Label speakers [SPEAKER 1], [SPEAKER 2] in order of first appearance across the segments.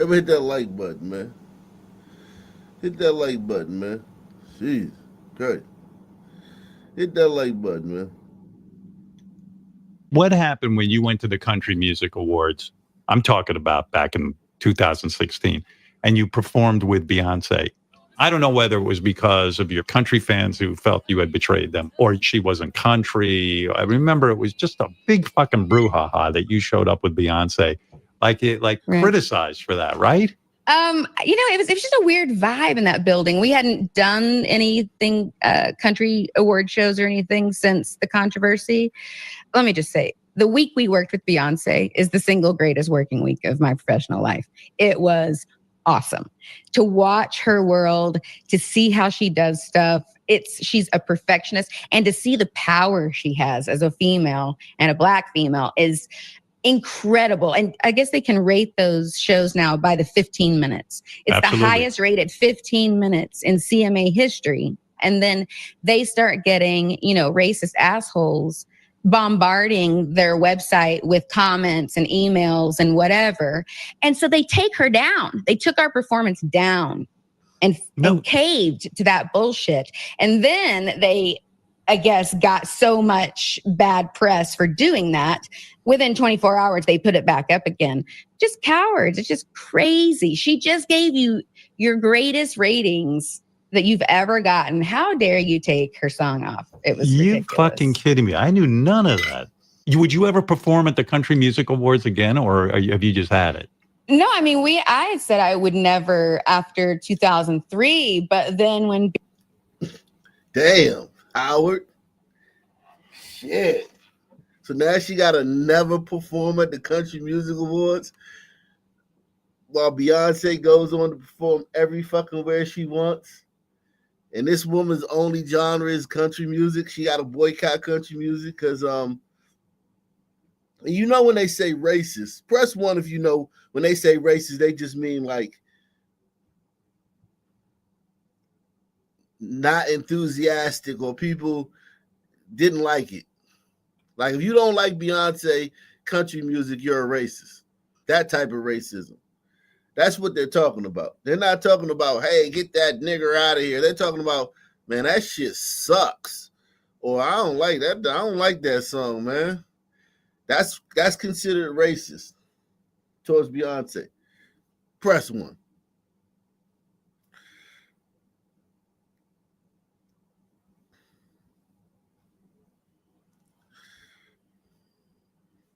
[SPEAKER 1] Everybody hit that like button, man. Hit that like button, man. Jeez. Great. Hit that like button, man.
[SPEAKER 2] What happened when you went to the Country Music Awards? I'm talking about back in 2016, and you performed with Beyonce. I don't know whether it was because of your country fans who felt you had betrayed them or she wasn't country. I remember it was just a big fucking brouhaha that you showed up with Beyonce. Like
[SPEAKER 3] Right.
[SPEAKER 2] criticized for that, right?
[SPEAKER 3] It was just a weird vibe in that building. We hadn't done anything country award shows or anything since the controversy. Let me just say, the week we worked with Beyonce is the single greatest working week of my professional life. It was awesome to watch her world, to see how she does stuff. She's a perfectionist, and to see the power she has as a female and a Black female is incredible. And I guess they can rate those shows now by the 15 minutes. It's
[SPEAKER 2] Absolutely.
[SPEAKER 3] the highest rated 15 minutes in CMA history. And then they start getting, racist assholes bombarding their website with comments and emails and whatever. And so they take her down. They took our performance down and caved to that bullshit. And then they, I guess, got so much bad press for doing that. Within 24 hours, they put it back up again. Just cowards. It's just crazy. She just gave you your greatest ratings that you've ever gotten. How dare you take her song off? It was ridiculous.
[SPEAKER 2] You fucking kidding me. I knew none of that. Would you ever perform at the Country Music Awards again, or have you just had it?
[SPEAKER 3] No, I mean, I had said I would never after 2003, but then when...
[SPEAKER 1] Damn, Howard. Shit. So now she got to never perform at the Country Music Awards while Beyonce goes on to perform every fucking where she wants. And this woman's only genre is country music. She got to boycott country music because, when they say racist, press one if you know when they say racist, they just mean like not enthusiastic or people didn't like it. Like if you don't like Beyonce country music, you're a racist. That type of racism. That's what they're talking about. They're not talking about, hey, get that nigger out of here. They're talking about, man, that shit sucks. Or I don't like that. I don't like that song, man. That's considered racist towards Beyonce. Press one.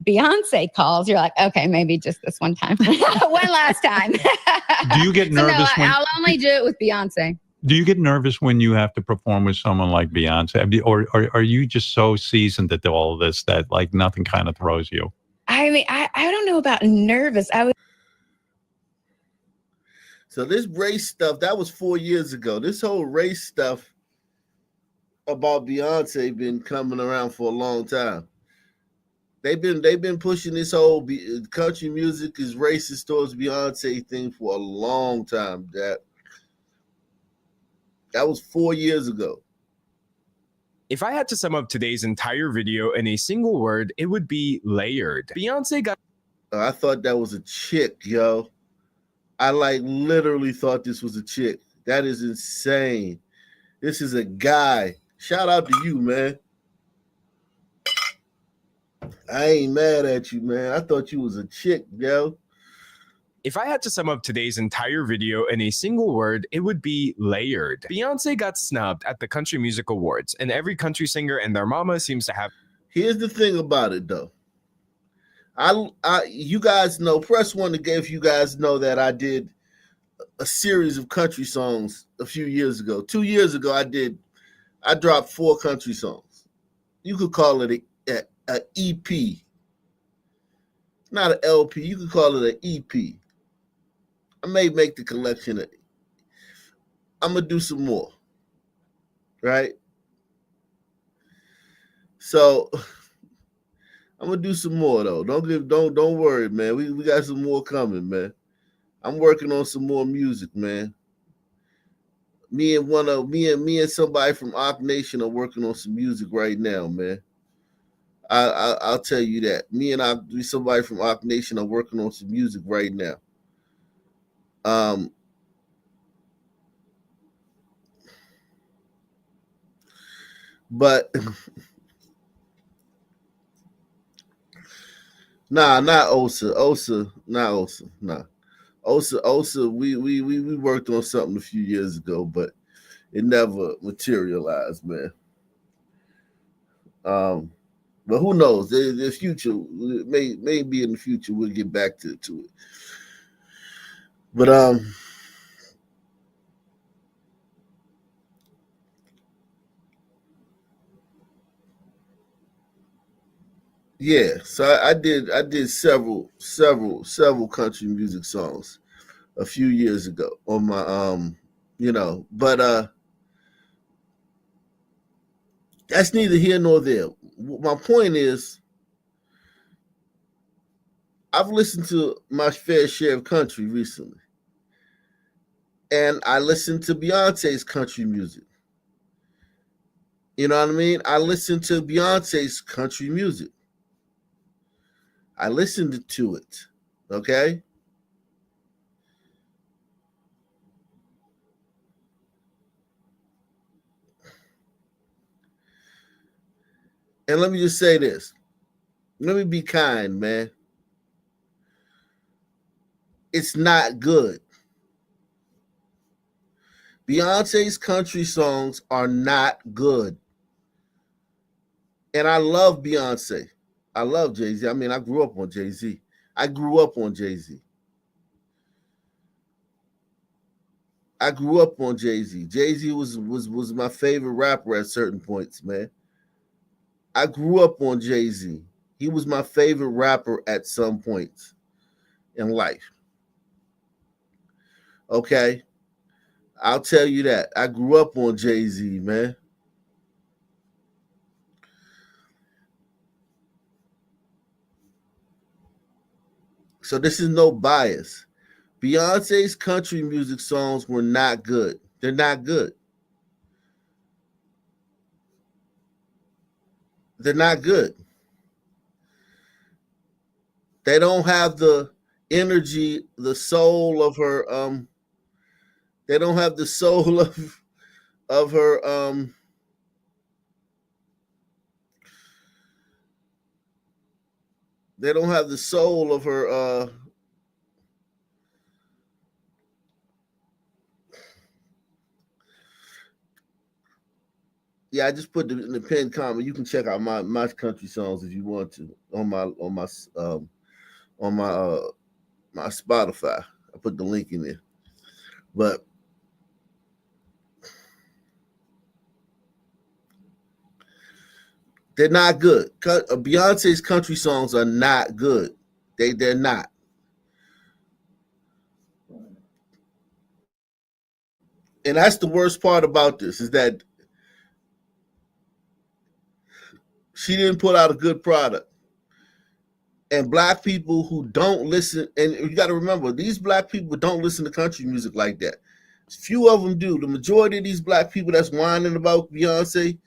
[SPEAKER 3] Beyonce calls, you're like, okay, maybe just this one time. One last time.
[SPEAKER 2] Do you get nervous
[SPEAKER 3] I'll only do it with Beyonce.
[SPEAKER 2] Do you get nervous when you have to perform with someone like Beyonce? Or are you just so seasoned at all of this that like nothing kind of throws you?
[SPEAKER 3] I mean, I don't know about nervous.
[SPEAKER 1] So this race stuff, that was 4 years ago. This whole race stuff about Beyonce been coming around for a long time. They've been pushing this whole country music is racist towards Beyonce thing for a long time. That was 4 years ago.
[SPEAKER 4] If I had to sum up today's entire video in a single word, it would be layered. Beyonce got...
[SPEAKER 1] I thought that was a chick, yo. I literally thought this was a chick. That is insane. This is a guy. Shout out to you, man. I ain't mad at you, man. I thought you was a chick, yo.
[SPEAKER 4] If I had to sum up today's entire video in a single word, it would be layered. Beyonce got snubbed at the Country Music Awards, and every country singer and their mama seems to have...
[SPEAKER 1] Here's the thing about it, though. You guys know, press one to if you guys know that I did a series of country songs a few years ago. 2 years ago, I dropped 4 country songs. You could call it an EP. Not an LP. You could call it an EP. I may make the collection. I'm going to do some more. Right? So I'm going to do some more though. Don't worry, man. We got some more coming, man. I'm working on some more music, man. Me and somebody from Ock Nation are working on some music right now, man. I'll tell you that. Me and somebody from Ock Nation are working on some music right now. Um, but nah, not Osa. Not Osa. Nah. Osa, we worked on something a few years ago, but it never materialized, man. But who knows? The future maybe in the future we'll get back to it. But yeah. So I did several country music songs a few years ago on my but that's neither here nor there. My point is, I've listened to my fair share of country recently, and I listened to Beyonce's country music. You know what I mean? I listened to Beyonce's country music. I listened to it. Okay. And let me just say this. Let me be kind, man. It's not good. Beyonce's country songs are not good. And I love Beyonce. I love Jay-Z. I mean, I grew up on Jay-Z. I grew up on Jay-Z. Jay-Z was my favorite rapper at certain points, man. I grew up on Jay-Z. He was my favorite rapper at some points in life. Okay? I'll tell you that. I grew up on Jay-Z, man. So this is no bias. Beyonce's country music songs were not good. They're not good. They're not good. They don't have the energy, the soul of her. They don't have the soul of her. They don't have the soul of her. Yeah, I just put in the pinned comment. You can check out my country songs if you want to on my my Spotify. I put the link in there. But they're not good. Beyonce's country songs are not good. They're not. And that's the worst part about this, is that she didn't put out a good product. And black people who don't listen, and you got to remember, these black people don't listen to country music like that. Few of them do. The majority of these black people that's whining about Beyonce,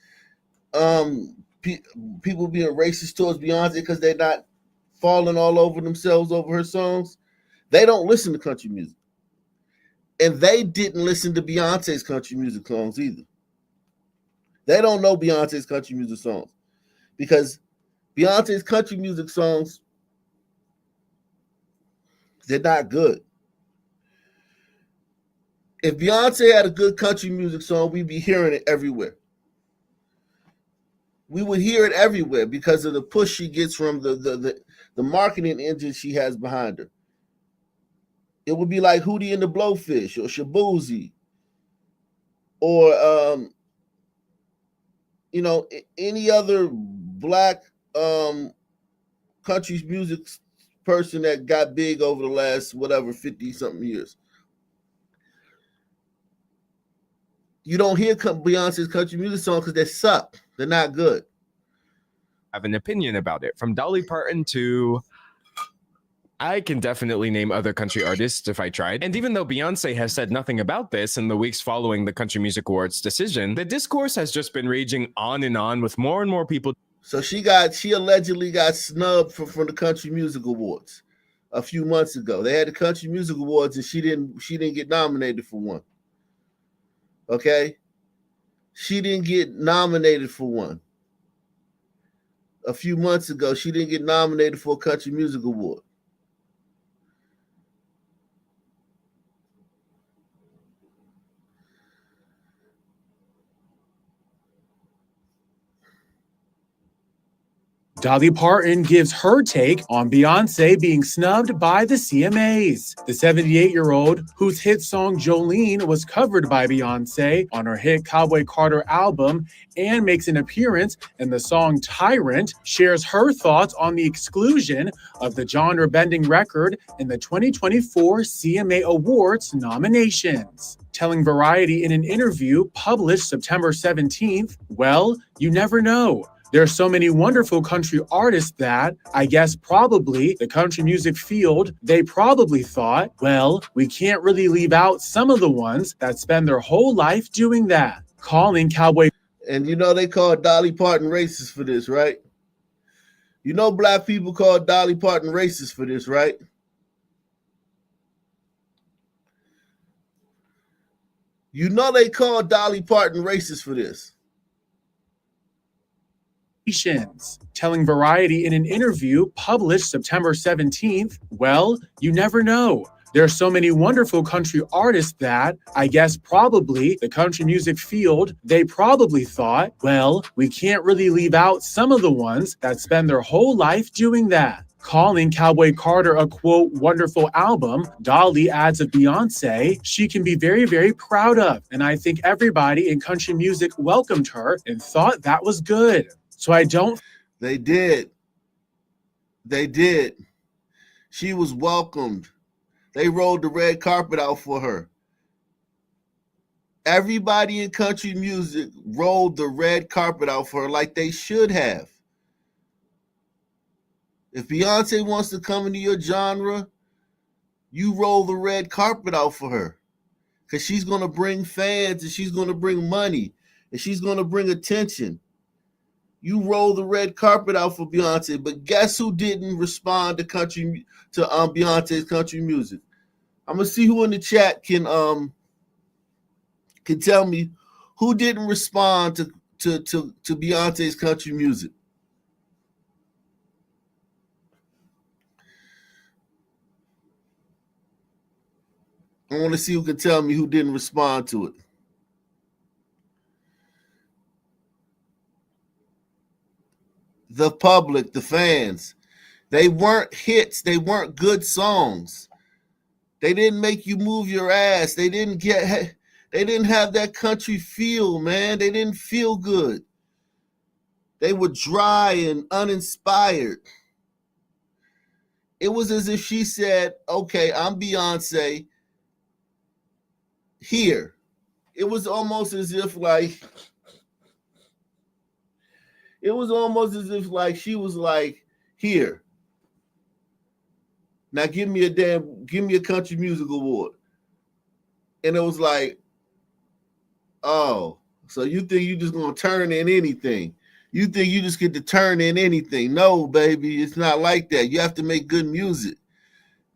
[SPEAKER 1] people being racist towards Beyonce because they're not falling all over themselves over her songs, they don't listen to country music. And they didn't listen to Beyonce's country music songs either. They don't know Beyonce's country music songs because Beyonce's country music songs, they're not good. If Beyonce had a good country music song, we'd be hearing it everywhere. We would hear it everywhere because of the push she gets from the marketing engine she has behind her. It would be like Hootie and the Blowfish or Shaboozey or any other black country music person that got big over the last 50 something years. You don't hear Beyonce's country music songs because they suck. They're not good.
[SPEAKER 4] I have an opinion about it, from Dolly Parton to, I can definitely name other country artists if I tried. And even though Beyonce has said nothing about this in the weeks following the Country Music Awards decision, the discourse has just been raging on and on with more and more people.
[SPEAKER 1] So she allegedly got snubbed from the Country Music Awards. a few months ago. They had the Country Music Awards, and she didn't get nominated for one. Okay? She didn't get nominated for one. A few months ago, she didn't get nominated for a Country Music Award.
[SPEAKER 5] Dolly Parton gives her take on Beyonce being snubbed by the CMAs. The 78-year-old, whose hit song Jolene was covered by Beyonce on her hit Cowboy Carter album and makes an appearance in the song Tyrant, shares her thoughts on the exclusion of the genre-bending record in the 2024 CMA Awards nominations. Telling Variety in an interview published September 17th, "Well, you never know. There's so many wonderful country artists that, I guess probably the country music field, they probably thought, well, we can't really leave out some of the ones that spend their whole life doing that." Calling Cowboy.
[SPEAKER 1] And you know they called Dolly Parton racist for this, right? You know black people called Dolly Parton racist for this, right? You know they called Dolly Parton racist for this.
[SPEAKER 5] Telling Variety in an interview published September 17th, "Well, you never know. There's so many wonderful country artists that, I guess probably the country music field, they probably thought, well, we can't really leave out some of the ones that spend their whole life doing that." Calling Cowboy Carter a, quote, wonderful album, Dolly adds of Beyonce, she can be very, very proud of. And I think everybody in country music welcomed her and thought that was good. So I don't.
[SPEAKER 1] They did. They did. She was welcomed. They rolled the red carpet out for her. Everybody in country music rolled the red carpet out for her like they should have. If Beyonce wants to come into your genre, you roll the red carpet out for her. Because she's going to bring fans and she's going to bring money and she's going to bring attention. You roll the red carpet out for Beyonce, but guess who didn't respond to Beyonce's country music? I'm gonna see who in the chat can tell me who didn't respond to Beyonce's country music. I want to see who can tell me who didn't respond to it. The public, the fans, they weren't hits. They weren't good songs. They didn't make you move your ass. They didn't have that country feel, man. They didn't feel good. They were dry and uninspired. It was as if she said, okay, I'm Beyonce here. It was almost as if she was like, here. Now give me a country music award. And it was like, oh, so you think you just gonna turn in anything? You think you just get to turn in anything? No, baby, it's not like that. You have to make good music.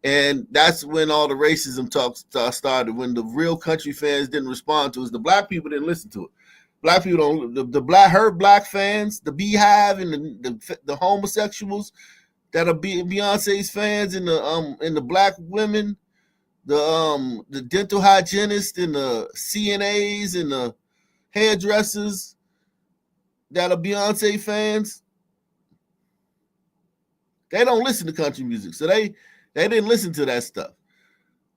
[SPEAKER 1] And that's when all the racism talk started, when the real country fans didn't respond to it. The black people didn't listen to it. Black people don't. The black fans, the Beehive, and the homosexuals that are Beyonce's fans, and the black women, the dental hygienists, and the CNAs, and the hairdressers that are Beyonce fans. They don't listen to country music, so they didn't listen to that stuff.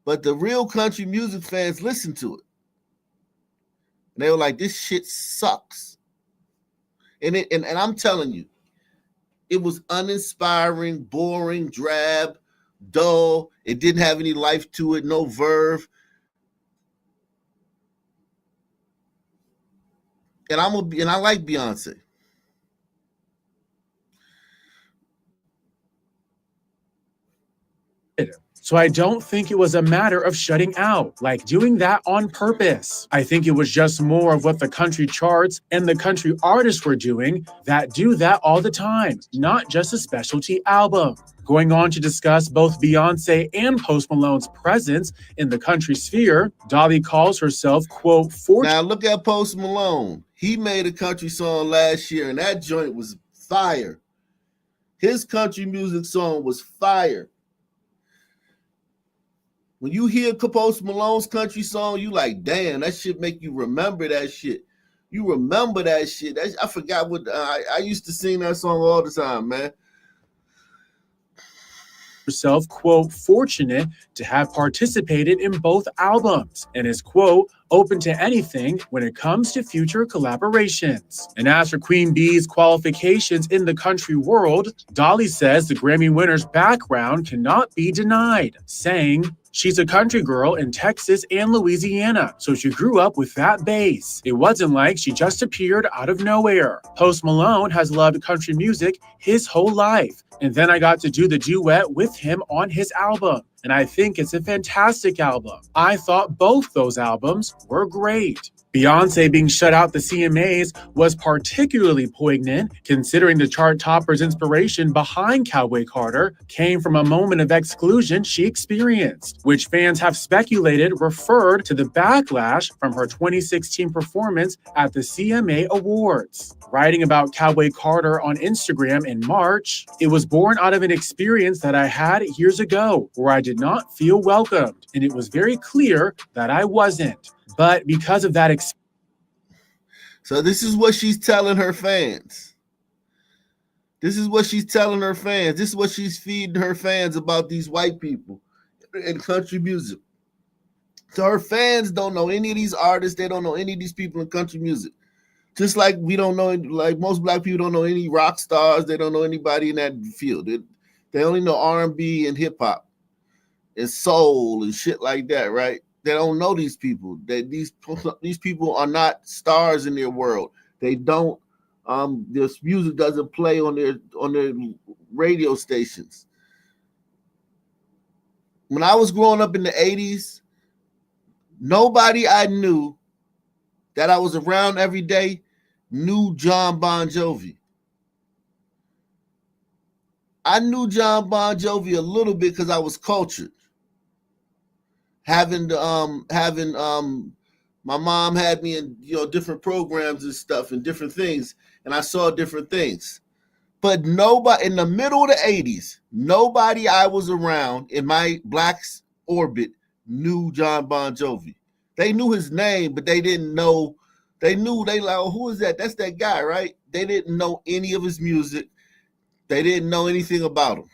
[SPEAKER 1] But the real country music fans listened to it. And they were like, this shit sucks. And I'm telling you, it was uninspiring, boring, drab, dull. It didn't have any life to it, no verve. And I like Beyonce.
[SPEAKER 5] So I don't think it was a matter of shutting out, like doing that on purpose. I think it was just more of what the country charts and the country artists were doing that do that all the time, not just a specialty album. Going on to discuss both Beyonce and Post Malone's presence in the country sphere, Dolly calls herself, quote, fortunate.
[SPEAKER 1] Now look at Post Malone. He made a country song last year, and that joint was fire. His country music song was fire. When you hear Post Malone's country song, you like, damn, that shit make you remember that shit. You remember that shit. I forgot what I used to sing that song all the time, man.
[SPEAKER 5] Herself, quote, fortunate to have participated in both albums, and is, quote, open to anything when it comes to future collaborations. And as for Queen Bee's qualifications in the country world, Dolly says the Grammy winner's background cannot be denied, saying, she's a country girl in Texas and Louisiana, so she grew up with that base. It wasn't like she just appeared out of nowhere. Post Malone has loved country music his whole life, and then I got to do the duet with him on his album, and I think it's a fantastic album. I thought both those albums were great. Beyonce being shut out the CMAs was particularly poignant, considering the chart topper's inspiration behind Cowboy Carter came from a moment of exclusion she experienced, which fans have speculated referred to the backlash from her 2016 performance at the CMA Awards. Writing about Cowboy Carter on Instagram in March, it was born out of an experience that I had years ago where I did not feel welcomed, and it was very clear that I wasn't. But because of that
[SPEAKER 1] So this is what she's telling her fans. This is what she's telling her fans. This is what she's feeding her fans about these white people in country music. So her fans don't know any of these artists. They don't know any of these people in country music. Just like we don't know, like most black people don't know any rock stars. They don't know anybody in that field. They only know R&B and hip hop and soul and shit like that, right? They don't know these people. These people are not stars in their world. They don't. This music doesn't play on their radio stations. When I was growing up in the 80s, nobody I knew that I was around every day knew John Bon Jovi. I knew John Bon Jovi a little bit because I was cultured. Having my mom had me in different programs and stuff and different things, and I saw different things. But nobody in the middle of the 80s, nobody I was around in my black orbit knew John Bon Jovi. They knew his name, but they didn't know. They like, oh, who is that? That's that guy, right? They didn't know any of his music. They didn't know anything about him.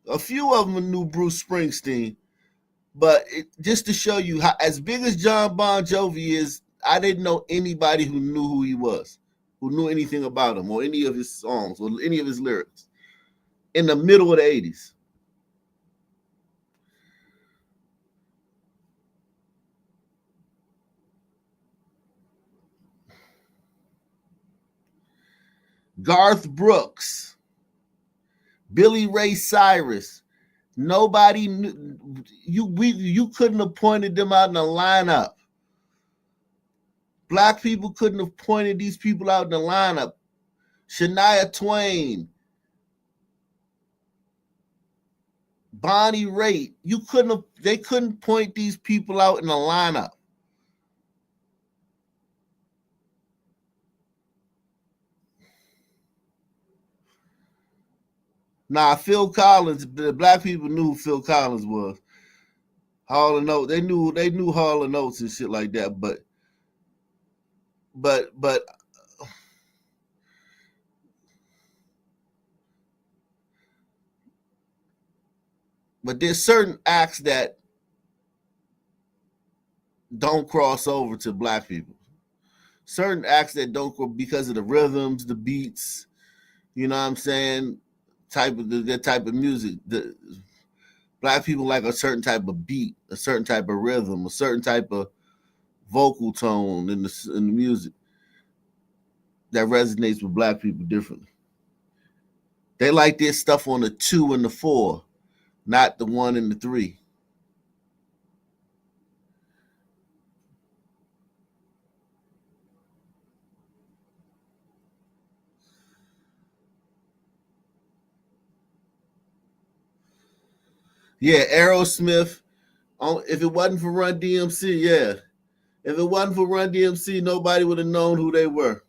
[SPEAKER 1] A few of them knew Bruce Springsteen, but just to show you how, as big as John Bon Jovi is, I didn't know anybody who knew who he was, who knew anything about him or any of his songs or any of his lyrics in the middle of the 80s. Garth Brooks, Billy Ray Cyrus, nobody knew. You couldn't have pointed them out in a lineup. Black people couldn't have pointed these people out in the lineup. Shania Twain, Bonnie Raitt, they couldn't point these people out in the lineup. Nah, Phil Collins, the black people knew who Phil Collins was. Hall and Oates, they knew Hall and Oates and shit like that, but there's certain acts that don't cross over to black people. Certain acts that don't, because of the rhythms, the beats, you know what I'm saying? That type of music. Black people like a certain type of beat, a certain type of rhythm, a certain type of vocal tone in the music that resonates with black people differently. They like their stuff on the 2 and the 4, not the 1 and the 3. Yeah, Aerosmith. If it wasn't for Run DMC, yeah. If it wasn't for Run DMC, nobody would have known who they were.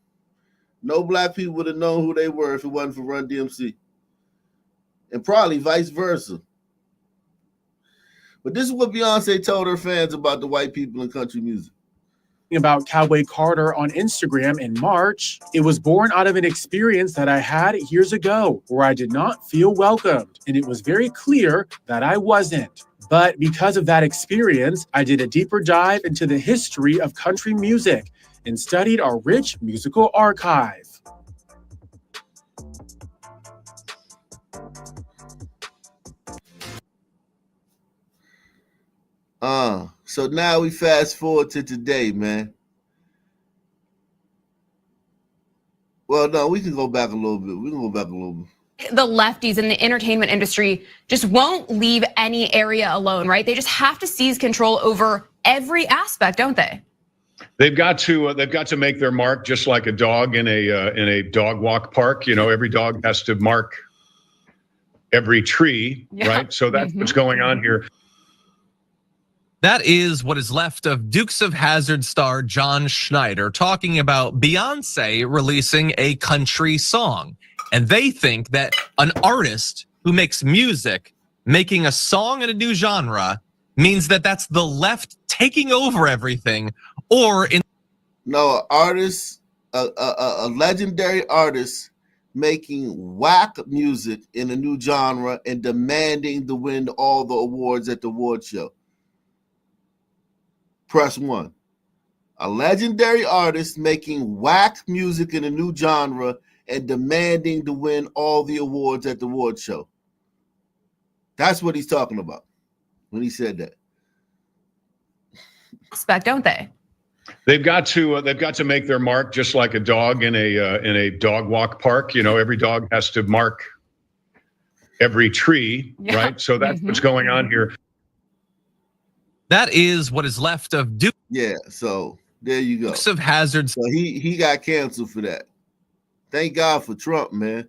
[SPEAKER 1] No black people would have known who they were if it wasn't for Run DMC. And probably vice versa. But this is what Beyonce told her fans about the white people in country music.
[SPEAKER 5] About Cowboy Carter on Instagram in March, it was born out of an experience that I had years ago where I did not feel welcomed, and it was very clear that I wasn't. But because of that experience, I did a deeper dive into the history of country music and studied our rich musical archive.
[SPEAKER 1] So now we fast forward to today, man. Well, no, we can go back a little bit.
[SPEAKER 6] The lefties in the entertainment industry just won't leave any area alone, right? They just have to seize control over every aspect, don't they?
[SPEAKER 7] They've got to make their mark, just like a dog in a dog walk park. You know, every dog has to mark every tree, right? So that's what's going on here.
[SPEAKER 8] That is what is left of Dukes of Hazzard star John Schneider talking about Beyonce releasing a country song. And they think that an artist who makes music, making a song in a new genre, means that that's the left taking over everything, or in
[SPEAKER 1] No, an artist, a legendary artist making whack music in a new genre and demanding to win all the awards at the award show. Press 1. A legendary artist making whack music in a new genre and demanding to win all the awards at the award show. That's what he's talking about when he said that.
[SPEAKER 6] Aspect, don't they?
[SPEAKER 7] They've got to make their mark, just like a dog in a dog walk park. You know, every dog has to mark every tree, right? So that's what's going on here.
[SPEAKER 8] that is what is left of Dukes
[SPEAKER 1] Yeah, so there you go.
[SPEAKER 8] of Hazzard.
[SPEAKER 1] So he got canceled for that. Thank God for Trump, man.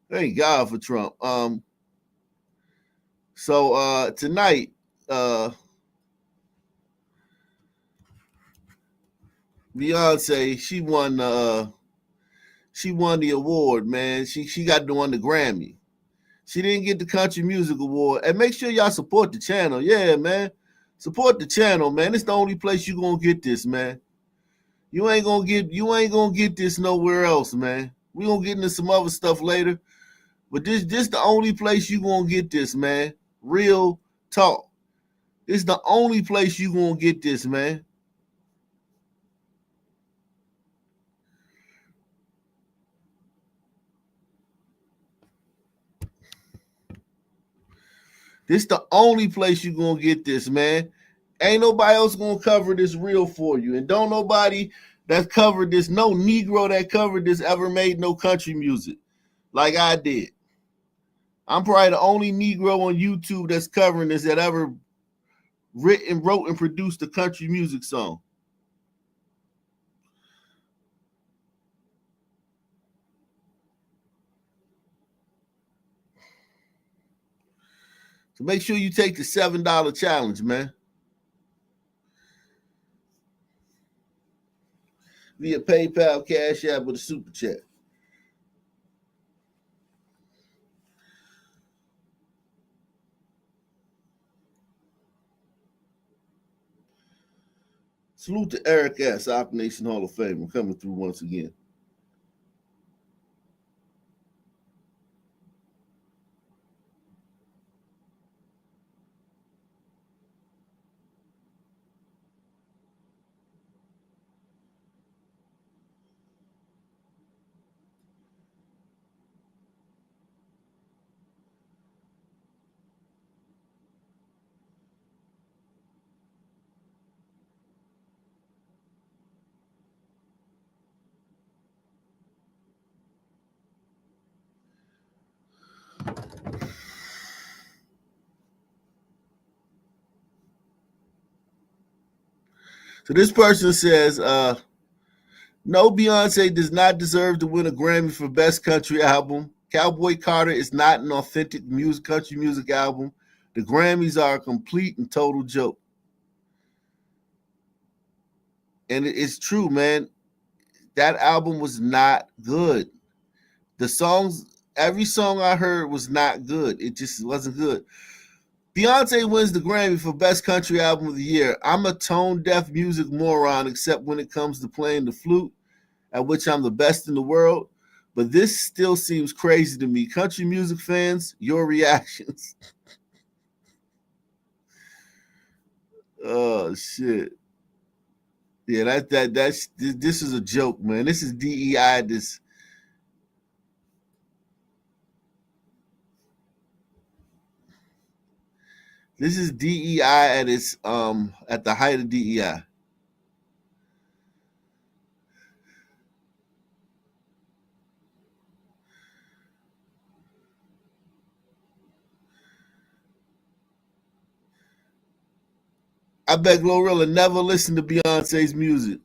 [SPEAKER 1] Thank God for Trump. So tonight, Beyonce, she won the award, man. She got to win the Grammy. She didn't get the Country Music Award. And make sure y'all support the channel. Yeah, man. Support the channel, man. It's the only place you're gonna get this, man. You ain't gonna get this nowhere else, man. We're gonna get into some other stuff later. But this the only place you gonna get this, man. Real talk. It's the only place you gonna get this, man. This the only place you're gonna get this, man. Ain't nobody else gonna cover this reel for you. And don't nobody that's covered this, no Negro that covered this ever made no country music like I did. I'm probably the only Negro on YouTube that's covering this that ever wrote and produced a country music song. So make sure you take the $7 challenge, man. Via PayPal, Cash App, with a super chat. Salute to Eric S., Op Nation Hall of Fame. I'm coming through once again. So this person says, no, Beyonce does not deserve to win a Grammy for Best Country Album. Cowboy Carter is not an authentic country music album. The Grammys are a complete and total joke. And it's true, man. That album was not good. The songs, every song I heard was not good. It just wasn't good. Beyonce wins the Grammy for Best Country Album of the Year. I'm a tone-deaf music moron, except when it comes to playing the flute, at which I'm the best in the world. But this still seems crazy to me. Country music fans, your reactions. Oh, shit. Yeah, this is a joke, man. This is DEI. This is DEI at its at the height of DEI. I bet Glorilla never listened to Beyonce's music,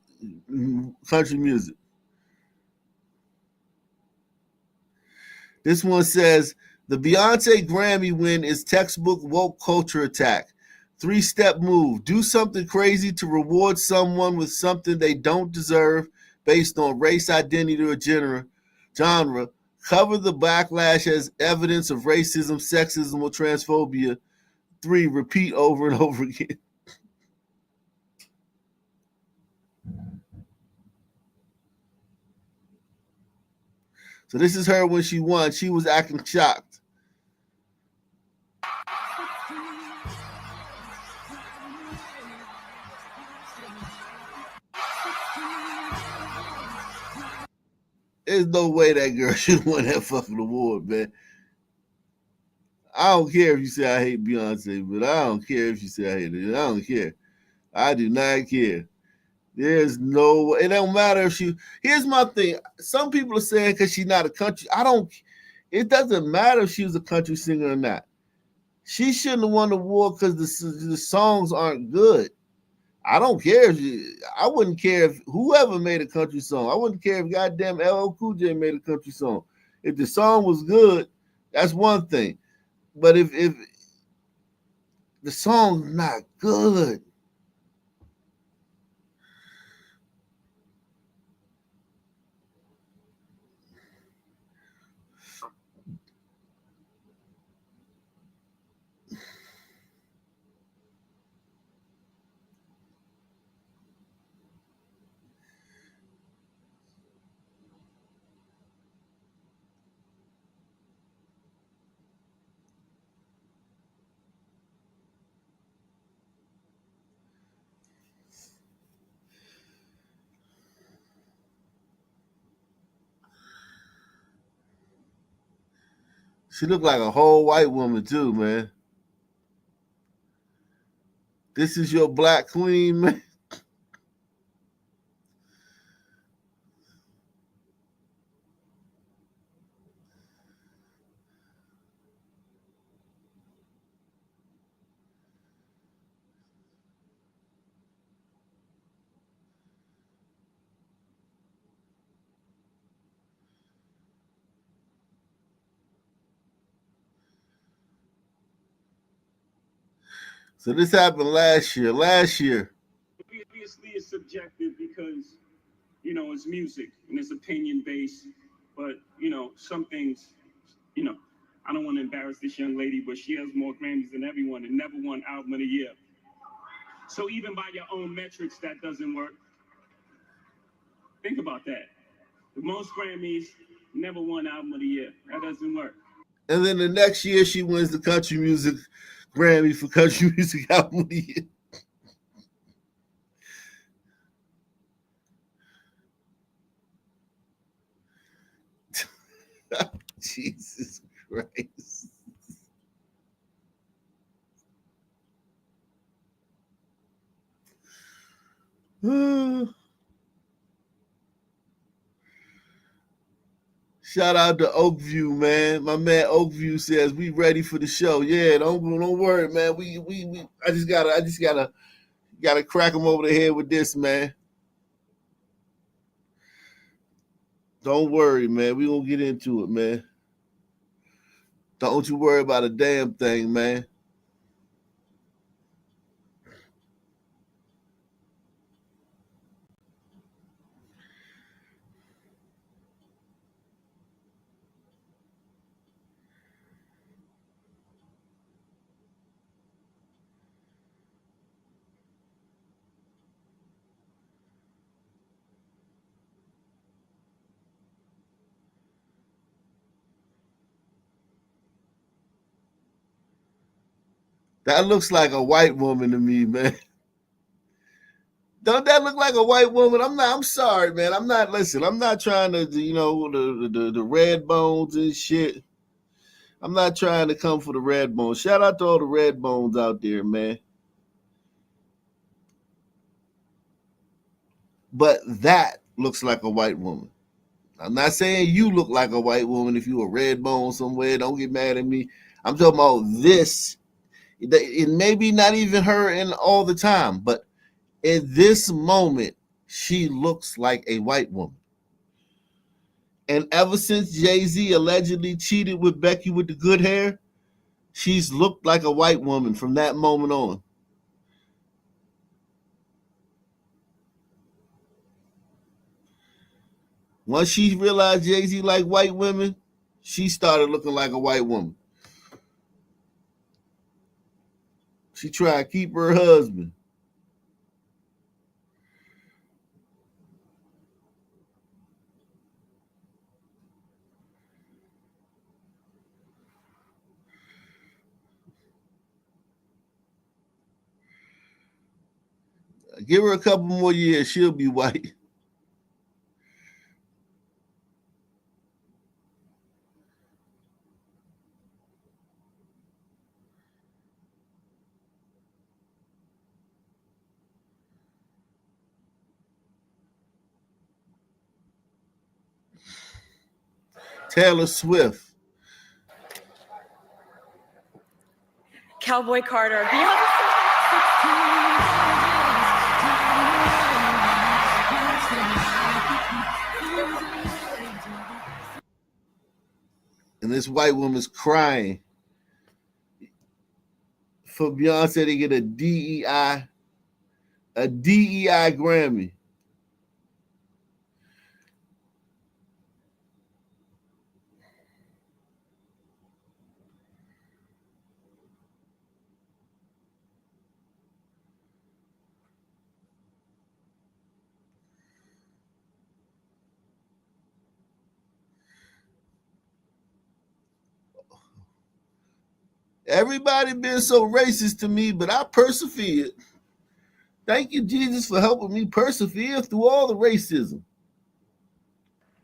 [SPEAKER 1] country music. This one says, the Beyonce Grammy win is textbook woke culture attack. 3-step move. Do something crazy to reward someone with something they don't deserve based on race, identity, or genre. Cover the backlash as evidence of racism, sexism, or transphobia. 3, repeat over and over again. So this is her when she won. She was acting shocked. There's no way that girl should win that fucking award, man. I don't care if you say I hate Beyonce, but I don't care if you say I hate her. I don't care. I do not care. There's no, it don't matter if she, here's my thing. Some people are saying because she's not a country, it doesn't matter if she was a country singer or not. She shouldn't have won the award because the songs aren't good. I don't care I wouldn't care if whoever made a country song. I wouldn't care if goddamn LL Cool J made a country song. If the song was good, that's one thing. But if the song's not good, she looked like a whole white woman too, man. This is your black queen, man. So this happened last year.
[SPEAKER 9] Obviously, it's subjective because, it's music and it's opinion based. But, some things, I don't want to embarrass this young lady, but she has more Grammys than everyone and never won Album of the Year. So even by your own metrics, that doesn't work. Think about that. The most Grammys, never won Album of the Year. That doesn't work.
[SPEAKER 1] And then the next year, she wins the country music Grammy for country music album of the year. Jesus Christ. Shout out to Oakview, man. My man Oakview says we ready for the show. Yeah, don't worry, man. I just gotta crack him over the head with this, man. Don't worry, man. We gonna get into it, man. Don't you worry about a damn thing, man. That looks like a white woman to me, man. Don't that look like a white woman? I'm sorry, man. I'm not trying to, the red bones and shit. I'm not trying to come for the red bones. Shout out to all the red bones out there, man. But that looks like a white woman. I'm not saying you look like a white woman if you a red bone somewhere. Don't get mad at me. I'm talking about this. It may be not even her in all the time, but in this moment, she looks like a white woman. And ever since Jay-Z allegedly cheated with Becky with the good hair, she's looked like a white woman from that moment on. Once she realized Jay-Z liked white women, she started looking like a white woman. She tried to keep her husband. Give her a couple more years, she'll be white. Taylor Swift.
[SPEAKER 10] Cowboy Carter.
[SPEAKER 1] And this white woman's crying for Beyonce to get a DEI Grammy. Everybody been so racist to me, but I persevered. Thank you, Jesus, for helping me persevere through all the racism.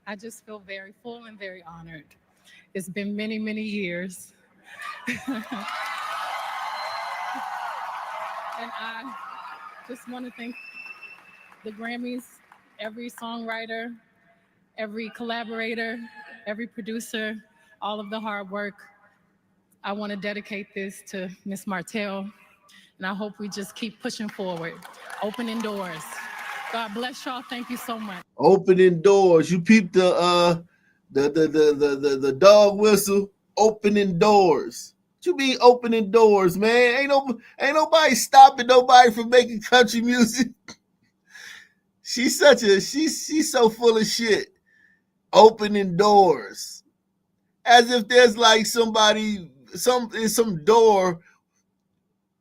[SPEAKER 11] I just feel very full and very honored. It's been many, many years. And I just want to thank the Grammys, every songwriter, every collaborator, every producer, all of the hard work. I want to dedicate this to Miss Martell, and I hope we just keep pushing forward, opening doors. God bless y'all. Thank you so much.
[SPEAKER 1] Opening doors. You peep the dog whistle. Opening doors. What you mean opening doors, man? Ain't nobody stopping nobody from making country music. She's so full of shit. Opening doors. As if there's like somebody, some door,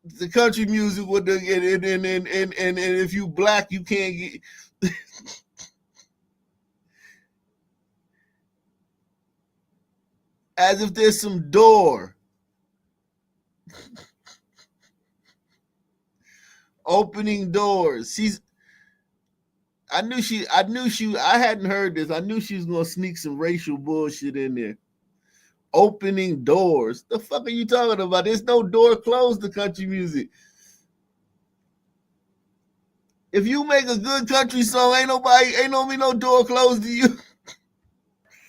[SPEAKER 1] the country music with the and if you black you can't get. As if there's some door. Opening doors. I hadn't heard this. I knew she was gonna sneak some racial bullshit in there. Opening doors. The fuck are you talking about? There's no door closed to country music. If you make a good country song, ain't no door closed to you.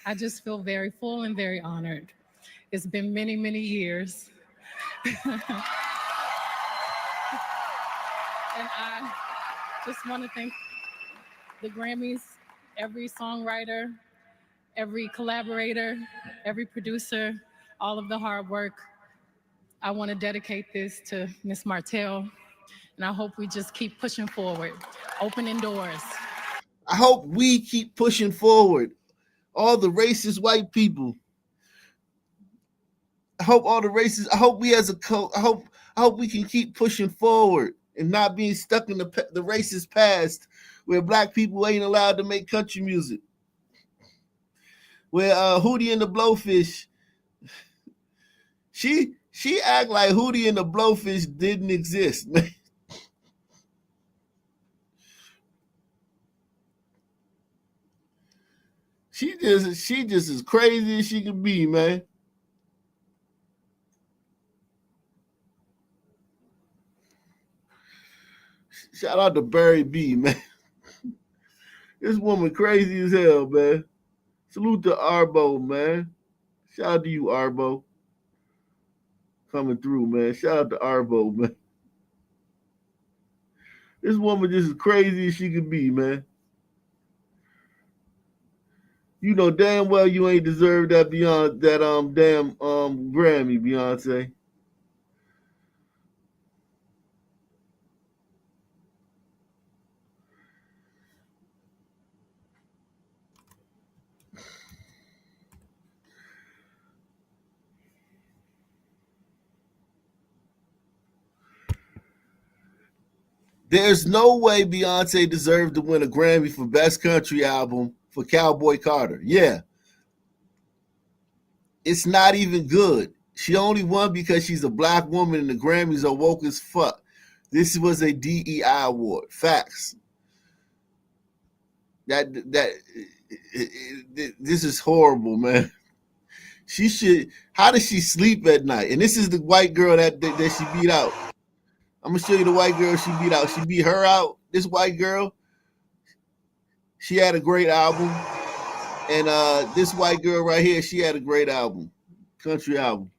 [SPEAKER 11] I just feel very full and very honored. It's been many, many years. And I just want to thank the Grammys, every songwriter, every collaborator, every producer, all of the hard work. I want to dedicate this to Miss Martell, and I hope we just keep pushing forward, opening doors.
[SPEAKER 1] I hope we keep pushing forward. All the racist white people. I hope we as a I hope we can keep pushing forward and not being stuck in the racist past where black people ain't allowed to make country music. Where Hootie and the Blowfish, she She act like Hootie and the Blowfish didn't exist, man. She just as crazy as she can be, man. Shout out to Barry B, man. This woman crazy as hell, man. Salute to Arbo, man. Shout out to you, Arbo. Coming through, man. Shout out to Arbo, man. This woman just as crazy as she can be, man. You know damn well you ain't deserved that damn Grammy, Beyonce. There's no way Beyonce deserved to win a Grammy for Best Country Album for Cowboy Carter. Yeah. It's not even good. She only won because she's a black woman and the Grammys are woke as fuck. This was a DEI award. Facts. This is horrible, man. She should. How does she sleep at night? And this is the white girl that she beat out. I'm gonna show you the white girl she beat out. She beat her out. This white girl, she had a great album. And this white girl right here, she had a great album, country album.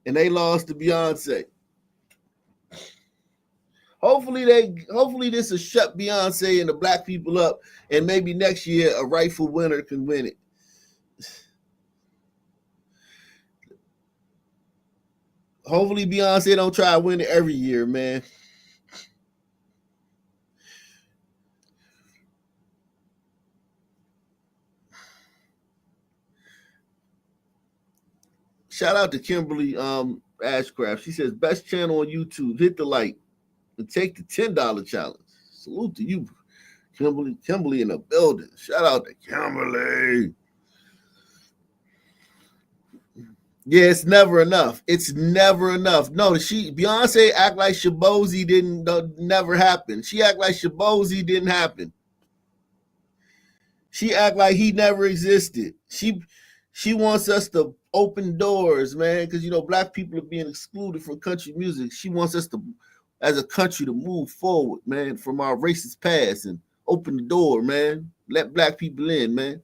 [SPEAKER 1] And they lost to Beyonce. Hopefully this will shut Beyonce and the black people up, and maybe next year a rightful winner can win it. Hopefully Beyonce don't try to win it every year, man. Shout out to Kimberly Ashcraft. She says, best channel on YouTube. Hit the like and take the $10 challenge. Salute to you, Kimberly. Kimberly in the building. Shout out to Kimberly. Yeah, it's never enough. It's never enough. No, Beyonce act like Shabozy never happened. She act like Shabozy didn't happen. She act like he never existed. She wants us to open doors, man, because black people are being excluded from country music. She wants us to, as a country, to move forward, man, from our racist past and open the door, man. Let black people in, man.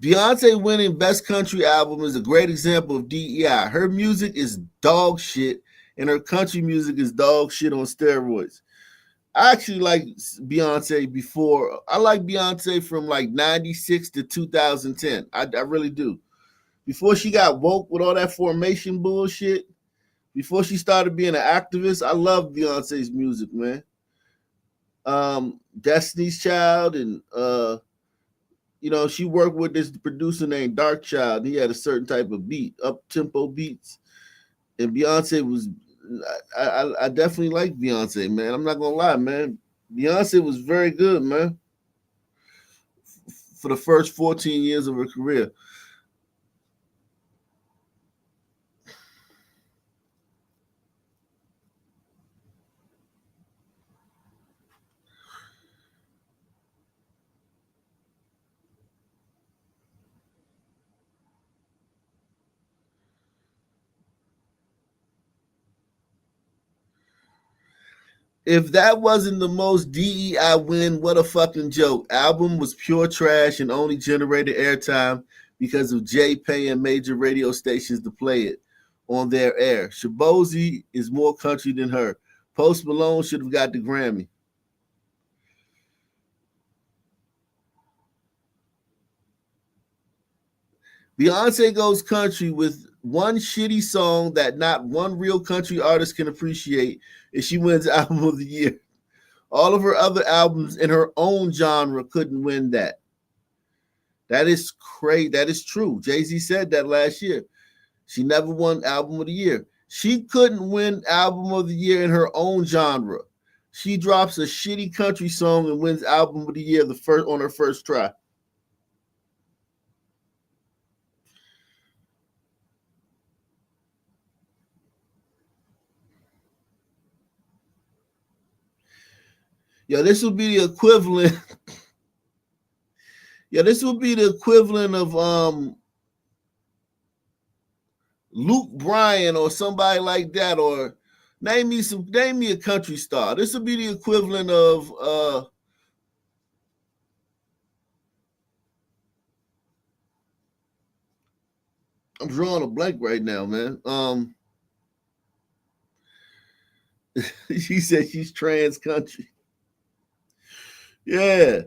[SPEAKER 1] Beyonce winning Best Country Album is a great example of DEI. Her music is dog shit, and her country music is dog shit on steroids. I actually like Beyonce before. I like Beyonce from like 96 to 2010. I really do. Before she got woke with all that formation bullshit, before she started being an activist, I love Beyonce's music, man. Destiny's Child, and she worked with this producer named Dark Child. He had a certain type of beat, up-tempo beats. And Beyonce was, I definitely like Beyonce, man. I'm not gonna lie, man. Beyonce was very good, man, for the first 14 years of her career. If that wasn't the most DEI win, what a fucking joke. Album was pure trash and only generated airtime because of Jay paying major radio stations to play it on their air. Shabozy is more country than her. Post Malone should have got the Grammy. Beyonce goes country with one shitty song that not one real country artist can appreciate, and she wins Album of the Year. All of her other albums in her own genre couldn't win that. That is crazy. That is true. Jay-Z said that last year. She never won Album of the Year. She couldn't win Album of the Year in her own genre. She drops a shitty country song and wins Album of the Year on her first try. Yeah, this would be the equivalent. Yeah, this would be the equivalent of Luke Bryan or somebody like that, or name me a country star. This would be the equivalent of I'm drawing a blank right now, man. She said she's trans country. Yeah.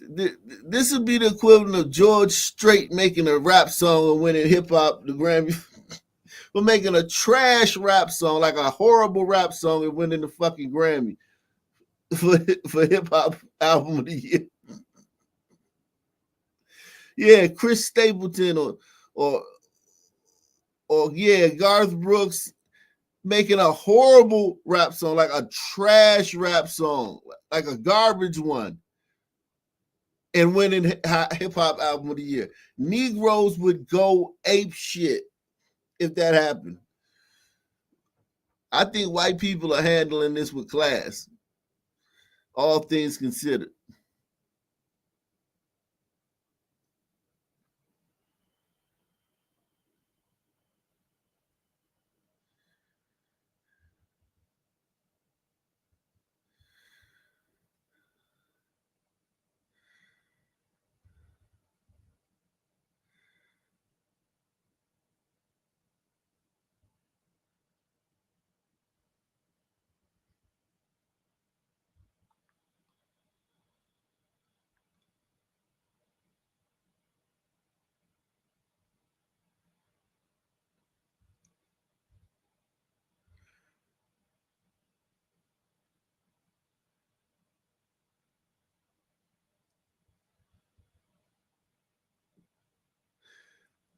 [SPEAKER 1] This would be the equivalent of George Strait making a rap song and winning hip hop the Grammy. For making a trash rap song, like a horrible rap song, and winning the fucking Grammy for hip hop album of the year. Yeah, Chris Stapleton or yeah, Garth Brooks making a horrible rap song, like a trash rap song, like a garbage one, and winning hip hop album of the year. Negroes would go ape shit if that happened. I think white people are handling this with class, all things considered.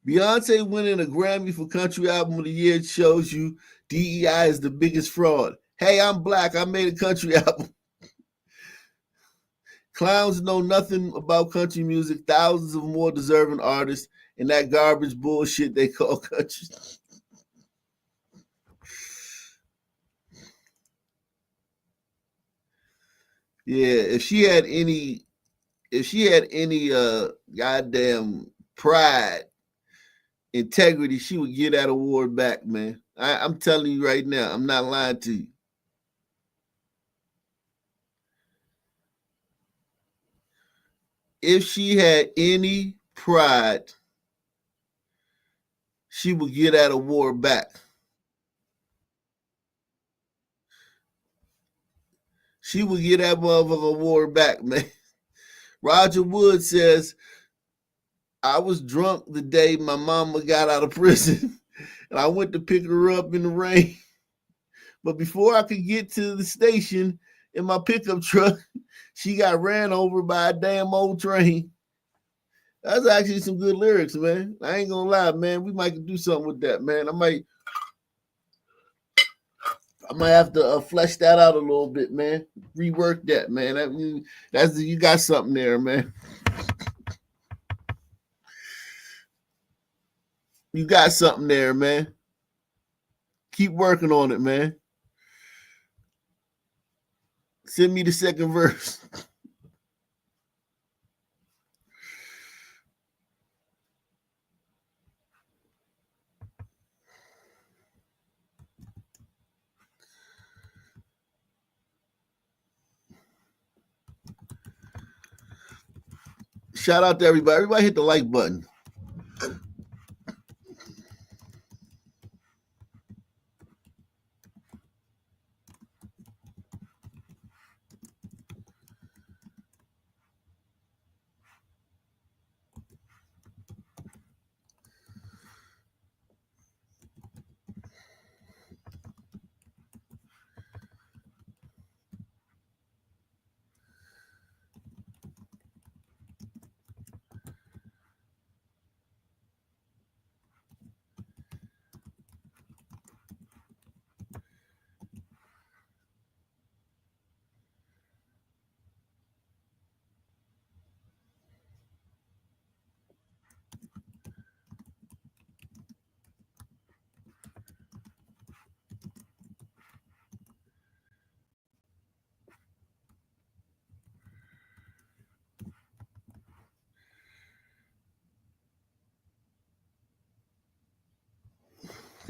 [SPEAKER 1] Beyonce winning a Grammy for Country Album of the Year shows you DEI is the biggest fraud. Hey, I'm black. I made a country album. Clowns know nothing about country music. Thousands of more deserving artists and that garbage bullshit they call country. Yeah, if she had any goddamn pride, integrity, she would get that award back, man. I'm telling you right now, I'm not lying to you. If she had any pride, she would get that award back. She would get that motherfucker award back, man. Roger Wood says, I was drunk the day my mama got out of prison, and I went to pick her up in the rain. But before I could get to the station in my pickup truck, she got ran over by a damn old train. That's actually some good lyrics, man. I ain't gonna lie, man. We might do something with that, man. I might have to flesh that out a little bit, man. Rework that, man. That's you got something there, man. You got something there, man. Keep working on it, man. Send me the second verse. Shout out to everybody. Everybody hit the like button.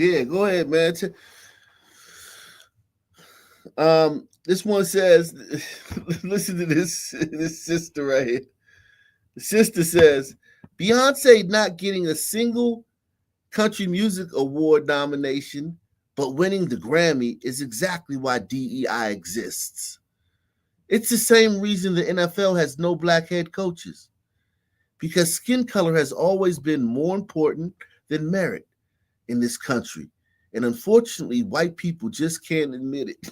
[SPEAKER 1] Yeah, go ahead, man. This one says, listen to this sister right here. The sister says, Beyonce not getting a single country music award nomination, but winning the Grammy is exactly why DEI exists. It's the same reason the NFL has no black head coaches, because skin color has always been more important than merit in this country. And unfortunately, white people just can't admit it.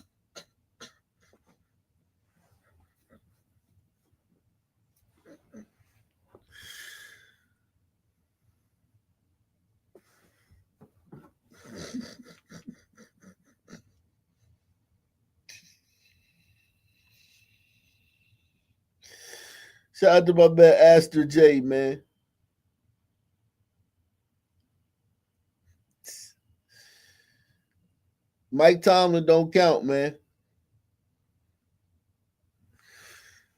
[SPEAKER 1] Shout out to my man Aster J, man. Mike Tomlin don't count, man.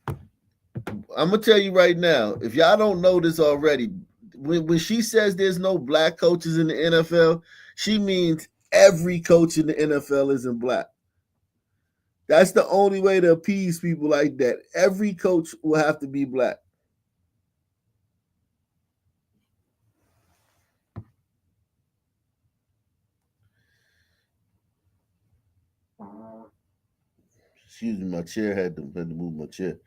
[SPEAKER 1] I'm gonna tell you right now, if y'all don't know this already, when she says there's no black coaches in the NFL, she means every coach in the NFL isn't black. That's the only way to appease people like that. Every coach will have to be black. Excuse me, my chair had to move my chair.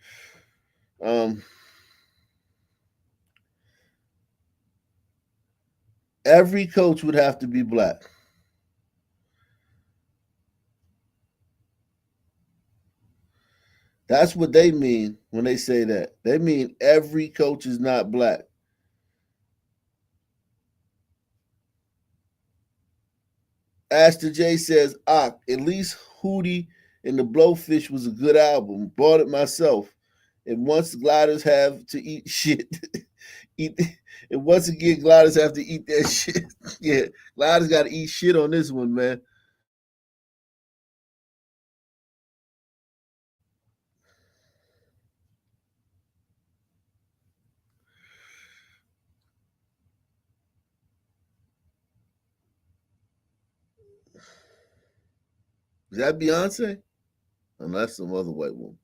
[SPEAKER 1] Every coach would have to be black. That's what they mean when they say that. They mean every coach is not black. Aster J says, at least Hootie and the Blowfish was a good album. Bought it myself. And once gliders have to eat shit, and once again, gliders have to eat that shit. Yeah, gliders got to eat shit on this one, man. Is that Beyonce? Oh, that's some other white woman.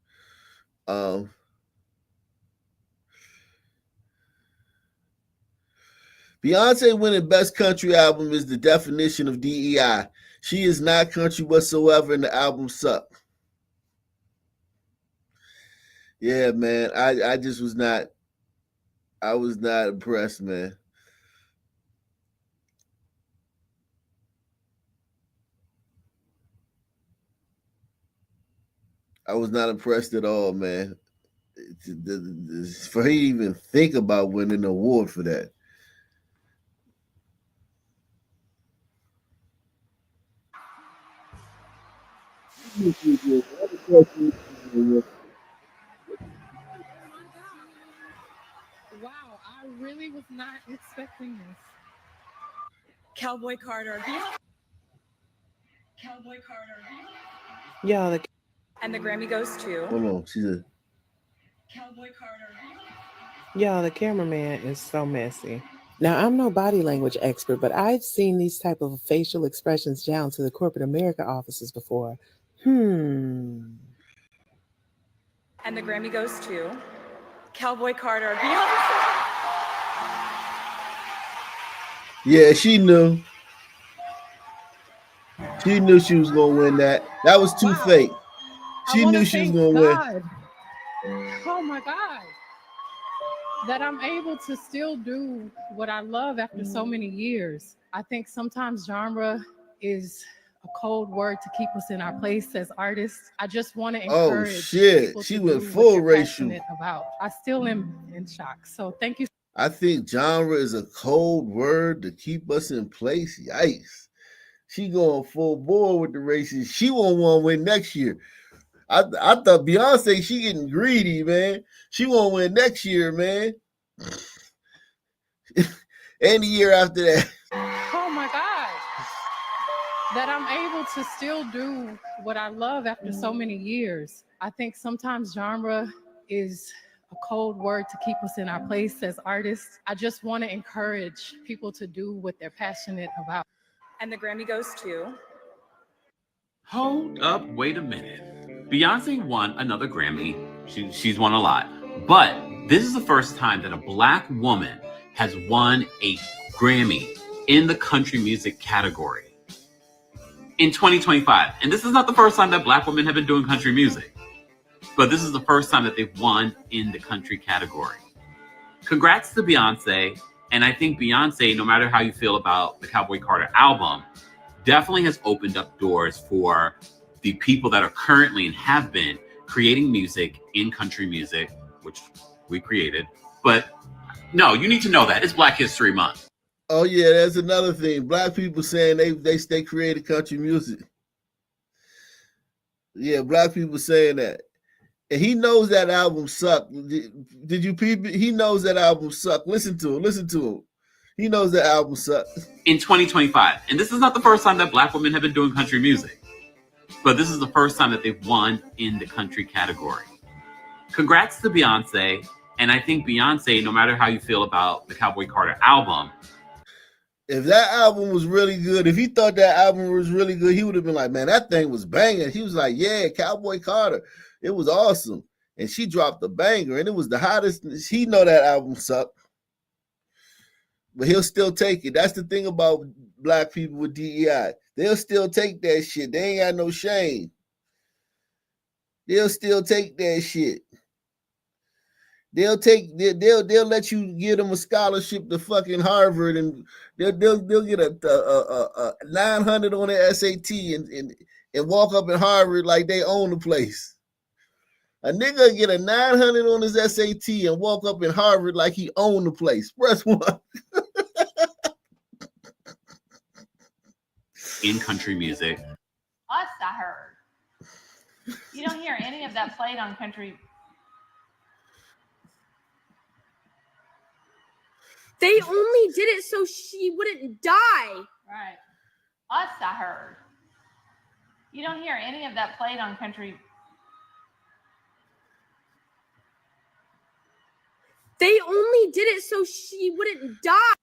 [SPEAKER 1] Beyonce winning Best Country Album is the definition of DEI. She is not country whatsoever, and the album sucked. Yeah, man. I just was not. I was not impressed, man. I was not impressed at all, man. For her to even think about winning an award for that.
[SPEAKER 11] Wow, I really was not expecting this.
[SPEAKER 10] Cowboy Carter. Cowboy Carter.
[SPEAKER 12] Yeah,
[SPEAKER 10] And the Grammy goes to.
[SPEAKER 1] Hold on, she said.
[SPEAKER 10] Cowboy Carter.
[SPEAKER 12] yeah, the cameraman is so messy. Now, I'm no body language expert, but I've seen these type of facial expressions down to the corporate America offices before.
[SPEAKER 10] And the Grammy goes to. Cowboy Carter.
[SPEAKER 1] Yeah, she knew. She knew she was gonna win that. That was too fake. She knew she was gonna win.
[SPEAKER 11] Oh my God. That I'm able to still do what I love after so many years. I think sometimes genre is a cold word to keep us in our place as artists. I just want to encourage.
[SPEAKER 1] Oh shit, she went full racial.
[SPEAKER 11] About. I still am in shock. So thank you.
[SPEAKER 1] I think genre is a cold word to keep us in place. Yikes. She going full bore with the races. She won't want to win next year. I thought Beyonce, she getting greedy, man. She won't win next year, man. And the year after that.
[SPEAKER 11] Oh my God. That I'm able to still do what I love after so many years. I think sometimes genre is a cold word to keep us in our place as artists. I just want to encourage people to do what they're passionate about.
[SPEAKER 10] And the Grammy goes to...
[SPEAKER 13] Hold up, wait a minute. Beyonce won another Grammy. She's won a lot. But this is the first time that a Black woman has won a Grammy in the country music category in 2025. And this is not the first time that Black women have been doing country music, but this is the first time that they've won in the country category. Congrats to Beyonce. And I think Beyonce, no matter how you feel about the Cowboy Carter album, definitely has opened up doors for the people that are currently and have been creating music in country music, which we created. But no, you need to know that it's Black History Month.
[SPEAKER 1] Oh yeah, that's another thing. Black people saying they created country music. Yeah, Black people saying that. And he knows that album sucked. Did you peep it? He knows that album sucked. Listen to him. He knows that album sucked.
[SPEAKER 13] In 2025. And this is not the first time that Black women have been doing country music, but this is the first time that they've won in the country category. Congrats to Beyonce. And I think Beyonce, no matter how you feel about the Cowboy Carter album,
[SPEAKER 1] if that album was really good, if he thought that album was really good, he would have been like, man, that thing was banging. He was like, yeah, Cowboy Carter. It was awesome. And she dropped the banger, and it was the hottest. He know that album sucked. But he'll still take it. That's the thing about Black people with DEI. They'll still take that shit. They ain't got no shame. They'll still take that shit. They'll let you give them a scholarship to fucking Harvard, and they'll get a 900 on their SAT and walk up in Harvard like they own the place. A nigga get a 900 on his SAT and walk up in Harvard like he owned the place. Press one.
[SPEAKER 13] in country music.
[SPEAKER 14] Us, I heard. You don't hear any of that played on country.
[SPEAKER 15] They only did it so she wouldn't die.
[SPEAKER 14] Right. Us, I heard. You don't hear any of that played on country.
[SPEAKER 15] They only did it so she wouldn't die.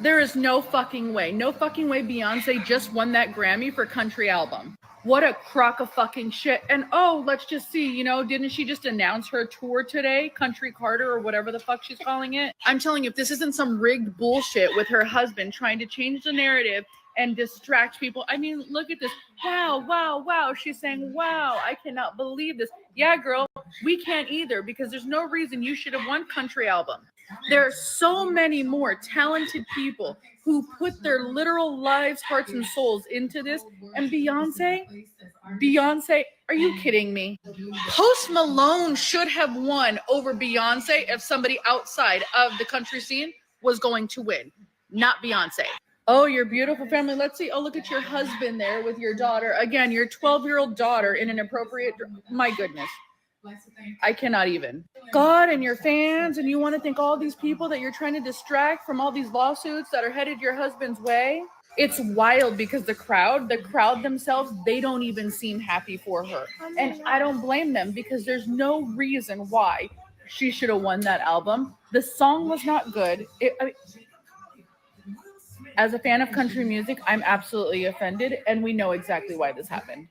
[SPEAKER 11] There is no fucking way. No fucking way Beyonce just won that Grammy for country album. What a crock of fucking shit. And oh, let's just see, didn't she just announce her tour today? Country Carter or whatever the fuck she's calling it. I'm telling you, if this isn't some rigged bullshit with her husband trying to change the narrative and distract people. I mean, look at this. Wow, wow, wow. She's saying, wow, I cannot believe this. Yeah, girl, we can't either, because there's no reason you should have won country album. There are so many more talented people who put their literal lives, hearts, and souls into this. And Beyonce, are you kidding me? Post Malone should have won over Beyonce if somebody outside of the country scene was going to win, not Beyonce. Oh, your beautiful family. Let's see. Oh, look at your husband there with your daughter. Again, your 12-year-old daughter in an appropriate. My goodness. I cannot even. God and your fans, and you want to think all these people that you're trying to distract from all these lawsuits that are headed your husband's way. It's wild because the crowd themselves, they don't even seem happy for her. And I don't blame them, because there's no reason why she should have won that album. The song was not good. As a fan of country music, I'm absolutely offended, and we know exactly why this happened.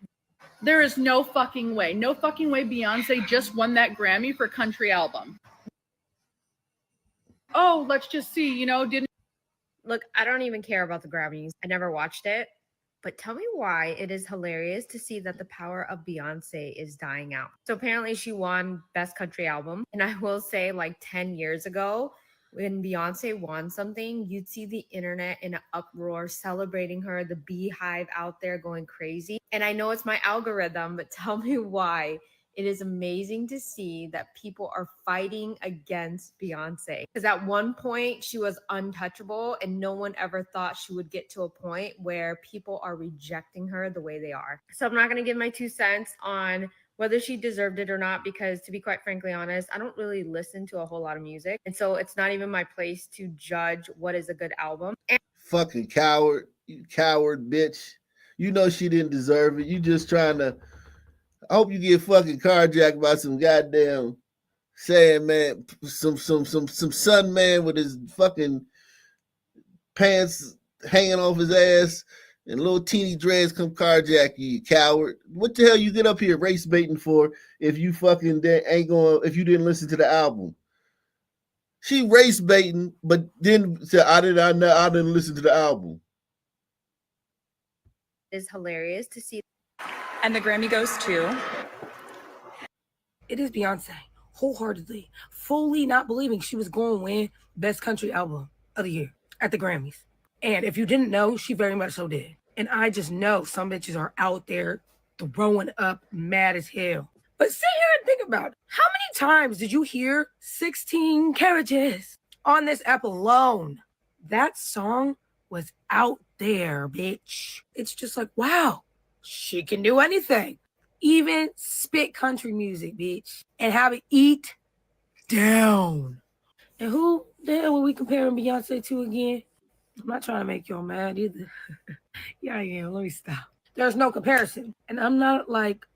[SPEAKER 11] There is no fucking way. No fucking way Beyonce just won that Grammy for country album. Oh, let's just see, didn't...
[SPEAKER 16] Look, I don't even care about the Grammys. I never watched it. But tell me why it is hilarious to see that the power of Beyonce is dying out. So apparently she won Best Country Album. And I will say, like 10 years ago, when Beyonce won something, you'd see the internet in an uproar celebrating her, the beehive out there going crazy. And I know it's my algorithm, but tell me why it is amazing to see that people are fighting against Beyonce. Because at one point she was untouchable, and no one ever thought she would get to a point where people are rejecting her the way they are. So I'm not going to give my 2 cents on whether she deserved it or not, because to be quite frankly honest, I don't really listen to a whole lot of music. And so it's not even my place to judge what is a good album.
[SPEAKER 1] Fucking coward, you coward bitch. You know she didn't deserve it. You just trying to, I hope you get fucking carjacked by some goddamn saying man, some son man with his fucking pants hanging off his ass, and little teeny dreads come carjack you, you coward. What the hell you get up here race baiting for if you fucking ain't going, if you didn't listen to the album? She race baiting, but then said, I didn't listen to the album.
[SPEAKER 16] It's hilarious to see.
[SPEAKER 10] And the Grammy goes to.
[SPEAKER 17] It is Beyonce, wholeheartedly, fully not believing she was going to win Best Country Album of the Year at the Grammys. And if you didn't know, she very much so did. And I just know some bitches are out there throwing up mad as hell. But sit here and think about it. How many times did you hear 16 Carriages on this app alone? That song was out there, bitch. It's just like, wow, she can do anything. Even spit country music, bitch, and have it eat down. And who the hell are we comparing Beyonce to again? I'm not trying to make y'all mad either. Yeah, I am. Let me stop. There's no comparison. And I'm not like,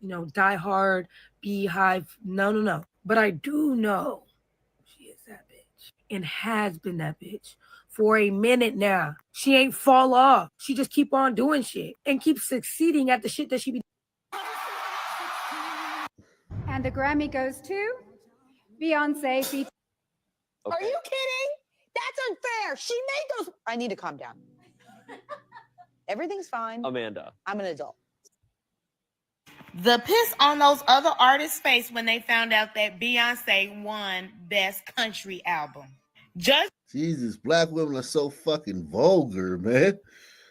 [SPEAKER 17] diehard, beehive. No. But I do know she is that bitch and has been that bitch for a minute now. She ain't fall off. She just keep on doing shit and keep succeeding at the shit that she be.
[SPEAKER 18] And the Grammy goes to Beyonce.
[SPEAKER 19] Okay. Are you kidding? That's unfair. She made those. I need to calm down. Everything's fine.
[SPEAKER 20] Amanda.
[SPEAKER 19] I'm an adult.
[SPEAKER 21] The piss on those other artists' face when they found out that Beyonce won Best Country Album.
[SPEAKER 1] Jesus, black women are so fucking vulgar, man.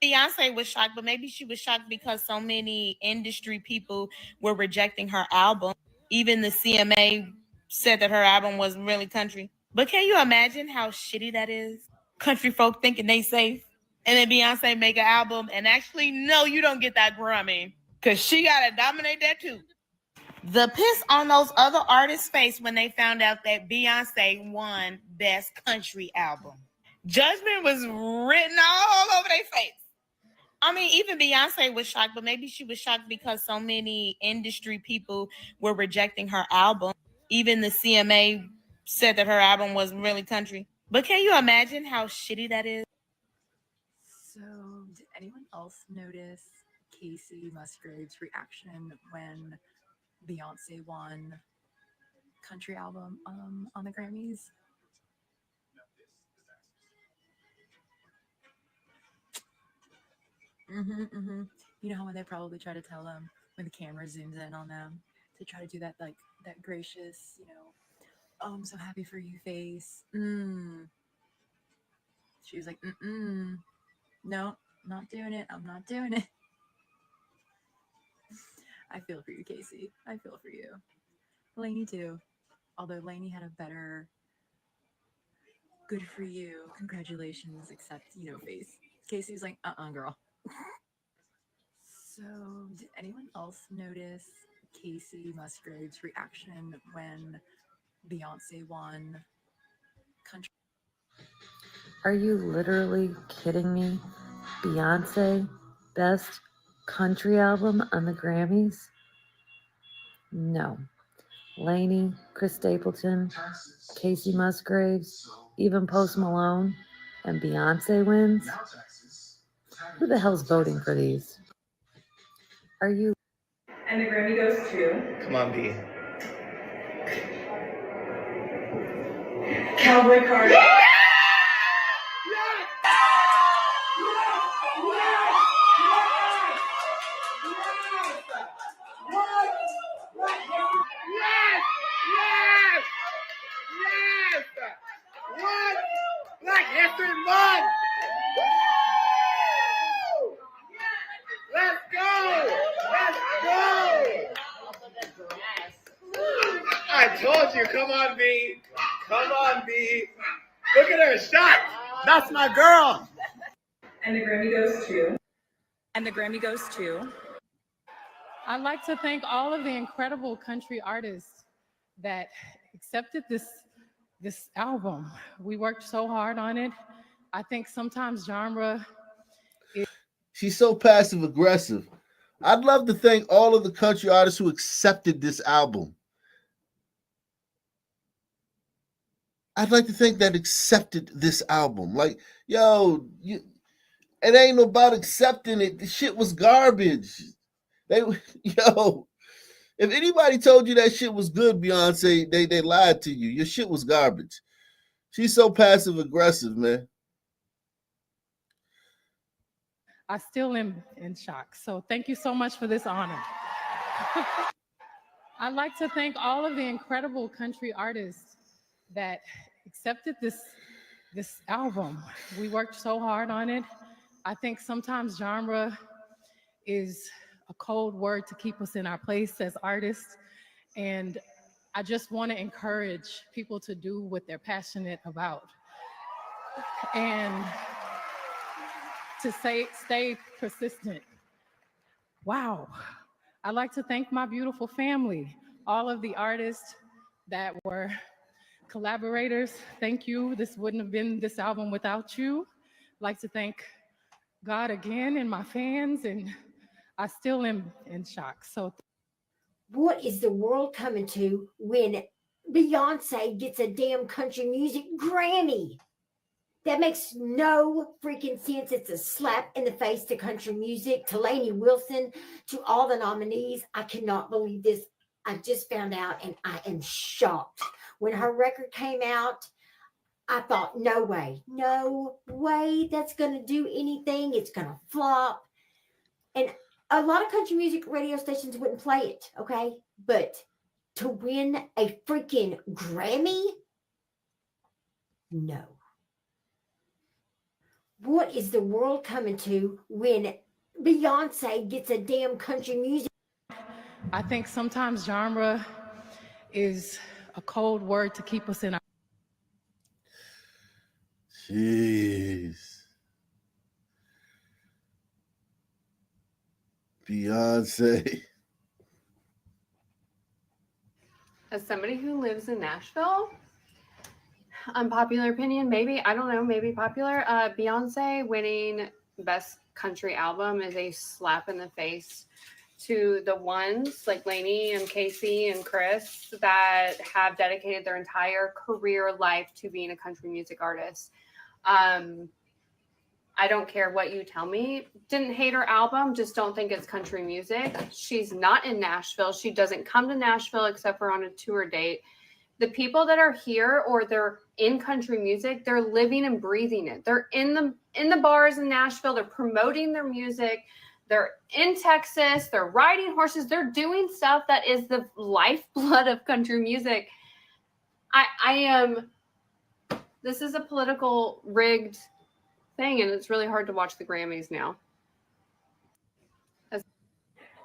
[SPEAKER 21] Beyonce was shocked, but maybe she was shocked because so many industry people were rejecting her album. Even the CMA said that her album was really country. But can you imagine how shitty that is? Country folk thinking they safe. And then Beyonce make an album and actually, no, you don't get that Grammy. Because she got to dominate that too. The piss on those other artists' face when they found out that Beyonce won Best Country Album. Judgment was written all over their face. I mean, even Beyonce was shocked, but maybe she was shocked because so many industry people were rejecting her album. Even the CMA said that her album was really country. But can you imagine how shitty that is?
[SPEAKER 22] So, did anyone else notice Casey Musgrave's reaction when Beyonce won country album on the Grammys? You know how when they probably try to tell them when the camera zooms in on them to try to do that like that gracious, oh, I'm so happy for you face. She was like, no, not doing it. I'm not doing it. I feel for you, Casey. I feel for you. Lainey too. Although Lainey had a better good for you, congratulations, except, face. Casey's like, girl. So, did anyone else notice Casey Musgrave's reaction when Beyonce won country?
[SPEAKER 23] Are you literally kidding me? Beyonce, Best Country Album on the Grammys? No. Lainey, Chris Stapleton, Casey Musgraves, even Post Malone, and Beyonce wins? Who the hell's voting for these? Are you?
[SPEAKER 10] And the Grammy goes to.
[SPEAKER 20] Come on, B.
[SPEAKER 10] Cowboy Carter.
[SPEAKER 24] What? Black History Month! Let's go! Let's go! I told you, come on, B. Come on, B. Look at her shot. That's my girl.
[SPEAKER 10] And the Grammy goes to. And the Grammy goes to.
[SPEAKER 11] I'd like to thank all of the incredible country artists that accepted this album. We worked so hard on it. I think sometimes genre is...
[SPEAKER 1] She's so passive aggressive. I'd love to thank all of the country artists who accepted this album. I'd like to think that accepted this album. Like, yo, It ain't about accepting it. The shit was garbage. Yo, if anybody told you that shit was good, Beyonce, they lied to you. Your shit was garbage. She's so passive aggressive, man.
[SPEAKER 11] I still am in shock. So thank you so much for this honor. I'd like to thank all of the incredible country artists that accepted this album. We worked so hard on it. I think sometimes genre is a cold word to keep us in our place as artists. And I just want to encourage people to do what they're passionate about. And to stay persistent. Wow. I'd like to thank my beautiful family, all of the artists that were collaborators. Thank you. This wouldn't have been this album without you. I'd like to thank God again and my fans, and I still am in shock. So
[SPEAKER 2] what is the world coming to when Beyonce gets a damn country music Grammy? That makes no freaking sense. It's a slap in the face to country music, to Lainey Wilson, to all the nominees. I cannot believe this. I just found out and I am shocked. When her record came out, I thought, no way that's going to do anything. It's going to flop. And a lot of country music radio stations wouldn't play it, okay? But to win a freaking Grammy? No. What is the world coming to when Beyonce gets a damn country music?
[SPEAKER 11] I think sometimes genre is a cold word to keep us in our.
[SPEAKER 1] Jeez. Beyonce.
[SPEAKER 3] As somebody who lives in Nashville, unpopular opinion, maybe, I don't know, maybe popular. Beyonce winning Best Country Album is a slap in the face to the ones like Lainey and Casey and Chris that have dedicated their entire career life to being a country music artist. I don't care what you tell me. Didn't hate her album, just don't think it's country music. She's not in Nashville. She doesn't come to Nashville except for on a tour date. The people that are here or they're in country music, they're living and breathing it. They're in the bars in Nashville. They're promoting their music. They're in Texas. They're riding horses. They're doing stuff that is the lifeblood of country music. I am. This is a political rigged thing, and it's really hard to watch the Grammys now.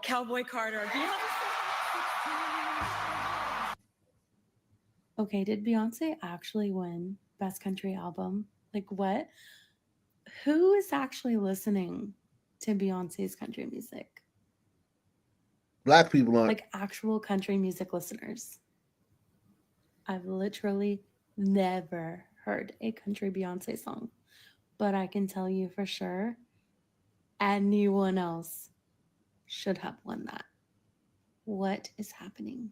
[SPEAKER 10] Cowboy Carter.
[SPEAKER 4] Okay, did Beyonce actually win Best Country Album? Like what? Who is actually listening to Beyonce's country music?
[SPEAKER 1] Black people aren't.
[SPEAKER 4] Like actual country music listeners. I've literally never heard a country Beyonce song. But I can tell you for sure, anyone else should have won that. What is happening?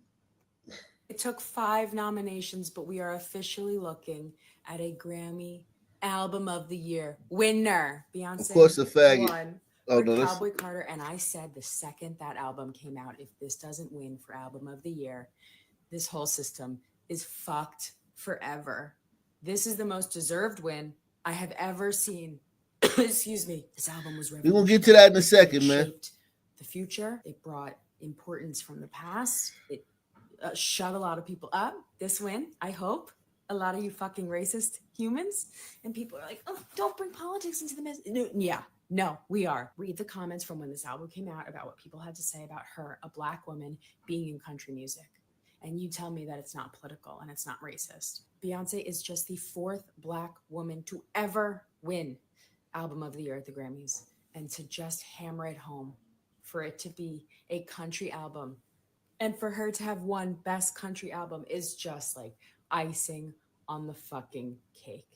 [SPEAKER 20] It took 5 nominations, but we are officially looking at a Grammy Album of the Year winner. Beyonce,
[SPEAKER 1] of course, a faggot.
[SPEAKER 20] Won Cowboy Carter, and I said the second that album came out, if this doesn't win for Album of the Year, this whole system is fucked forever. This is the most deserved win I have ever seen. Excuse me. This album was
[SPEAKER 1] revolutionary. We're gonna get to that in a second, man.
[SPEAKER 20] The future. It brought importance from the past. It shut a lot of people up. This win, I hope. A lot of you fucking racist humans and people are like, oh, don't bring politics into the mess. No, we are. Read the comments from when this album came out about what people had to say about her, a Black woman, being in country music. And you tell me that it's not political and it's not racist. Beyonce is just the 4th Black woman to ever win Album of the Year at the Grammys. And to just hammer it home, for it to be a country album and for her to have won Best Country Album is just like icing on the fucking cake.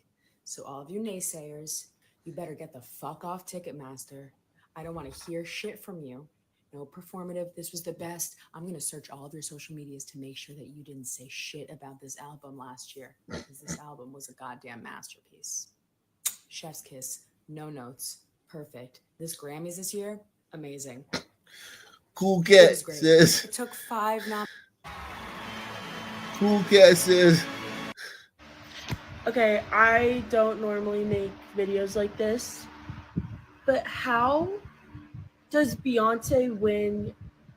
[SPEAKER 20] So all of you naysayers, you better get the fuck off Ticketmaster. I don't want to hear shit from you. No performative. This was the best. I'm going to search all of your social medias to make sure that you didn't say shit about this album last year, because this album was a goddamn masterpiece. Chef's kiss, no notes, perfect. This Grammys this year, amazing.
[SPEAKER 1] Cool
[SPEAKER 20] It
[SPEAKER 1] Cat
[SPEAKER 20] was great.
[SPEAKER 1] says.
[SPEAKER 20] It took 5
[SPEAKER 1] Cool Cat says.
[SPEAKER 5] Okay, I don't normally make videos like this, but how does Beyonce win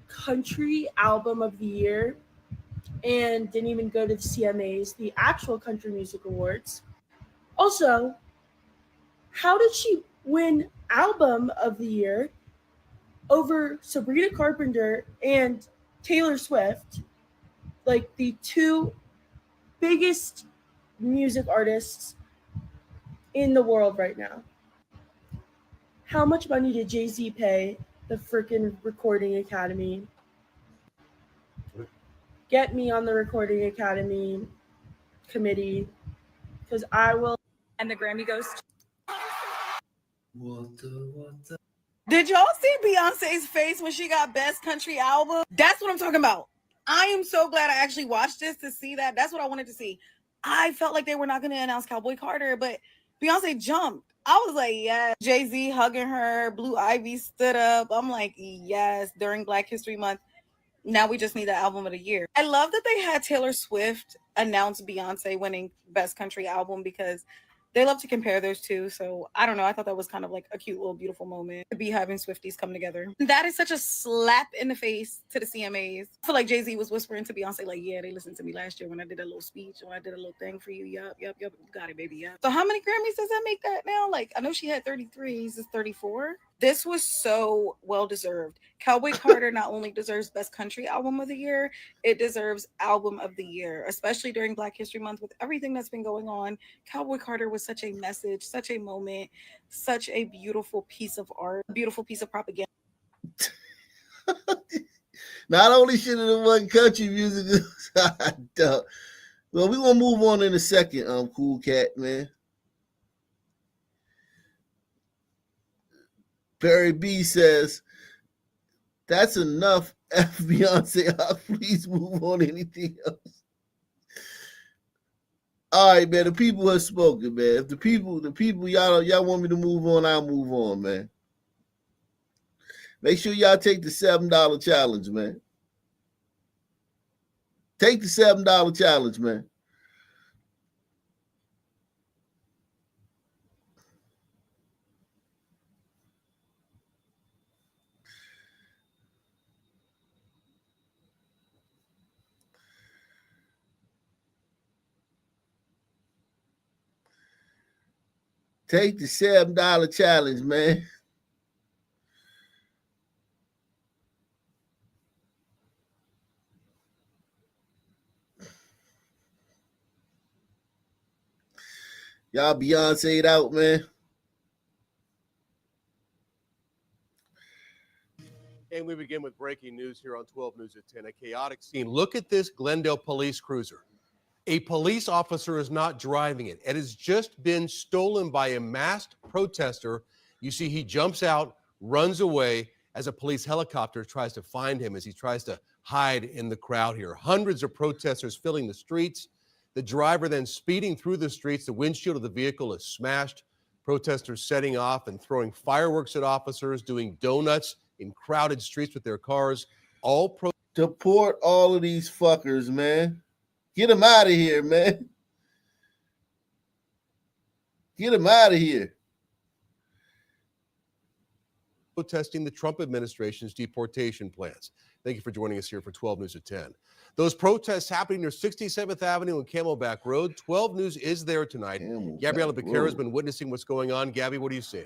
[SPEAKER 5] Country Album of the Year and didn't even go to the CMAs, the actual Country Music Awards? Also, how did she win Album of the Year over Sabrina Carpenter and Taylor Swift, like the two biggest music artists in the world right now? How much money did Jay-Z pay the freaking Recording Academy? Get me on the Recording Academy committee, because I will.
[SPEAKER 10] And the Grammy goes to.
[SPEAKER 1] What?
[SPEAKER 6] Did y'all see Beyonce's face when she got Best Country Album? That's what I'm talking about. I am so glad I actually watched this to see that. That's what I wanted to see. I felt like they were not going to announce Cowboy Carter, but Beyonce jumped. I was like, yes. Jay-Z hugging her. Blue Ivy stood up. I'm like, yes, during Black History Month. Now we just need the album of the year. I love that they had Taylor Swift announce Beyonce winning Best Country Album because they love to compare those two. So I don't know. I thought that was kind of like a cute little beautiful moment to be having Swifties come together. That is such a slap in the face to the CMAs. I feel like Jay-Z was whispering to Beyonce like, yeah, they listened to me last year when I did a little speech, when I did a little thing for you. Yup. You got it, baby. Yup. So how many Grammys does that make that now? Like, I know she had 33. Is this 34? This was so well deserved. Cowboy Carter not only deserves Best Country Album of the Year, it deserves Album of the Year, especially during Black History Month with everything that's been going on. Cowboy Carter was such a message, such a moment, such a beautiful piece of art, a beautiful piece of propaganda.
[SPEAKER 1] Not only should it have won country music, well, we're gonna move on in a second. Cool Cat, man. Barry B says, that's enough. F Beyonce, please move on anything else. All right, man. The people have spoken, man. If the people, y'all want me to move on, I'll move on, man. Make sure y'all take the $7 challenge, man. Take the $7 challenge, man. Take the $7 challenge, man. Y'all Beyonce'd out, man.
[SPEAKER 7] And we begin with breaking news here on 12 News at 10. A chaotic scene. Look at this Glendale police cruiser. A police officer is not driving it. It has just been stolen by a masked protester. You see, he jumps out, runs away as a police helicopter tries to find him as he tries to hide in the crowd here. Hundreds of protesters filling the streets. The driver then speeding through the streets. The windshield of the vehicle is smashed. Protesters setting off and throwing fireworks at officers, doing donuts in crowded streets with their cars.
[SPEAKER 1] Deport all of these fuckers, man. Get them out of here, man. Get them out of here.
[SPEAKER 7] Protesting the Trump administration's deportation plans. Thank you for joining us here for 12 News at 10. Those protests happening near 67th Avenue and Camelback Road. 12 News is there tonight. Gabriella Becerra has been witnessing what's going on. Gabby, what do you see?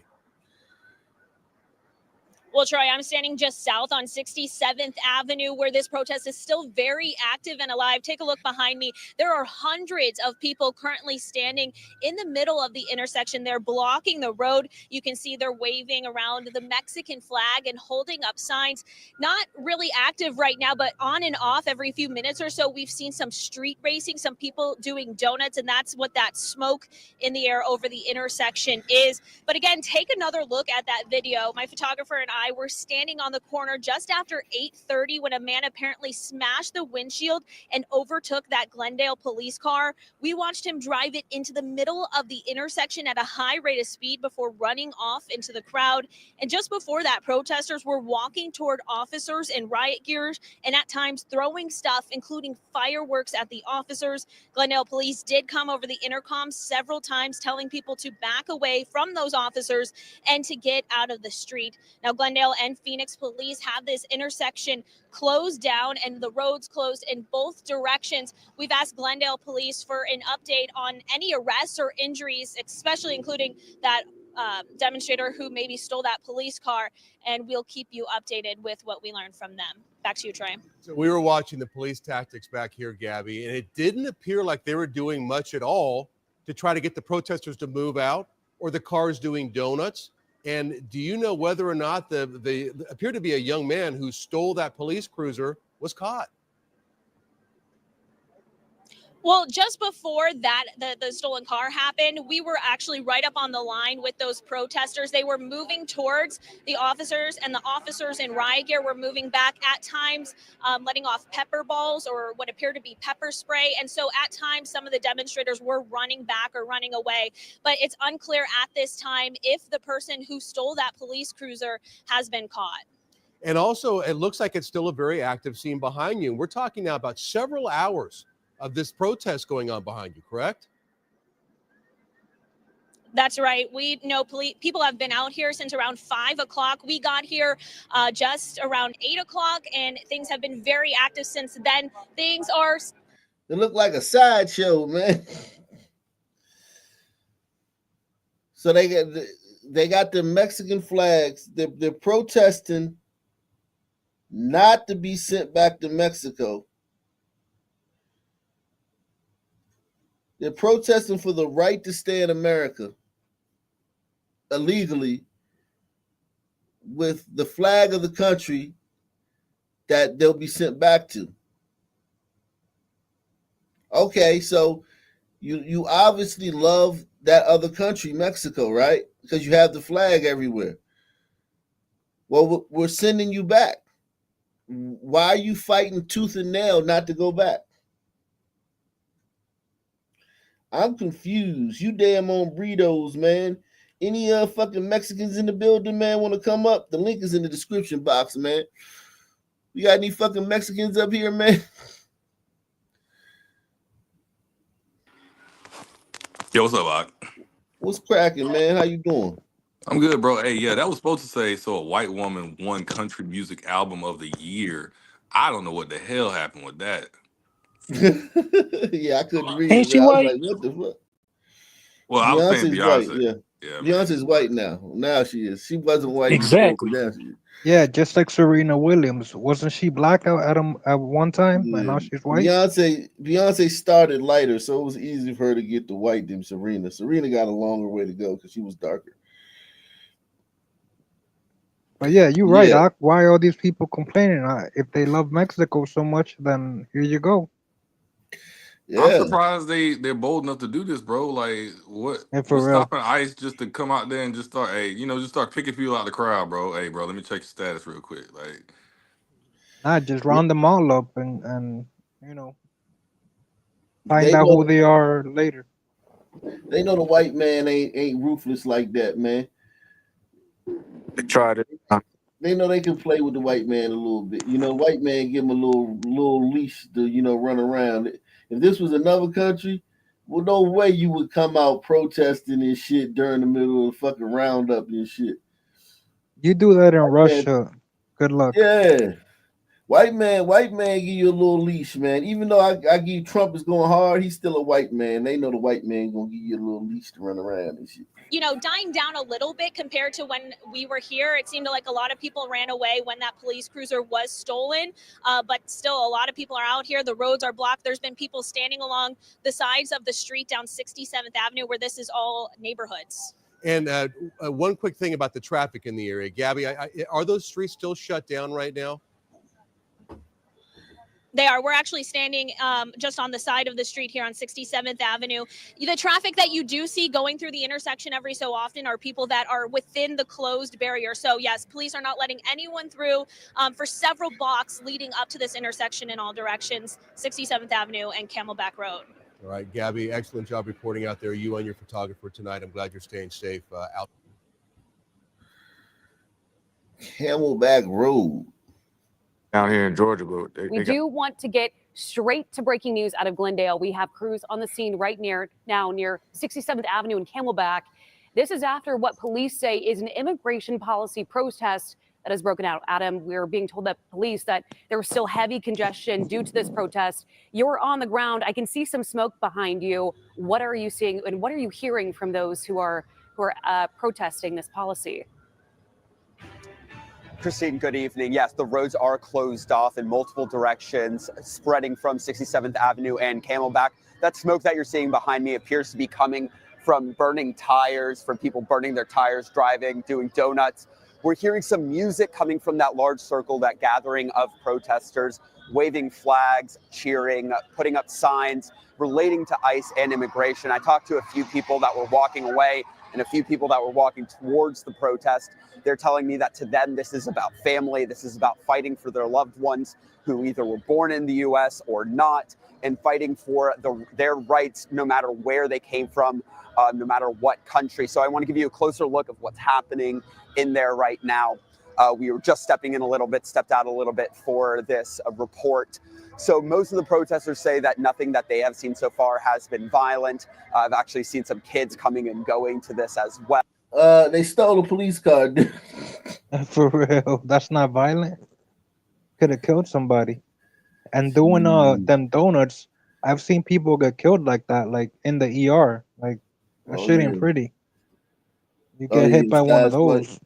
[SPEAKER 8] Well, Troy, I'm standing just south on 67th Avenue where this protest is still very active and alive. Take a look behind me. There are hundreds of people currently standing in the middle of the intersection. They're blocking the road. You can see they're waving around the Mexican flag and holding up signs. Not really active right now, but on and off every few minutes or so. We've seen some street racing, some people doing donuts, and that's what that smoke in the air over the intersection is. But again, take another look at that video. My photographer and I by. We're standing on the corner just after 8:30 when a man apparently smashed the windshield and overtook that Glendale police car. We watched him drive it into the middle of the intersection at a high rate of speed before running off into the crowd. And just before that, protesters were walking toward officers in riot gears and at times throwing stuff, including fireworks at the officers. Glendale police did come over the intercom several times telling people to back away from those officers and to get out of the street. Now, Glendale and Phoenix police have this intersection closed down and the roads closed in both directions. We've asked Glendale police for an update on any arrests or injuries, especially including that demonstrator who maybe stole that police car, and we'll keep you updated with what we learned from them. Back to you, Troy.
[SPEAKER 7] So we were watching the police tactics back here, Gabby, and it didn't appear like they were doing much at all to try to get the protesters to move out or the cars doing donuts. And do you know whether or not the appeared to be a young man who stole that police cruiser was caught?
[SPEAKER 8] Well, just before that, the stolen car happened, we were actually right up on the line with those protesters. They were moving towards the officers, and the officers in riot gear were moving back at times, letting off pepper balls or what appeared to be pepper spray. And so at times, some of the demonstrators were running back or running away. But it's unclear at this time if the person who stole that police cruiser has been caught.
[SPEAKER 7] And also, it looks like it's still a very active scene behind you. We're talking now about several hours of this protest going on behind you, correct?
[SPEAKER 8] That's right. We know people have been out here since around 5 o'clock. We got here just around 8 o'clock, and things have been very active since then. Things are...
[SPEAKER 1] It looked like a sideshow, man. So they got the Mexican flags. They're protesting not to be sent back to Mexico. They're protesting for the right to stay in America illegally with the flag of the country that they'll be sent back to. Okay, so you obviously love that other country, Mexico, right? Because you have the flag everywhere. Well, we're sending you back. Why are you fighting tooth and nail not to go back? I'm confused. You damn on burritos, man. Any fucking Mexicans in the building, man, want to come up? The link is in the description box, man. We got any fucking Mexicans up here, man?
[SPEAKER 9] Yo, what's up, Ock?
[SPEAKER 1] What's cracking, man? How you doing?
[SPEAKER 9] I'm good, bro. Hey, yeah, that was supposed to say, so a white woman won country music album of the year. I don't know what the hell happened with that.
[SPEAKER 1] Yeah, I couldn't read
[SPEAKER 12] Ain't
[SPEAKER 1] it,
[SPEAKER 12] she
[SPEAKER 1] man. I was
[SPEAKER 12] white?
[SPEAKER 1] like, what the fuck?
[SPEAKER 9] Well, I was saying
[SPEAKER 1] Beyonce's white,
[SPEAKER 9] Beyonce.
[SPEAKER 1] yeah.
[SPEAKER 9] Yeah, man.
[SPEAKER 1] Beyonce's white now. Now she is. She wasn't white before,
[SPEAKER 12] Exactly.
[SPEAKER 1] but now she is.
[SPEAKER 12] Yeah, just like Serena Williams. Wasn't she black at one time, and now she's white?
[SPEAKER 1] Beyonce started lighter, so it was easy for her to get the white than Serena. Serena got a longer way to go because she was darker.
[SPEAKER 12] But yeah, you're right,
[SPEAKER 1] Yeah.
[SPEAKER 12] Doc. Why are all these people complaining? If they love Mexico so much, then here you go.
[SPEAKER 9] I'm surprised they're bold enough to do this, bro. Like, what?
[SPEAKER 12] Yeah, for
[SPEAKER 9] What's
[SPEAKER 12] real.
[SPEAKER 9] stopping ICE just to come out there and just start, hey, just start picking people out of the crowd, bro. Hey, bro, let me check your status real quick. Like,
[SPEAKER 12] Just round them all up and find
[SPEAKER 1] They
[SPEAKER 12] out
[SPEAKER 1] know-
[SPEAKER 12] who they are later.
[SPEAKER 1] They know the white man ain't ruthless like that, man.
[SPEAKER 9] they tried it.
[SPEAKER 1] They know they can play with the white man a little bit. White man give him a little leash to run around. If this was another country, well, no way you would come out protesting and shit during the middle of the fucking roundup and shit.
[SPEAKER 12] You do that in
[SPEAKER 1] White
[SPEAKER 12] Russia, good luck.
[SPEAKER 1] Yeah. White man give you a little leash, man. Even though I give Trump is going hard, he's still a white man. They know the white man gonna give you a little leash to run around and shit.
[SPEAKER 8] Dying down a little bit compared to when we were here. It seemed like a lot of people ran away when that police cruiser was stolen, but still a lot of people are out here. The roads are blocked. There's been people standing along the sides of the street down 67th Avenue where this is all neighborhoods.
[SPEAKER 7] And one quick thing about the traffic in the area, Gabby, are those streets still shut down right now?
[SPEAKER 8] They are. We're actually standing just on the side of the street here on 67th Avenue. The traffic that you do see going through the intersection every so often are people that are within the closed barrier. So yes, police are not letting anyone through for several blocks leading up to this intersection in all directions, 67th Avenue and Camelback Road.
[SPEAKER 7] All right, Gabby, excellent job reporting out there. You and your photographer tonight. I'm glad you're staying safe out.
[SPEAKER 1] Camelback Road.
[SPEAKER 9] Down here in Georgia, but
[SPEAKER 13] We do want to get straight to breaking news out of Glendale. We have crews on the scene right near 67th Avenue and Camelback. This is after what police say is an immigration policy protest that has broken out. Adam, we're being told that police that there was still heavy congestion due to this protest. You're on the ground. I can see some smoke behind you. What are you seeing and what are you hearing from those who are protesting this policy?
[SPEAKER 14] Christine, good evening. Yes, the roads are closed off in multiple directions, spreading from 67th Avenue and Camelback. That smoke that you're seeing behind me appears to be coming from burning tires, from people burning their tires, driving, doing donuts. We're hearing some music coming from that large circle, that gathering of protesters, waving flags, cheering, putting up signs relating to ICE and immigration. I talked to a few people that were walking away and a few people that were walking towards the protest. They're telling me that to them, this is about family. This is about fighting for their loved ones who either were born in the U.S. or not, and fighting for their rights no matter where they came from, no matter what country. So I want to give you a closer look of what's happening in there right now. We were just stepped out a little bit for this report. So most of the protesters say that nothing that they have seen so far has been violent. I've actually seen some kids coming and going to this as well.
[SPEAKER 1] They stole a police car.
[SPEAKER 12] For real, that's not violent. Could have killed somebody. And doing them donuts, I've seen people get killed like that, like in the ER. Like that shit ain't pretty. You get hit by one of those.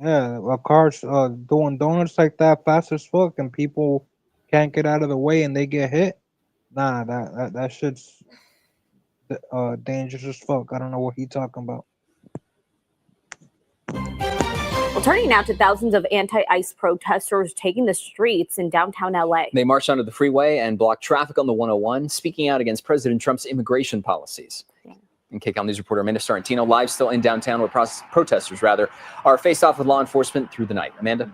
[SPEAKER 12] Yeah, a car's doing donuts like that fast as fuck, and people can't get out of the way, and they get hit. Nah, that shit's dangerous as fuck. I don't know what he talking about.
[SPEAKER 13] Well, turning now to thousands of anti-ICE protesters taking the streets in downtown LA.
[SPEAKER 15] They marched onto the freeway and blocked traffic on the 101, speaking out against President Trump's immigration policies. And KCAL News reporter Amanda Sorrentino live still in downtown where protesters are faced off with law enforcement through the night. Amanda?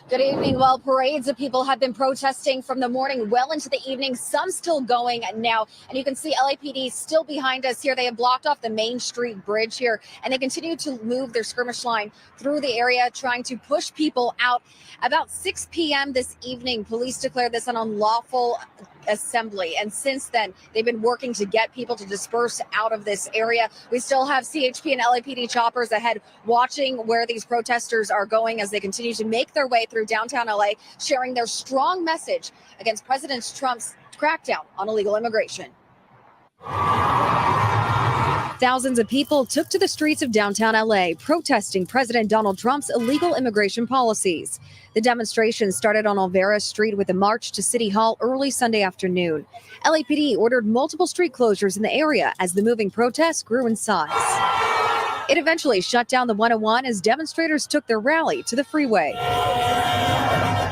[SPEAKER 16] Good evening. Well, parades of people have been protesting from the morning well into the evening, some still going now. And you can see LAPD still behind us here. They have blocked off the Main Street Bridge here, and they continue to move their skirmish line through the area, trying to push people out. About 6 p.m. this evening, police declared this an unlawful assembly. And since then, they've been working to get people to disperse out of this area. We still have CHP and LAPD choppers ahead watching where these protesters are going as they continue to make their way through downtown LA, sharing their strong message against President Trump's crackdown on illegal immigration. Thousands of people took to the streets of downtown LA protesting President Donald Trump's illegal immigration policies. The demonstration started on Olvera Street with a march to City Hall early Sunday afternoon. LAPD ordered multiple street closures in the area as the moving protests grew in size. It eventually shut down the 101 as demonstrators took their rally to the freeway.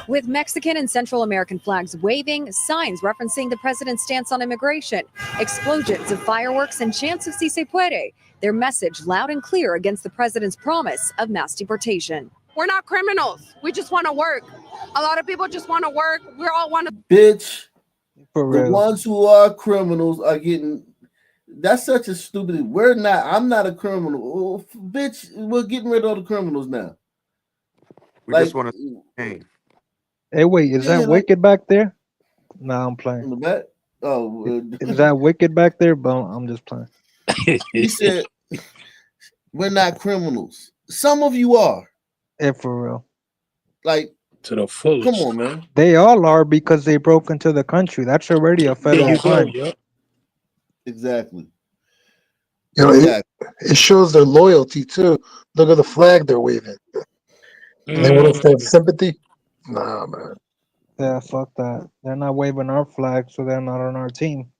[SPEAKER 16] With Mexican and Central American flags waving, signs referencing the president's stance on immigration, explosions of fireworks, and chants of Si se puede, their message loud and clear against the president's promise of mass deportation.
[SPEAKER 25] We're not criminals. We just want to work. A lot of people just want to work. We all want to.
[SPEAKER 1] Bitch,
[SPEAKER 12] For real.
[SPEAKER 1] the ones who are criminals are getting. That's such a stupid. We're not. I'm not a criminal. Oh, bitch, we're getting rid of the criminals now.
[SPEAKER 9] We just want to. Hey.
[SPEAKER 12] Hey, wait, is that Wicked back there? No, I'm playing. Is that Wicked back there? But I'm just playing.
[SPEAKER 1] He said, "We're not criminals. Some of you are."
[SPEAKER 12] Yeah, for real.
[SPEAKER 1] Like
[SPEAKER 26] to the fullest.
[SPEAKER 1] Come on, man.
[SPEAKER 12] They all are because they broke into the country. That's already a federal crime.
[SPEAKER 1] Exactly.
[SPEAKER 27] You know, it shows their loyalty too. Look at the flag they're waving. And they want to have sympathy. Nah, man.
[SPEAKER 12] Yeah, fuck that. They're not waving our flag, so they're not on our team.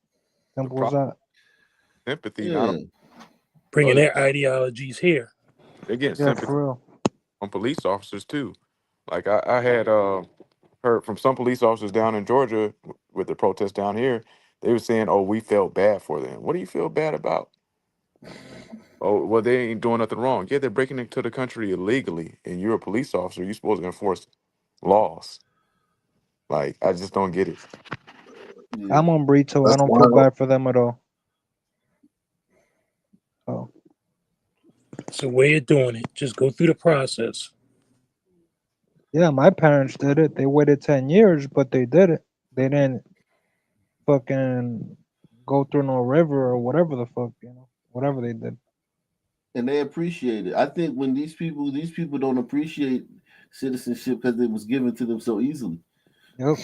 [SPEAKER 12] Simple as that.
[SPEAKER 9] Sympathy,
[SPEAKER 26] Bringing their ideologies here.
[SPEAKER 9] They get
[SPEAKER 12] Yeah,
[SPEAKER 9] sympathy
[SPEAKER 12] for real.
[SPEAKER 9] on police officers too.
[SPEAKER 17] Like I had heard from some police officers down in Georgia with the protests down here. They were saying, "Oh, we felt bad for them." What do you feel bad about? Oh, well, they ain't doing nothing wrong. Yeah, they're breaking into the country illegally, and you're a police officer. You're supposed to enforce laws. Like, I just don't get it.
[SPEAKER 12] I'm on Brito. I
[SPEAKER 27] That's
[SPEAKER 12] don't feel
[SPEAKER 27] wild.
[SPEAKER 12] bad for them at all. Oh,
[SPEAKER 26] It's a way of doing it. Just go through the process.
[SPEAKER 12] yeah, my parents did it. They waited 10 years, but they did it. They didn't fucking go through no river or whatever the fuck, whatever they did.
[SPEAKER 1] And they appreciate it. I think when these people don't appreciate citizenship because it was given to them so easily.
[SPEAKER 12] Yep.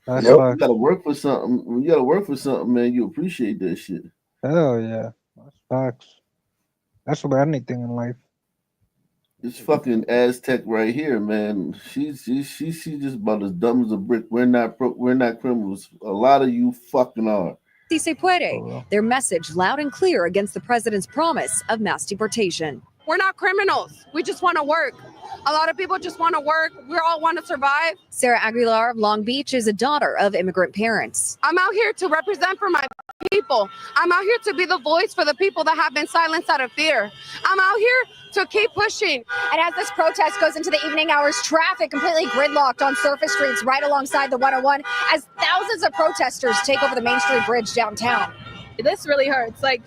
[SPEAKER 12] That's
[SPEAKER 1] You
[SPEAKER 12] facts.
[SPEAKER 1] gotta work for something. When you gotta work for something, man, you appreciate that shit.
[SPEAKER 12] Hell yeah. That's facts. That's about anything in life.
[SPEAKER 1] This fucking Aztec right here, man. She's just about as dumb as a brick. We're not criminals. A lot of you fucking are.
[SPEAKER 18] Si se puede. Their message loud and clear against the president's promise of mass deportation.
[SPEAKER 25] We're not criminals. We just want to work. A lot of people just want to work. We all want to survive.
[SPEAKER 18] Sarah Aguilar of Long Beach is a daughter of immigrant parents.
[SPEAKER 25] I'm out here to represent for my people. I'm out here to be the voice for the people that have been silenced out of fear. I'm out here to keep pushing.
[SPEAKER 16] And as this protest goes into the evening hours, traffic completely gridlocked on surface streets right alongside the 101 as thousands of protesters take over the Main Street Bridge downtown.
[SPEAKER 19] This really hurts. Like,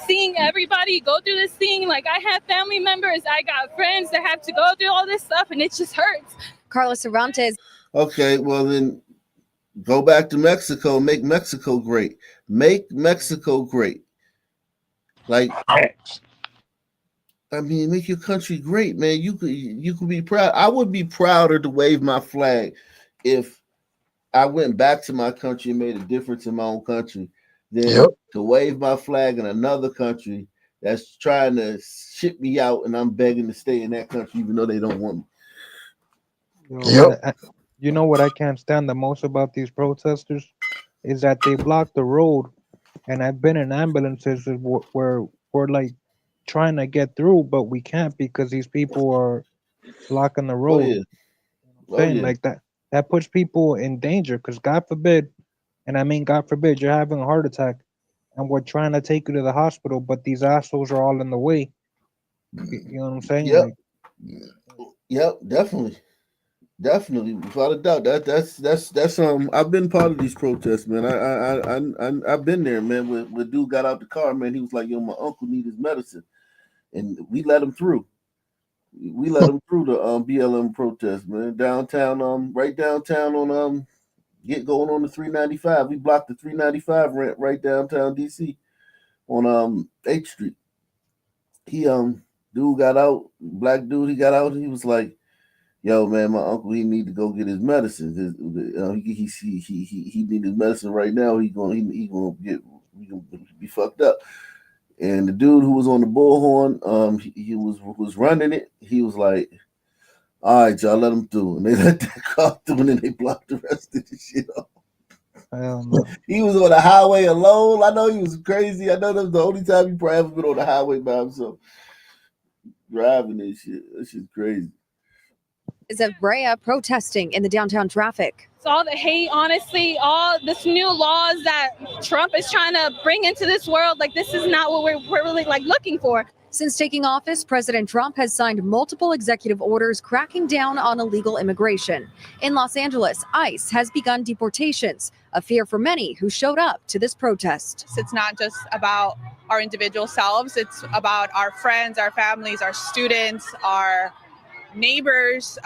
[SPEAKER 19] seeing everybody go through this thing, like I have family members, I got friends that have to go through all this stuff, and it just hurts.
[SPEAKER 16] Carlos Cervantes.
[SPEAKER 1] Okay, well then go back to Mexico. Make Mexico great. Make Mexico great. Like, I mean, make your country great, man. You could be proud. I would be prouder to wave my flag if I went back to my country and made a difference in my own country than to wave my flag in another country that's trying to ship me out and I'm begging to stay in that country even though they don't want me.
[SPEAKER 12] You know what I can't stand the most about these protesters is that they block the road, and I've been in ambulances where we're like trying to get through, but we can't because these people are blocking the road.
[SPEAKER 1] Oh, yeah.
[SPEAKER 12] Saying like that puts people in danger because God forbid, and I mean God forbid, you're having a heart attack and we're trying to take you to the hospital, but these assholes are all in the way. You know what I'm saying?
[SPEAKER 1] Yep.
[SPEAKER 12] Like,
[SPEAKER 1] Yep, definitely, without a doubt. That's I've been part of these protests, man. I've been there, man. When dude got out the car, man, he was like, "Yo, my uncle need his medicine," and we let him through. We let him through the BLM protest, man. Downtown, right downtown on going on the 395. We blocked the 395 ramp right downtown DC on 8th Street. He dude got out, black dude. He got out. And he was like, "Yo, man, my uncle, he need to go get his medicine. He need his medicine right now. He gonna be fucked up." And the dude who was on the bullhorn, he was running it. He was like, "All right, y'all, let him through." And they let that car through, and then they blocked the rest of the shit off. He was on the highway alone. I know he was crazy. I know that was the only time he probably ever been on the highway by himself driving this shit. That shit's crazy.
[SPEAKER 18] Is of Brea protesting in the downtown traffic.
[SPEAKER 19] It's all the hate, honestly, all this new laws that Trump is trying to bring into this world. Like, this is not what we're really like looking for.
[SPEAKER 18] Since taking office, President Trump has signed multiple executive orders cracking down on illegal immigration. In Los Angeles, ICE has begun deportations, a fear for many who showed up to this protest.
[SPEAKER 21] It's not just about our individual selves. It's about our friends, our families, our students, our neighbors,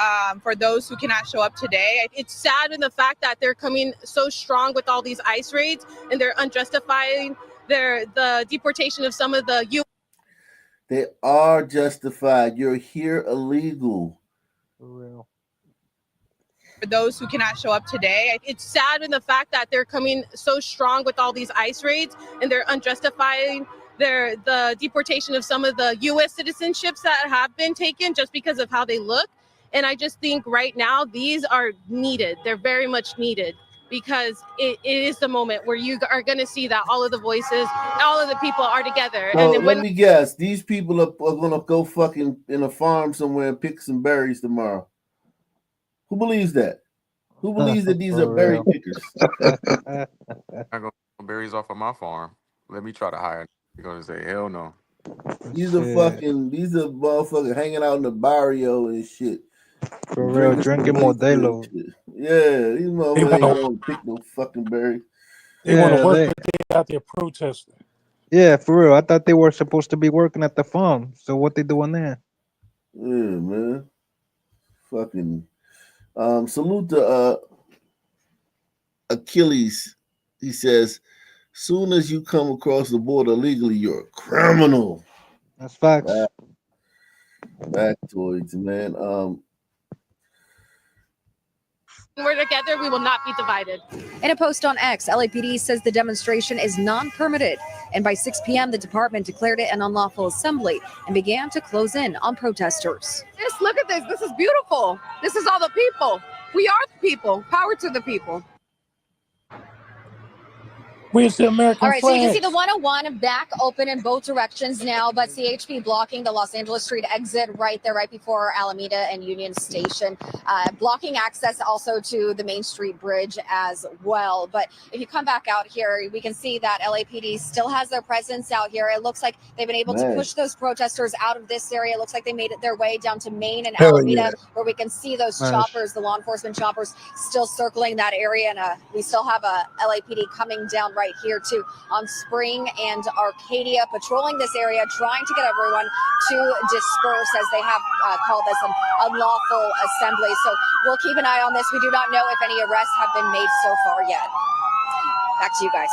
[SPEAKER 21] for those who cannot show up today.
[SPEAKER 25] It's sad in the fact that they're coming so strong with all these ICE raids and they're unjustifying the deportation of some of the youth.
[SPEAKER 1] They are justified. You're here illegal.
[SPEAKER 12] For real.
[SPEAKER 21] For those who cannot show up today.
[SPEAKER 25] It's sad in the fact that they're coming so strong with all these ICE raids and they're unjustifying the deportation of some of the U.S. citizenships that have been taken just because of how they look. And I just think right now these are needed. They're very much needed. because it is the moment where you are going to see that all of the voices, all of the people are together.
[SPEAKER 1] So
[SPEAKER 25] And
[SPEAKER 1] let
[SPEAKER 25] when
[SPEAKER 1] me guess, these people are going to go fucking in a farm somewhere and pick some berries tomorrow. Who believes that? Who believes that these are
[SPEAKER 12] For
[SPEAKER 1] berry
[SPEAKER 12] real.
[SPEAKER 1] pickers?
[SPEAKER 17] I'm gonna get berries off of my farm. Let me try to hire. You're gonna say hell no.
[SPEAKER 1] These are motherfuckers hanging out in the barrio and shit.
[SPEAKER 12] For
[SPEAKER 1] And
[SPEAKER 12] real,
[SPEAKER 1] drinking some
[SPEAKER 12] drinking
[SPEAKER 1] wasted and
[SPEAKER 12] Modelo.
[SPEAKER 1] shit. Yeah, these
[SPEAKER 26] They
[SPEAKER 1] motherfuckers ain't
[SPEAKER 26] want
[SPEAKER 1] going to pick no fucking berries.
[SPEAKER 26] to
[SPEAKER 12] Yeah,
[SPEAKER 26] work, but they out there protesting.
[SPEAKER 12] yeah, for real. I thought they were supposed to be working at the farm. So what they doing there?
[SPEAKER 1] Yeah, man. Fucking salute to Achilles. He says, soon as you come across the border legally, you're a criminal.
[SPEAKER 12] That's facts.
[SPEAKER 1] Factoids, man.
[SPEAKER 25] we're together, we will not be divided.
[SPEAKER 18] In a post on X, LAPD says the demonstration is non-permitted, and by 6 p.m. the department declared it an unlawful assembly and began to close in on protesters.
[SPEAKER 2] Just look at this. This is beautiful. This is all the people. We are the people. Power to the people.
[SPEAKER 26] Where's the American
[SPEAKER 16] All right, so you can see
[SPEAKER 26] flag?
[SPEAKER 16] the 101 back open in both directions now, but CHP blocking the Los Angeles Street exit right there, right before Alameda and Union Station, blocking access also to the Main Street Bridge as well. But if you come back out here, we can see that LAPD still has their presence out here. It looks like they've been able to push those protesters out of this area. It looks like they made it their way down to Main and
[SPEAKER 27] Hell
[SPEAKER 16] Alameda,
[SPEAKER 27] yeah.
[SPEAKER 16] where we can see those
[SPEAKER 27] Nice.
[SPEAKER 16] choppers, the law enforcement choppers, still circling that area. And we still have a LAPD coming down right here too on Spring and Arcadia, patrolling this area, trying to get everyone to disperse as they have called this an unlawful assembly. So we'll keep an eye on this. We do not know if any arrests have been made so far yet. Back to you guys.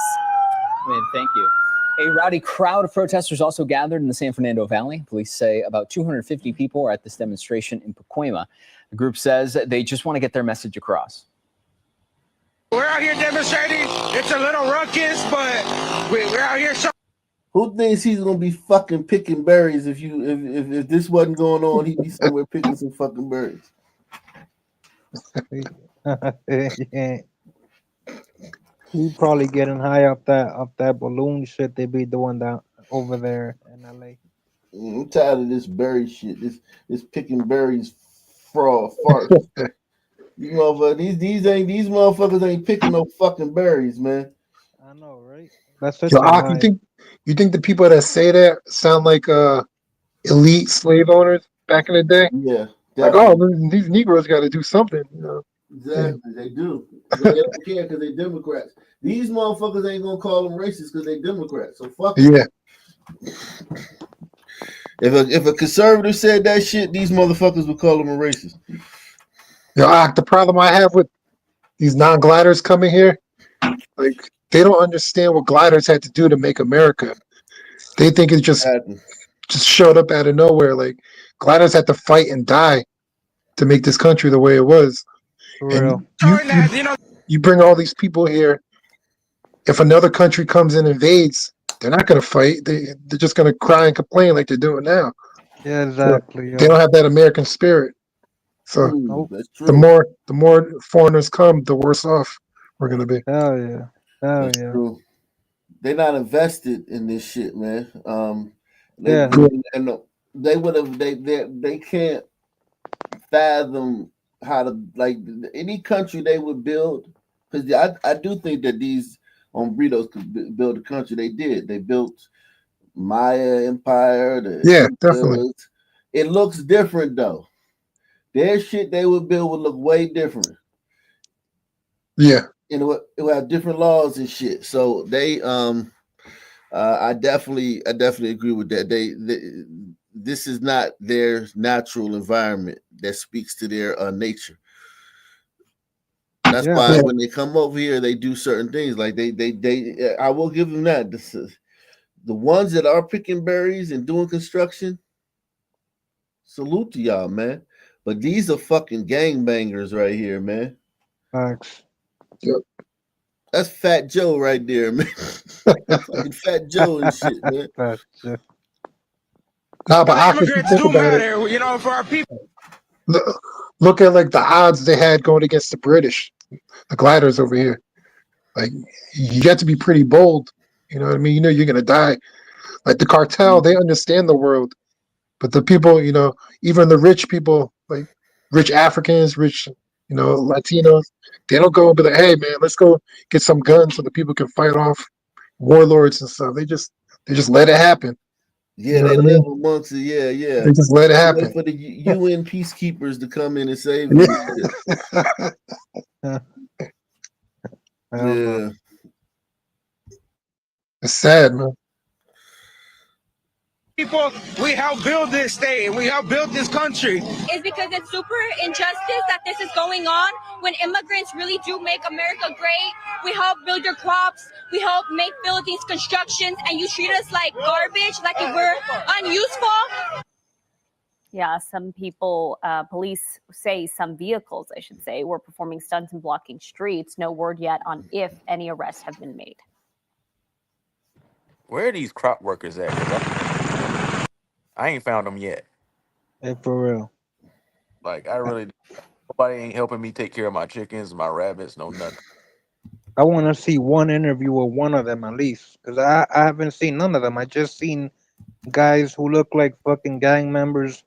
[SPEAKER 15] Man, thank you. A rowdy crowd of protesters also gathered in the San Fernando Valley. Police say about 250 people are at this demonstration in Pacoima. The group says they just want to get their message across.
[SPEAKER 3] We're out here demonstrating. It's a little ruckus, but we're out here.
[SPEAKER 1] Who thinks he's gonna be fucking picking berries if this wasn't going on? He'd be somewhere picking some fucking berries.
[SPEAKER 12] Yeah. He probably getting high off that balloon shit they be doing down over there in LA.
[SPEAKER 1] I'm tired of this berry shit. This picking berries farce. These motherfuckers ain't picking no fucking berries, man.
[SPEAKER 12] I know, right? That's such
[SPEAKER 27] Yo,
[SPEAKER 12] a
[SPEAKER 27] Ak,
[SPEAKER 12] lie.
[SPEAKER 27] you think the people that say that sound like elite slave owners back in the day?
[SPEAKER 1] Yeah,
[SPEAKER 27] Like, these Negroes got to do something. You know?
[SPEAKER 1] Exactly, they do. They don't care because they Democrats. These motherfuckers ain't gonna call them racist because they Democrats. So fuck
[SPEAKER 27] Yeah.
[SPEAKER 1] If a conservative said that shit, these motherfuckers would call them a racist.
[SPEAKER 27] Yo, Ak, the problem I have with these non-gliders coming here, like, they don't understand what gliders had to do to make America. They think it just showed up out of nowhere. Like, gliders had to fight and die to make this country the way it was.
[SPEAKER 12] For
[SPEAKER 27] And
[SPEAKER 12] real.
[SPEAKER 27] you bring all these people here. If another country comes and invades, they're not going to fight. They're just going to cry and complain like they're doing now.
[SPEAKER 12] Yeah, exactly.
[SPEAKER 27] They don't have that American spirit. So
[SPEAKER 1] that's true.
[SPEAKER 27] the more foreigners come, the worse off we're going to be.
[SPEAKER 12] Hell yeah. Hell
[SPEAKER 1] That's
[SPEAKER 12] yeah.
[SPEAKER 1] true. They're not invested in this shit, man.
[SPEAKER 12] Yeah.
[SPEAKER 1] They can't fathom how to, like, any country they would build, because I do think that these hombres could build a country. They did. They built Maya Empire.
[SPEAKER 27] Definitely.
[SPEAKER 1] It looks different though. Their shit they would build would look way different.
[SPEAKER 27] Yeah.
[SPEAKER 1] And it would have different laws and shit. So they I definitely agree with that. This is not their natural environment that speaks to their nature. That's why when they come over here, they do certain things. Like they I will give them that. The ones that are picking berries and doing construction, salute to y'all, man. But these are fucking gangbangers right here, man.
[SPEAKER 12] Thanks.
[SPEAKER 27] Yep.
[SPEAKER 1] That's Fat Joe right there, man. Fucking Fat Joe and shit, man.
[SPEAKER 12] Fat Joe.
[SPEAKER 27] Nah, but I think
[SPEAKER 3] Immigrants
[SPEAKER 27] think
[SPEAKER 3] do
[SPEAKER 27] about
[SPEAKER 3] matter, you know, for our people.
[SPEAKER 27] Look at like the odds they had going against the British, the gliders over here. Like you got to be pretty bold. You know what I mean? You know you're gonna die. Like the cartel, they understand the world, but the people, even the rich people, like rich Africans, rich, Latinos, they don't go and be like, "Hey, man, let's go get some guns so the people can fight off warlords and stuff." They just let it happen.
[SPEAKER 1] Yeah,
[SPEAKER 27] You know
[SPEAKER 1] they
[SPEAKER 27] what I
[SPEAKER 1] live
[SPEAKER 27] mean?
[SPEAKER 1] amongst it. Yeah, yeah.
[SPEAKER 27] They just let it
[SPEAKER 1] They wait
[SPEAKER 27] happen.
[SPEAKER 1] for the UN peacekeepers to come in and save them.
[SPEAKER 27] Yeah.
[SPEAKER 12] I don't know.
[SPEAKER 1] Yeah.
[SPEAKER 27] It's sad, man.
[SPEAKER 3] People, we help build this state. We help build this country.
[SPEAKER 4] Is because it's super injustice that this is going on when immigrants really do make America great. We help build your crops. We help make Philippines constructions, and you treat us like garbage, like if we're unuseful.
[SPEAKER 13] Yeah, some people, police say some vehicles, I should say, were performing stunts and blocking streets. No word yet on if any arrests have been made.
[SPEAKER 17] Where are these crop workers at? 'Cause I ain't found them yet.
[SPEAKER 12] Hey, for real.
[SPEAKER 17] Like nobody ain't helping me take care of my chickens, my rabbits, no nothing.
[SPEAKER 12] I want to see one interview with one of them at least, because I haven't seen none of them. I just seen guys who look like fucking gang members,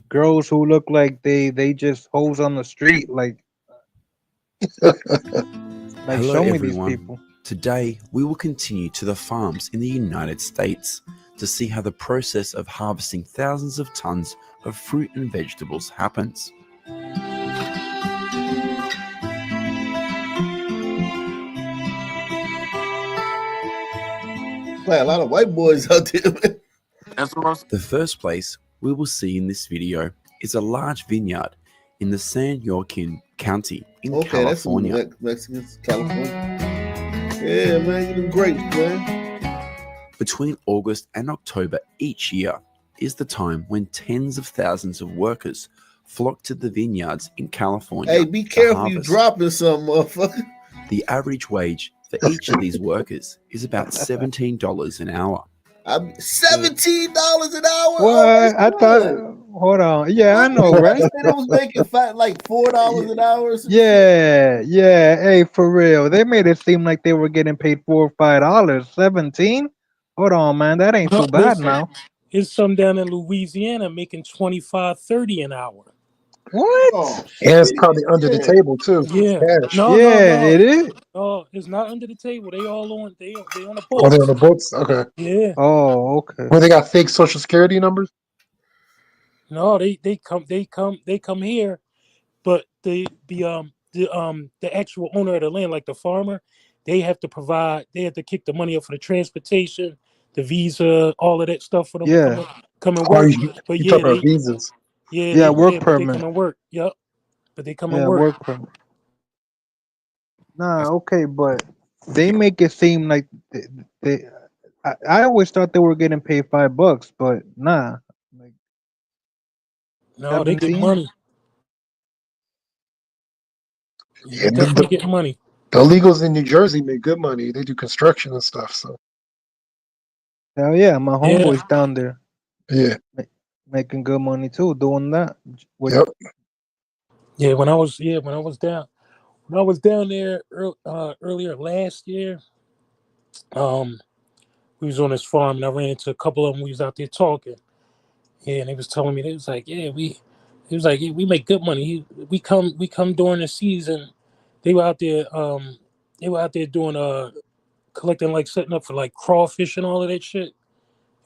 [SPEAKER 12] girls who look like they just hoes on the street. Like
[SPEAKER 5] Hello
[SPEAKER 12] show me
[SPEAKER 5] everyone.
[SPEAKER 12] these people.
[SPEAKER 5] Today we will continue to the farms in the United States to see how the process of harvesting thousands of tons of fruit and vegetables happens.
[SPEAKER 1] Man, a lot of white boys out there, man.
[SPEAKER 5] The first place we will see in this video is a large vineyard in the San Joaquin County in California.
[SPEAKER 1] That's some Mexicans, California. Yeah, man, you them grapes, man.
[SPEAKER 5] Between August and October each year is the time when tens of thousands of workers flock to the vineyards in California.
[SPEAKER 1] Hey, be careful, you dropping something, motherfucker.
[SPEAKER 5] The average wage for each of these workers is about $17 an hour.
[SPEAKER 1] $17 an hour?
[SPEAKER 12] What? I thought. Hold on. Yeah, I know, right?
[SPEAKER 1] They was making like $4 an hour.
[SPEAKER 12] Yeah. Hey, for real. They made it seem like they were getting paid $4 or $5. 17? Hold on, man. That ain't too bad
[SPEAKER 26] Listen,
[SPEAKER 12] now.
[SPEAKER 26] It's some down in Louisiana making 25, 30 an hour.
[SPEAKER 12] What?
[SPEAKER 27] And it's probably under the table too.
[SPEAKER 26] Yeah.
[SPEAKER 27] Cash.
[SPEAKER 26] No.
[SPEAKER 12] It is.
[SPEAKER 26] No, it's not under the table. They all on. They on the
[SPEAKER 27] Oh,
[SPEAKER 26] books.
[SPEAKER 27] they're on the books. Okay.
[SPEAKER 26] Yeah.
[SPEAKER 12] Oh, okay.
[SPEAKER 27] Where they got fake social security numbers?
[SPEAKER 26] No, they come here, but the actual owner of the land, like the farmer, they have to kick the money up for the transportation, the visa, all of that stuff for them to come and work. But
[SPEAKER 27] you talking about visas?
[SPEAKER 12] Work
[SPEAKER 26] but
[SPEAKER 12] permit.
[SPEAKER 26] they come and work. Yep. But they come and
[SPEAKER 12] Yeah,
[SPEAKER 26] work.
[SPEAKER 12] work permit. Nah, okay, but they make it seem like I always thought they were getting paid $5, but nah.
[SPEAKER 26] No, they get money.
[SPEAKER 27] Yeah,
[SPEAKER 26] They definitely get money.
[SPEAKER 27] The illegals in New Jersey make good money. They do construction and stuff. So
[SPEAKER 12] Hell yeah, my homeboy's down there.
[SPEAKER 27] Yeah.
[SPEAKER 12] Making good money too, doing that.
[SPEAKER 27] Yep.
[SPEAKER 26] Yeah, when I was down there earlier last year, we was on this farm and I ran into a couple of them. We was out there talking. Yeah, and they was telling me, they was like, we make good money. We come during the season. They were out there doing collecting, like setting up for like crawfish and all of that shit.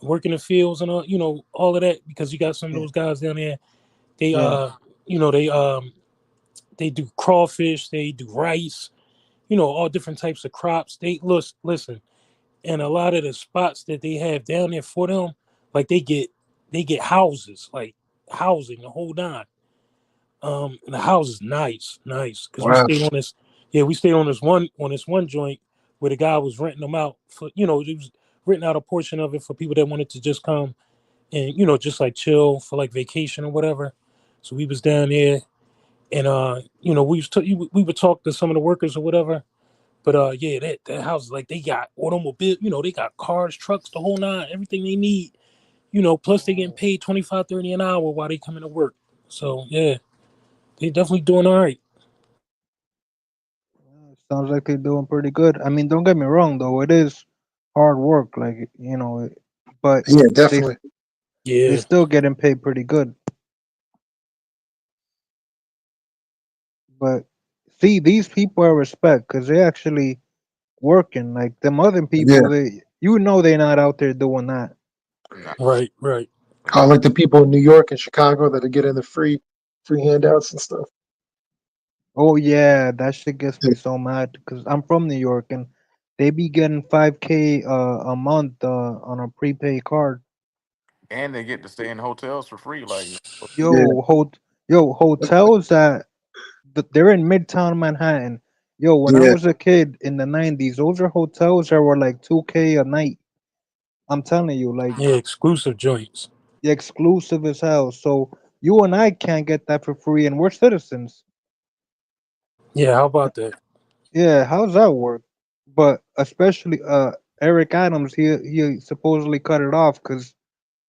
[SPEAKER 26] Working the fields and all of that, because you got some of those guys down there. They they do crawfish, they do rice, all different types of crops. They listen, and a lot of the spots that they have down there for them, like they get houses, like housing, the whole nine. And the house is nice, because
[SPEAKER 27] Wow.
[SPEAKER 26] we stayed on this one joint where the guy was renting them out for, he was renting out a portion of it for people that wanted to just come and just like chill for like vacation or whatever. So we was down there, and we would talk to some of the workers or whatever. But that house is like, they got automobile, they got cars, trucks, the whole nine, everything they need. Plus they getting paid 25, 30 an hour while they come into work. So yeah, they definitely doing all right.
[SPEAKER 12] Sounds like they're doing pretty good. I mean, don't get me wrong though, it is hard work, like but
[SPEAKER 27] Yeah,
[SPEAKER 12] they
[SPEAKER 27] definitely.
[SPEAKER 12] they
[SPEAKER 26] Yeah.
[SPEAKER 12] still getting paid pretty good. But see, these people I respect because they actually working. Like them other
[SPEAKER 27] Yeah.
[SPEAKER 12] people, they're not out there doing that.
[SPEAKER 26] Right. Right.
[SPEAKER 27] I like the people in New York and Chicago that are getting the free handouts and stuff.
[SPEAKER 12] Oh yeah, that shit gets me so mad because I'm from New York and they be getting 5K a month on a prepaid card.
[SPEAKER 17] And they get to stay in hotels for free. Like,
[SPEAKER 12] Yo, hotels that they're in Midtown Manhattan. Yo, when I
[SPEAKER 27] Yeah.
[SPEAKER 12] was a kid in the 90s, those are hotels that were like 2K a night. I'm telling you, like
[SPEAKER 26] Yeah. Exclusive joints.
[SPEAKER 12] exclusive as hell. So you and I can't get that for free, and we're citizens.
[SPEAKER 26] Yeah. How about that?
[SPEAKER 12] Yeah, how's that work? But especially Eric Adams, he supposedly cut it off because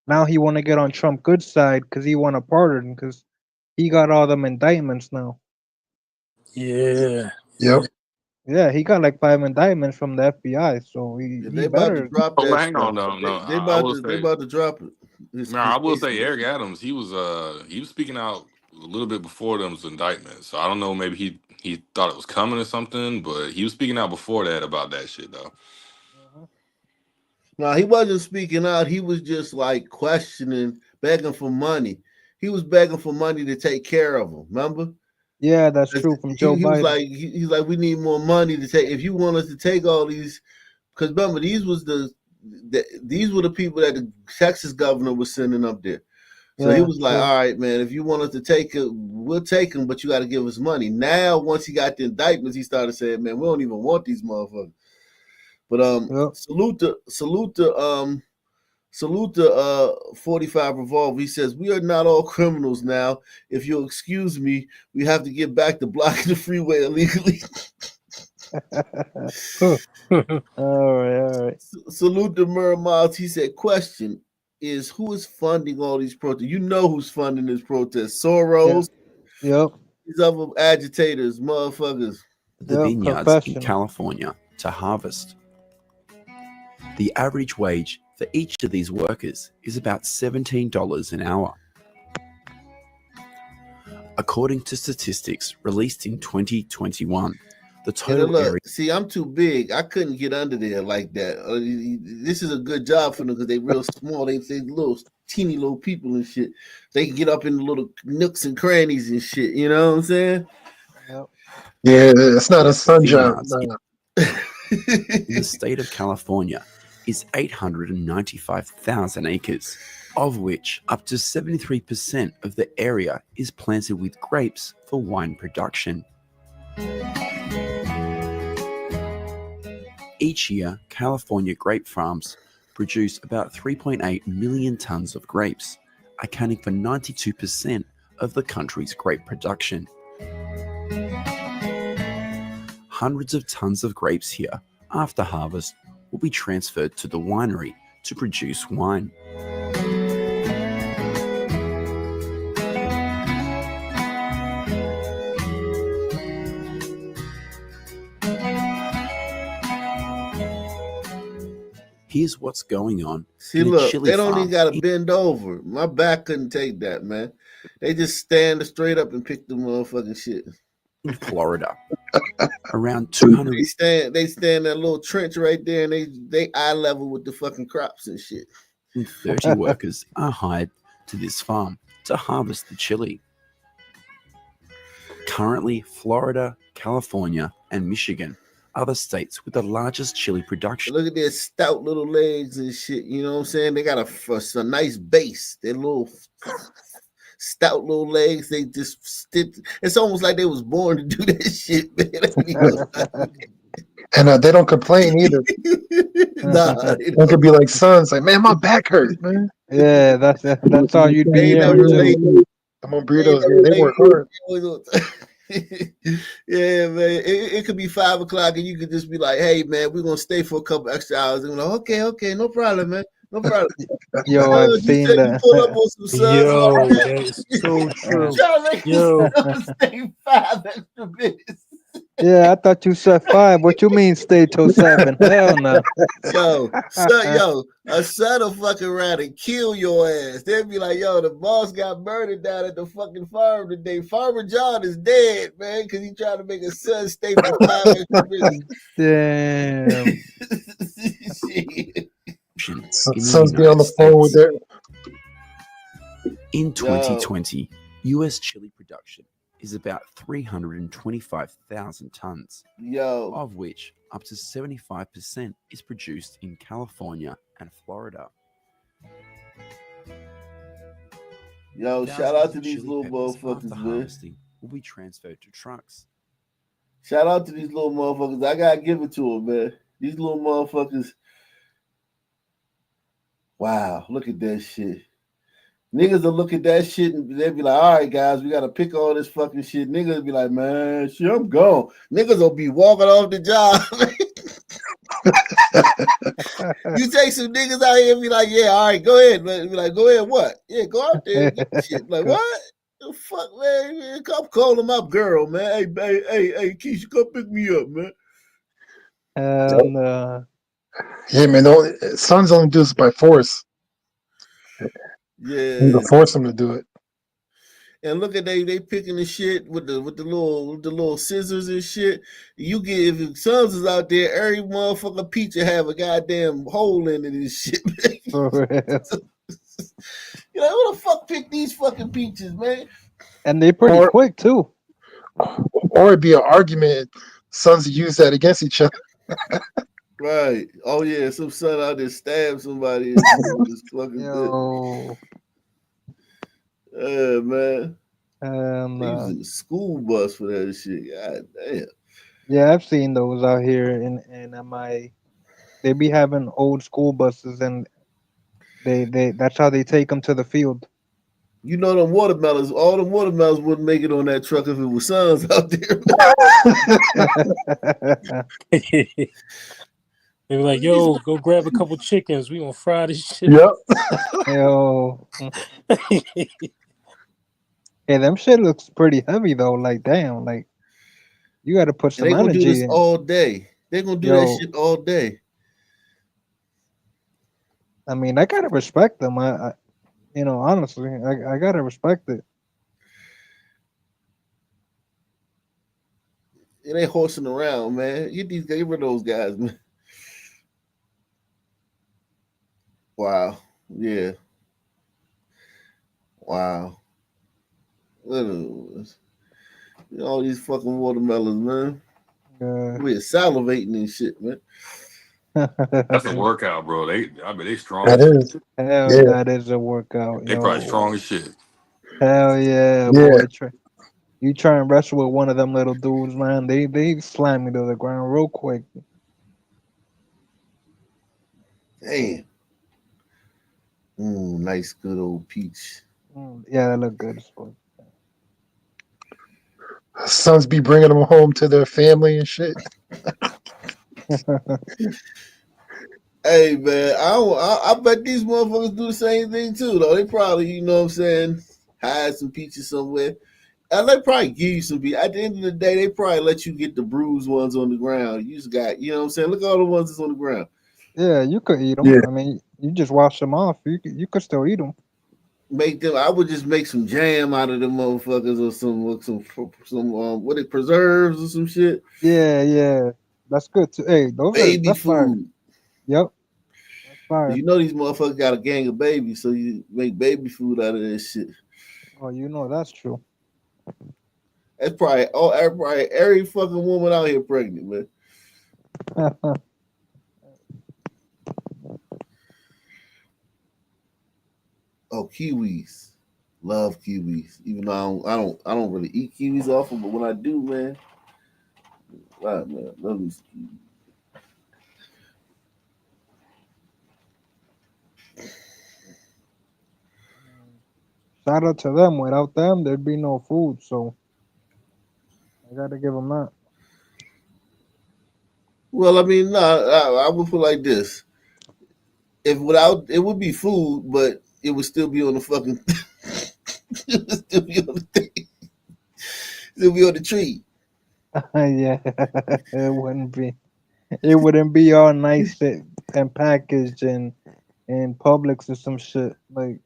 [SPEAKER 12] now he want to get on Trump good side because he want to pardon because he got all them indictments now.
[SPEAKER 26] Yeah.
[SPEAKER 27] Yep.
[SPEAKER 12] Yeah, he got like 5 indictments from the FBI, so
[SPEAKER 1] Yeah,
[SPEAKER 12] he
[SPEAKER 1] they about to
[SPEAKER 12] better.
[SPEAKER 1] drop
[SPEAKER 9] Oh,
[SPEAKER 1] that
[SPEAKER 9] hang
[SPEAKER 1] stuff.
[SPEAKER 9] on, no, no.
[SPEAKER 1] They
[SPEAKER 9] I will
[SPEAKER 1] they
[SPEAKER 9] say,
[SPEAKER 1] about to drop it.
[SPEAKER 9] no, I
[SPEAKER 1] His
[SPEAKER 9] will say,
[SPEAKER 1] cases.
[SPEAKER 9] Eric Adams. He was speaking out a little bit before those indictments. So I don't know. Maybe he thought it was coming or something, but he was speaking out before that about that shit though.
[SPEAKER 1] No, he wasn't speaking out. He was just like questioning, begging for money. He was begging for money to take care of him. Remember?
[SPEAKER 12] Yeah, that's true from Joe
[SPEAKER 1] He was
[SPEAKER 12] Biden.
[SPEAKER 1] like he's like, we need more money to take. If you want us to take all these, because remember these were the people that the Texas governor was sending up there. So he
[SPEAKER 12] Yeah,
[SPEAKER 1] was like,
[SPEAKER 12] true.
[SPEAKER 1] all right, man, if you want us to take it, we'll take them, but you got to give us money. Now, once he got the indictments, he started saying, man, we don't even want these motherfuckers. But
[SPEAKER 12] Yep.
[SPEAKER 1] salute the 45 revolver. He says, we are not all criminals now. If you'll excuse me, we have to get back to blocking the freeway illegally.
[SPEAKER 12] All right.
[SPEAKER 1] Salute the Murray Miles. He said, question is who is funding all these protests? You know who's funding this protest.
[SPEAKER 12] Yeah.
[SPEAKER 1] Soros,
[SPEAKER 12] Yep.
[SPEAKER 1] these other agitators, motherfuckers.
[SPEAKER 5] The
[SPEAKER 12] Yep.
[SPEAKER 5] vineyards in
[SPEAKER 12] Professional.
[SPEAKER 5] California to harvest. The average wage for each of these workers is about $17 an hour. According to statistics released in 2021, the
[SPEAKER 1] And
[SPEAKER 5] total area.
[SPEAKER 1] look, see, I'm too big. I couldn't get under there like that. This is a good job for them because they real small. They little teeny little people and shit. They can get up in the little nooks and crannies and shit. You know what I'm saying?
[SPEAKER 12] Yep.
[SPEAKER 27] Yeah, it's not a sun job.
[SPEAKER 5] Vineyards
[SPEAKER 27] No.
[SPEAKER 5] in the state of California is 895,000 acres, of which up to 73% of the area is planted with grapes for wine production. Each year, California grape farms produce about 3.8 million tons of grapes, accounting for 92% of the country's grape production. Hundreds of tons of grapes here, after harvest, will be transferred to the winery to produce wine. Here's what's going on.
[SPEAKER 1] See,
[SPEAKER 5] in a
[SPEAKER 1] look,
[SPEAKER 5] chili
[SPEAKER 1] they don't even
[SPEAKER 5] farm
[SPEAKER 1] got to
[SPEAKER 5] in
[SPEAKER 1] bend over. My back couldn't take that, man. They just stand straight up and pick the motherfucking shit.
[SPEAKER 5] Florida. Around 200
[SPEAKER 1] They stand in that little trench right there, and they eye level with the fucking crops and shit.
[SPEAKER 5] 30 workers are hired to this farm to harvest the chili. Currently, Florida, California, and Michigan are the states with the largest chili production.
[SPEAKER 1] Look at their stout little legs and shit. You know what I'm saying? They got a nice base. Their little stout little legs. They just it's almost like they was born to do that shit, man.
[SPEAKER 27] And they don't complain either.
[SPEAKER 1] Nah,
[SPEAKER 27] They could be like sons, like, man, my back hurt, man.
[SPEAKER 12] Yeah, that's all you'd be
[SPEAKER 1] they
[SPEAKER 12] hearing
[SPEAKER 1] never
[SPEAKER 12] too.
[SPEAKER 1] late.
[SPEAKER 27] I'm on burritos, man. They work hard.
[SPEAKER 1] Yeah, man. It could be 5 o'clock and you could just be like, hey man, we're gonna stay for a couple extra hours. And we're like, okay, no problem, man. No problem.
[SPEAKER 12] Yo, I've
[SPEAKER 1] You
[SPEAKER 12] seen
[SPEAKER 1] said you
[SPEAKER 12] that.
[SPEAKER 1] pull up on some subs.
[SPEAKER 26] Yo, that is so true.
[SPEAKER 1] Y'all make
[SPEAKER 26] Yo.
[SPEAKER 1] us stay 5 extra minutes.
[SPEAKER 12] Yeah, I thought you said 5. What you mean stay till 7? Hell no.
[SPEAKER 1] Yo, a son will fucking around and kill your ass. They'll be like, yo, the boss got murdered down at the fucking farm today. Farmer John is dead, man, because he tried to make a son stay for 5 extra minutes.
[SPEAKER 12] Damn.
[SPEAKER 1] Shit.
[SPEAKER 5] in the
[SPEAKER 27] Sons be
[SPEAKER 5] United
[SPEAKER 27] on the phone with
[SPEAKER 5] States.
[SPEAKER 27] their.
[SPEAKER 5] In 2020, US chili production is about 325,000 tons,
[SPEAKER 1] Yo,
[SPEAKER 5] of which up to 75% is produced in California and Florida.
[SPEAKER 1] yo,
[SPEAKER 5] Thousands
[SPEAKER 1] shout out to
[SPEAKER 5] of
[SPEAKER 1] these
[SPEAKER 5] chili
[SPEAKER 1] little
[SPEAKER 5] peppers
[SPEAKER 1] motherfuckers,
[SPEAKER 5] after
[SPEAKER 1] man.
[SPEAKER 5] harvesting will be transferred to trucks.
[SPEAKER 1] Shout out to these little motherfuckers. I gotta give it to them, man. These little motherfuckers. Wow, look at that shit. Niggas will look at that shit and they'll be like, all right, guys, we gotta pick all this fucking shit. Niggas will be like, man, shit, I'm gone. Niggas will be walking off the job. You take some niggas out here and be like, yeah, all right, go ahead. Be like, go ahead, what? Yeah, go out there and get the shit. Like, what? The fuck, man? Come call him up, girl, man. Hey, Keisha, come pick me up, man.
[SPEAKER 12] And
[SPEAKER 27] Yeah, man. Sons only do this by force.
[SPEAKER 1] Yeah.
[SPEAKER 27] You can force them to do it.
[SPEAKER 1] And look at they picking the shit with the little scissors and shit. You get if Sons is out there, every motherfucker peach will have a goddamn hole in it and shit.
[SPEAKER 12] For real.
[SPEAKER 1] You know who the fuck picked these fucking peaches, man?
[SPEAKER 12] And they pretty quick too.
[SPEAKER 27] Or it'd be an argument. Sons use that against each other.
[SPEAKER 1] Right. Oh yeah, some son out there stabbed somebody. And this fucking
[SPEAKER 12] Yo.
[SPEAKER 1] yeah, man.
[SPEAKER 12] And
[SPEAKER 1] They using a school bus for that shit. God damn.
[SPEAKER 12] yeah, I've seen those out here in MI. They be having old school buses, and they that's how they take them to the field.
[SPEAKER 1] You know them watermelons. All them watermelons wouldn't make it on that truck if it was Sons out there.
[SPEAKER 26] They were like, yo, go grab a couple chickens. We gonna fry this shit.
[SPEAKER 27] Yep.
[SPEAKER 12] Yo. Hey, them shit looks pretty heavy though. Like, damn, like you got to put some
[SPEAKER 1] They gonna
[SPEAKER 12] energy
[SPEAKER 1] do this
[SPEAKER 12] in.
[SPEAKER 1] all day. They gonna do that shit all day.
[SPEAKER 12] I mean, I gotta respect them. I you know, honestly, I gotta respect it.
[SPEAKER 1] It ain't horsing around, man. Get rid of those guys, man. Wow. Yeah. Wow. All these fucking watermelons, man. We're salivating and shit, man.
[SPEAKER 9] That's a workout, bro. I mean, they strong.
[SPEAKER 27] That is.
[SPEAKER 12] Hell,
[SPEAKER 27] Yeah.
[SPEAKER 12] that is a workout.
[SPEAKER 9] They
[SPEAKER 12] yo.
[SPEAKER 9] probably strong as shit.
[SPEAKER 12] Hell yeah,
[SPEAKER 27] Yeah.
[SPEAKER 12] boy. You try and wrestle with one of them little dudes, man. They slam you to the ground real quick.
[SPEAKER 1] Damn. Nice, good old peach.
[SPEAKER 12] Yeah, that look good as fuck.
[SPEAKER 27] Sons be bringing them home to their family and shit.
[SPEAKER 1] Hey man, I bet these motherfuckers do the same thing too, though. They probably, you know what I'm saying, hide some peaches somewhere. And they probably give you some peaches. At the end of the day, they probably let you get the bruised ones on the ground. You just got, you know what I'm saying? Look at all the ones that's on the ground.
[SPEAKER 12] Yeah, you could eat them.
[SPEAKER 27] Yeah.
[SPEAKER 12] I mean, you just wash them off. You could still eat them.
[SPEAKER 1] Make them. I would just make some jam out of them motherfuckers or some what it preserves or some shit.
[SPEAKER 12] Yeah, that's good too. Hey,
[SPEAKER 1] Baby
[SPEAKER 12] that's fire.
[SPEAKER 1] food.
[SPEAKER 12] Yep, that's fire.
[SPEAKER 1] You know these motherfuckers got a gang of babies, so you make baby food out of this shit.
[SPEAKER 12] Oh, you know that's true.
[SPEAKER 1] That's probably every fucking woman out here pregnant, man. Oh, kiwis. Love kiwis. Even though I don't really eat kiwis often, but when I do, man, wow, man, love these kiwis.
[SPEAKER 12] Shout out to them. Without them, there'd be no food. So I gotta give them that.
[SPEAKER 1] Well, I mean, I would put it like this: if without it would be food, but it would still be on the fucking. It would still be on the thing. Still be on the tree.
[SPEAKER 12] Yeah, it wouldn't be. It wouldn't be all nice and packaged in Publix or some shit. Like,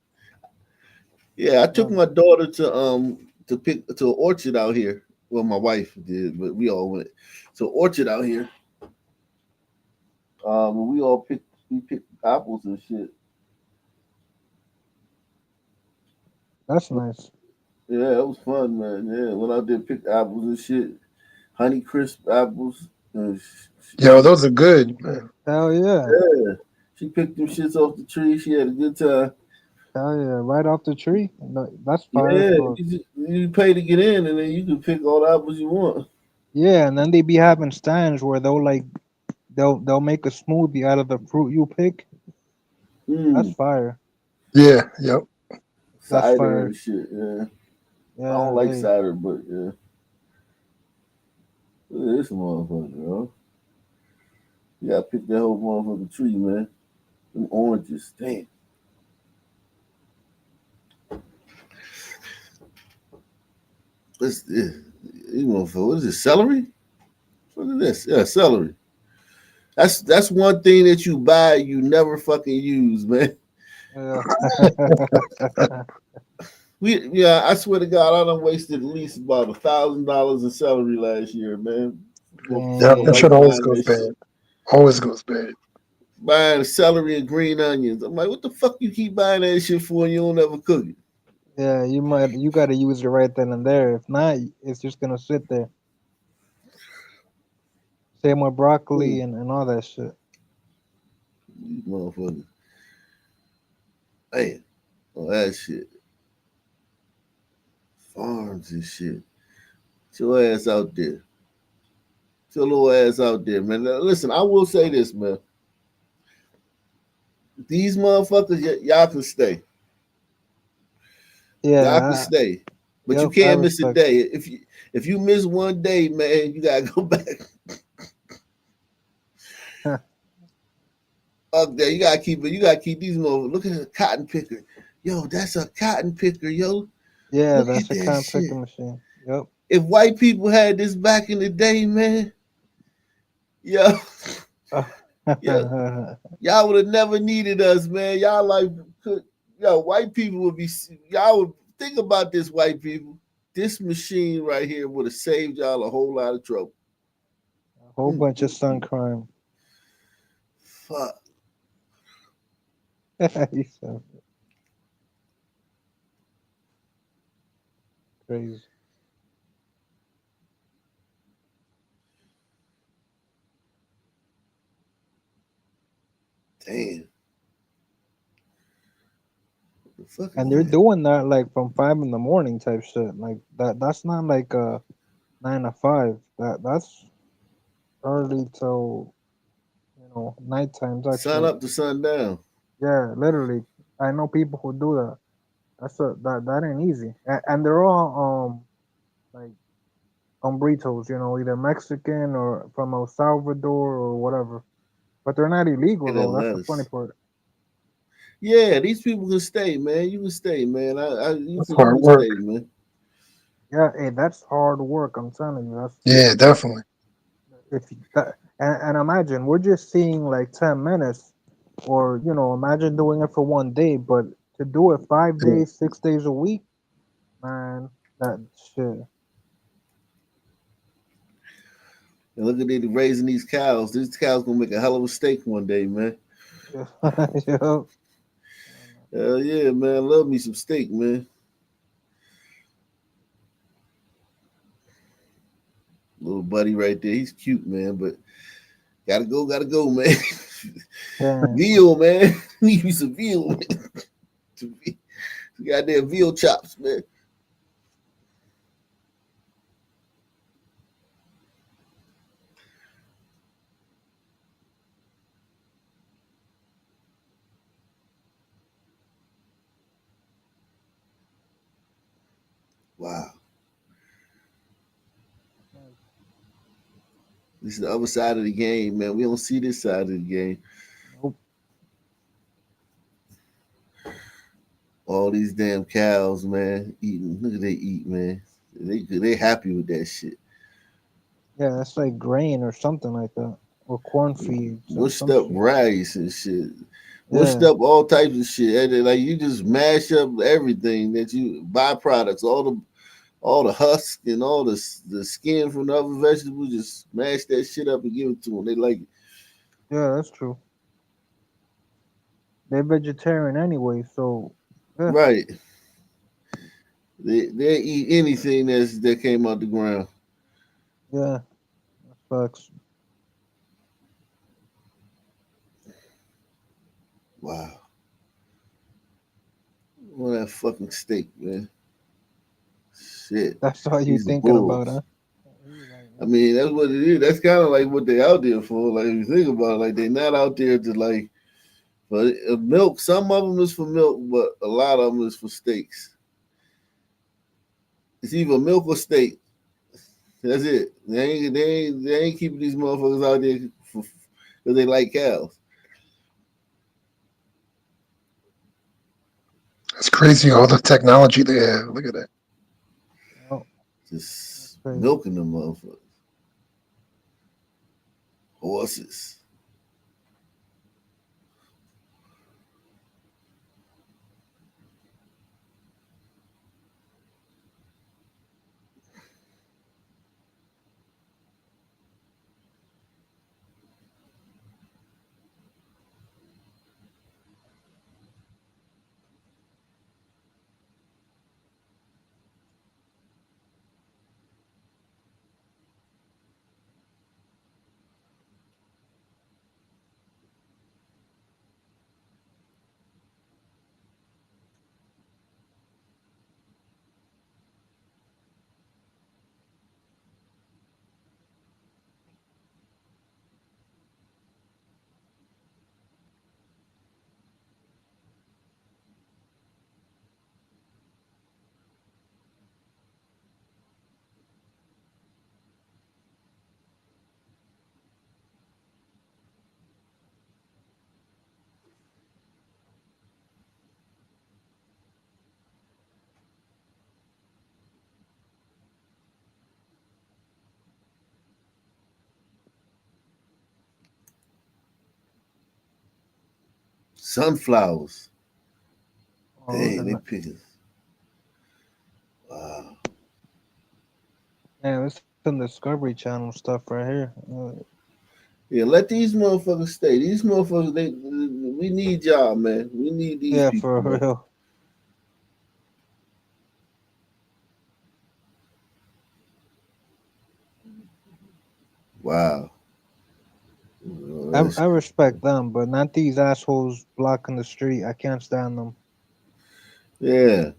[SPEAKER 1] Yeah, I took my daughter to pick to an orchard out here. Well, my wife did, but we all went to an orchard out here. We all picked apples and shit.
[SPEAKER 12] that's nice.
[SPEAKER 1] Yeah, it was fun, man. Yeah, went out there picked apples and shit, Honey Crisp apples.
[SPEAKER 27] Yo, those are good, man.
[SPEAKER 12] Hell yeah.
[SPEAKER 1] Yeah, she picked them shits off the tree. She had a good time.
[SPEAKER 12] Hell yeah. Right off the tree. No, that's fire as
[SPEAKER 1] Yeah,
[SPEAKER 12] fuck.
[SPEAKER 1] you pay to get in, and then you can pick all the apples you want.
[SPEAKER 12] Yeah, and then they be having stands where they'll make a smoothie out of the fruit you pick. That's fire.
[SPEAKER 27] Yeah, yep.
[SPEAKER 12] That's
[SPEAKER 1] Cider
[SPEAKER 12] fire.
[SPEAKER 1] and shit. Yeah, I
[SPEAKER 12] Yeah,
[SPEAKER 1] don't like
[SPEAKER 12] hey.
[SPEAKER 1] cider, but yeah. Look at this motherfucker, bro. You gotta pick that whole motherfucking tree, man. Them oranges, damn. This, you motherfucker, what is this? Celery? What is this? Yeah, celery. That's one thing that you buy you never fucking use, man.
[SPEAKER 12] Yeah.
[SPEAKER 1] I swear to God, I done wasted at least about $1,000 in celery last year, man.
[SPEAKER 27] Yeah, that shit always goes bad. Always goes bad.
[SPEAKER 1] Buying celery and green onions. I'm like, what the fuck you keep buying that shit for and you don't ever cook it?
[SPEAKER 12] Yeah, you gotta use it right then and there. If not, it's just gonna sit there. Same with broccoli and all that shit.
[SPEAKER 1] These motherfuckers. Man, all that shit. Farms and shit. Get your ass out there. Get your little ass out there, man. Now, listen, I will say this, man. These motherfuckers, y'all can stay.
[SPEAKER 12] Yeah,
[SPEAKER 1] Y'all can stay. But you
[SPEAKER 12] yep, I
[SPEAKER 1] can't miss a
[SPEAKER 12] respect.
[SPEAKER 1] day. If you miss one day, man, you gotta go back. Up there, you gotta keep it. You gotta keep these motherfuckers. Look at the cotton picker. Yo, that's a cotton picker, yo.
[SPEAKER 12] Yeah,
[SPEAKER 1] Look
[SPEAKER 12] that's
[SPEAKER 1] at
[SPEAKER 12] a
[SPEAKER 1] that
[SPEAKER 12] cotton
[SPEAKER 1] shit.
[SPEAKER 12] picking machine. Yep.
[SPEAKER 1] If white people had this back in the day, man, yo, y'all would have never needed us, man. Y'all white people would be. Y'all would think about this, white people. This machine right here would have saved y'all a whole lot of trouble.
[SPEAKER 12] A whole bunch of sun crime.
[SPEAKER 1] Fuck.
[SPEAKER 12] He said, crazy.
[SPEAKER 1] Damn. The fuck
[SPEAKER 12] And
[SPEAKER 1] is
[SPEAKER 12] they're
[SPEAKER 1] that?
[SPEAKER 12] doing that like from 5 in the morning type shit. Like that's not like 9 to 5. That's early till nighttime type
[SPEAKER 1] Sun
[SPEAKER 12] shit.
[SPEAKER 1] up to sundown.
[SPEAKER 12] Yeah, literally. I know people who do that. That ain't easy. And they're all like hombritos, either Mexican or from El Salvador or whatever. But they're not illegal
[SPEAKER 1] In
[SPEAKER 12] though. That's the
[SPEAKER 1] Atlantis.
[SPEAKER 12] funny part.
[SPEAKER 1] Yeah, these people can stay, man. You can stay, man. You
[SPEAKER 27] That's
[SPEAKER 1] can
[SPEAKER 27] hard work.
[SPEAKER 1] stay, man.
[SPEAKER 12] Yeah, hey, that's hard work. I'm telling you. That's
[SPEAKER 27] Yeah, definitely.
[SPEAKER 12] if you, that, and imagine we're just seeing like 10 minutes, or imagine doing it for one day, but to do it 5 days, 6 days a week, man, that shit.
[SPEAKER 1] And look at they raising these cows. These cows gonna make a hell of a steak one day, man.
[SPEAKER 12] Yeah.
[SPEAKER 1] Hell yeah, man. Love me some steak, man. Little buddy right there. He's cute, man, but gotta go, man. Veal, man. Need me some veal, man. Some goddamn veal chops, man. Wow. This is the other side of the game, man. We don't see this side of the game.
[SPEAKER 12] Nope.
[SPEAKER 1] All these damn cows, man, eating. Look at they eat, man. They happy with that shit.
[SPEAKER 12] Yeah, that's like grain or something like that, or corn feeds or
[SPEAKER 1] Mushed
[SPEAKER 12] some
[SPEAKER 1] up
[SPEAKER 12] shit.
[SPEAKER 1] rice and shit. Mushed
[SPEAKER 12] Yeah,
[SPEAKER 1] up all types of shit. And like you just mash up everything that you byproducts, all the husk and all the skin from the other vegetables. Just mash that shit up and give it to them. They like it.
[SPEAKER 12] yeah, that's true. They're vegetarian anyway, so yeah,
[SPEAKER 1] Right. They eat anything that came out the ground.
[SPEAKER 12] yeah, that sucks.
[SPEAKER 1] Wow. Well, that fucking steak, man. Shit.
[SPEAKER 12] That's all you
[SPEAKER 1] These are
[SPEAKER 12] thinking about,
[SPEAKER 1] bulls.
[SPEAKER 12] huh?
[SPEAKER 1] I mean, that's what it is. That's kind of like what they out there for. Like, if you think about it, like they're not out there to like, but milk. Some of them is for milk, but a lot of them is for steaks. It's either milk or steak. That's it. They ain't keeping these motherfuckers out there because they like cows.
[SPEAKER 27] It's crazy all the technology they have. Look at that.
[SPEAKER 12] Oh,
[SPEAKER 1] Just
[SPEAKER 12] crazy.
[SPEAKER 1] milking them motherfuckers. Horses. Sunflowers.
[SPEAKER 12] Oh, look
[SPEAKER 1] Dang,
[SPEAKER 12] at
[SPEAKER 1] they
[SPEAKER 12] that.
[SPEAKER 1] picking. Wow.
[SPEAKER 12] Yeah, this some Discovery Channel stuff right here.
[SPEAKER 1] Yeah, let these motherfuckers stay. These motherfuckers, we need y'all, man. We need these
[SPEAKER 12] Yeah,
[SPEAKER 1] people,
[SPEAKER 12] for
[SPEAKER 1] man.
[SPEAKER 12] real.
[SPEAKER 1] Wow.
[SPEAKER 12] I respect them, but not these assholes blocking the street. I can't stand them.
[SPEAKER 1] Yeah.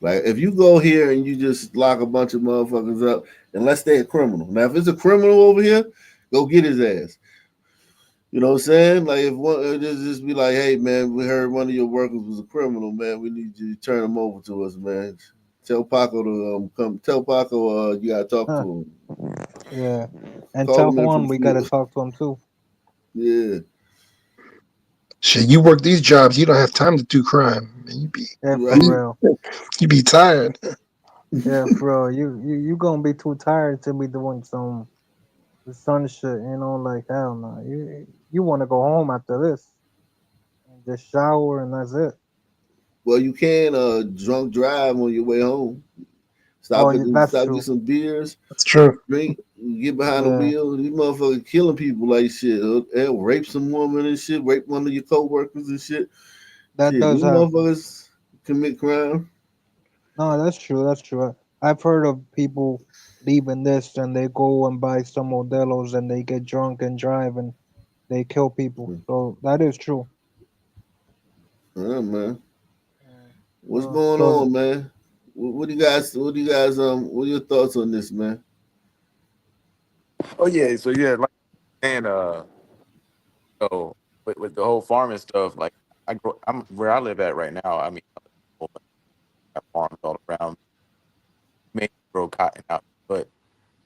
[SPEAKER 1] Like if you go here and you just lock a bunch of motherfuckers up, unless they're a criminal. Now, if it's a criminal over here, go get his ass. You know what I'm saying? Like if one just be like, hey man, we heard one of your workers was a criminal, man. We need you to turn him over to us, man. Tell Paco to come. Tell Paco you gotta talk
[SPEAKER 12] Huh.
[SPEAKER 1] to him.
[SPEAKER 12] Yeah, and
[SPEAKER 1] Call
[SPEAKER 12] tell
[SPEAKER 1] him in from
[SPEAKER 12] Juan
[SPEAKER 1] the
[SPEAKER 12] we gotta
[SPEAKER 1] field.
[SPEAKER 12] talk to him too.
[SPEAKER 1] Yeah.
[SPEAKER 27] Shit, you work these jobs, you don't have time to do crime. Man,
[SPEAKER 12] Yeah, for
[SPEAKER 1] Right.
[SPEAKER 12] real.
[SPEAKER 27] you be tired.
[SPEAKER 12] Yeah, for real. You gonna be too tired to be doing some sun shit. Like hell no. You want to go home after this and just shower and that's it.
[SPEAKER 1] Well, you can drunk drive on your way home.
[SPEAKER 12] Oh,
[SPEAKER 1] Stop
[SPEAKER 12] yeah,
[SPEAKER 1] at
[SPEAKER 12] that's
[SPEAKER 1] stop get
[SPEAKER 12] true.
[SPEAKER 1] some beers,
[SPEAKER 27] That's true.
[SPEAKER 1] drink, get behind the
[SPEAKER 12] Yeah,
[SPEAKER 1] wheel. These motherfuckers killing people like shit. They'll rape some woman and shit, rape one of your coworkers and shit.
[SPEAKER 12] that
[SPEAKER 1] Shit,
[SPEAKER 12] does
[SPEAKER 1] these
[SPEAKER 12] happen.
[SPEAKER 1] motherfuckers commit crime.
[SPEAKER 12] No, that's true. That's true. I've heard of people leaving this and they go and buy some Modelos and they get drunk and drive and they kill people. So that is true.
[SPEAKER 1] Yeah, man. What's
[SPEAKER 12] Uh,
[SPEAKER 1] going
[SPEAKER 12] so
[SPEAKER 1] on, man? What do you guys? What are your thoughts on this, man?
[SPEAKER 17] Oh yeah, so yeah, like and so with the whole farming stuff, like I'm where I live at right now. I mean, got farms all around, mainly grow cotton out, but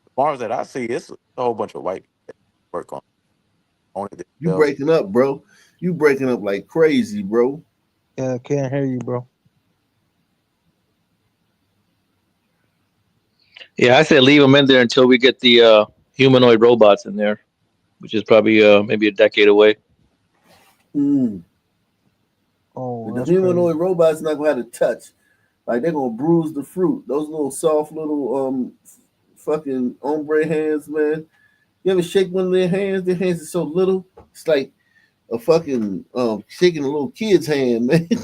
[SPEAKER 17] the farms that I see, it's a whole bunch of white people that work on it
[SPEAKER 1] You
[SPEAKER 17] themselves.
[SPEAKER 1] breaking up, bro. You breaking up like crazy, bro.
[SPEAKER 12] yeah, can't hear you, bro.
[SPEAKER 6] Yeah, I said leave them in there until we get the humanoid robots in there, which is probably maybe a decade away.
[SPEAKER 1] Mm.
[SPEAKER 12] Oh,
[SPEAKER 1] But the
[SPEAKER 12] that's
[SPEAKER 1] humanoid
[SPEAKER 12] crazy.
[SPEAKER 1] robots not gonna have to touch. Like they're gonna bruise the fruit. Those little soft little fucking ombre hands, man. You ever shake one of their hands? Their hands are so little. It's like a fucking shaking a little kid's hand, man.
[SPEAKER 12] You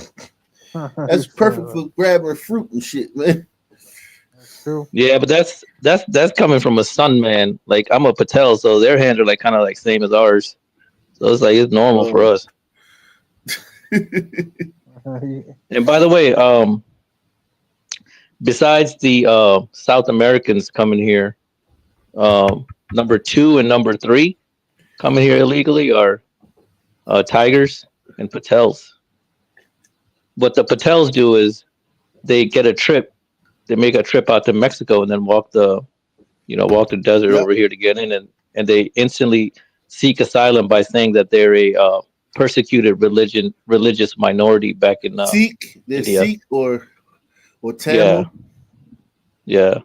[SPEAKER 1] That's
[SPEAKER 12] said
[SPEAKER 1] perfect
[SPEAKER 12] that.
[SPEAKER 1] for grabbing fruit and shit, man.
[SPEAKER 12] True.
[SPEAKER 6] Yeah, but that's coming from a Sun man. Like I'm a Patel, so their hands are like kind of like same as ours. So it's like it's normal for
[SPEAKER 1] Oh.
[SPEAKER 6] us. And by the way, besides the South Americans coming here, number 2 and number 3 coming here illegally are Tigers and Patels. What the Patels do is they get a trip, they make a trip out to Mexico and then walk the desert
[SPEAKER 1] Yep.
[SPEAKER 6] over here to get in, and they instantly seek asylum by saying that they're a persecuted religious minority back in
[SPEAKER 1] Sikh, they're
[SPEAKER 6] India.
[SPEAKER 1] Sikh or
[SPEAKER 6] Yeah,
[SPEAKER 1] Tamil.
[SPEAKER 6] yeah.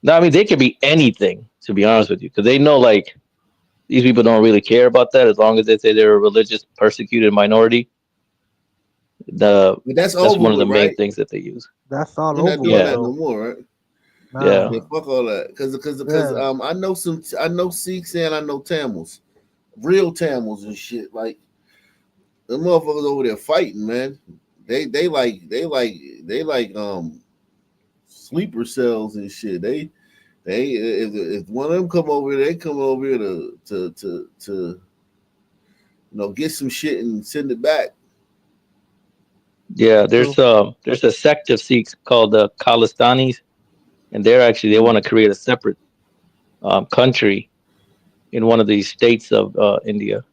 [SPEAKER 6] No, I mean they could be anything, to be honest with you, because they know like these people don't really care about that as long as they say they're a religious persecuted minority.
[SPEAKER 1] But that's
[SPEAKER 6] That's
[SPEAKER 1] over
[SPEAKER 6] one of the
[SPEAKER 1] with,
[SPEAKER 6] main
[SPEAKER 1] right?
[SPEAKER 6] things that they use.
[SPEAKER 12] That's all
[SPEAKER 1] They're not
[SPEAKER 12] over
[SPEAKER 1] doing
[SPEAKER 12] with
[SPEAKER 6] Yeah,
[SPEAKER 1] that no
[SPEAKER 12] though.
[SPEAKER 1] more, right?
[SPEAKER 6] yeah.
[SPEAKER 12] Nah.
[SPEAKER 1] Yeah, fuck all that. Because
[SPEAKER 12] Yeah.
[SPEAKER 1] I know Sikhs and I know Tamils, real Tamils and shit. Like the motherfuckers over there fighting, man. They like sleeper cells and shit. They if one of them come over here, they come over here to get some shit and send it back.
[SPEAKER 6] Yeah,
[SPEAKER 12] True.
[SPEAKER 6] there's a sect of Sikhs called the Khalistanis, and they want to create a separate country in one of these states of India.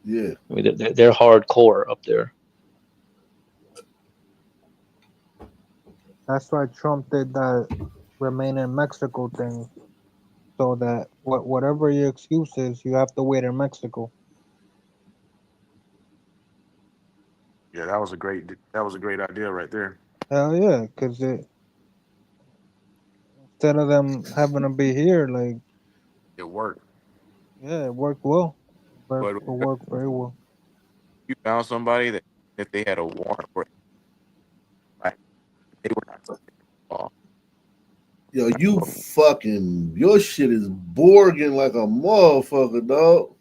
[SPEAKER 1] Yeah.
[SPEAKER 6] I mean, they're hardcore up there.
[SPEAKER 12] That's why Trump did that remain in Mexico thing, so that whatever your excuse is, you have to wait in Mexico.
[SPEAKER 17] Yeah, that was a great idea right there.
[SPEAKER 12] Hell yeah, because instead of them having to be here, like,
[SPEAKER 17] It worked.
[SPEAKER 12] yeah, it worked well. But
[SPEAKER 17] But
[SPEAKER 12] it worked very well.
[SPEAKER 17] you found somebody that if they had a warrant for it, like, they were not subject to law.
[SPEAKER 1] Yo, your shit is Borging like a motherfucker, dog.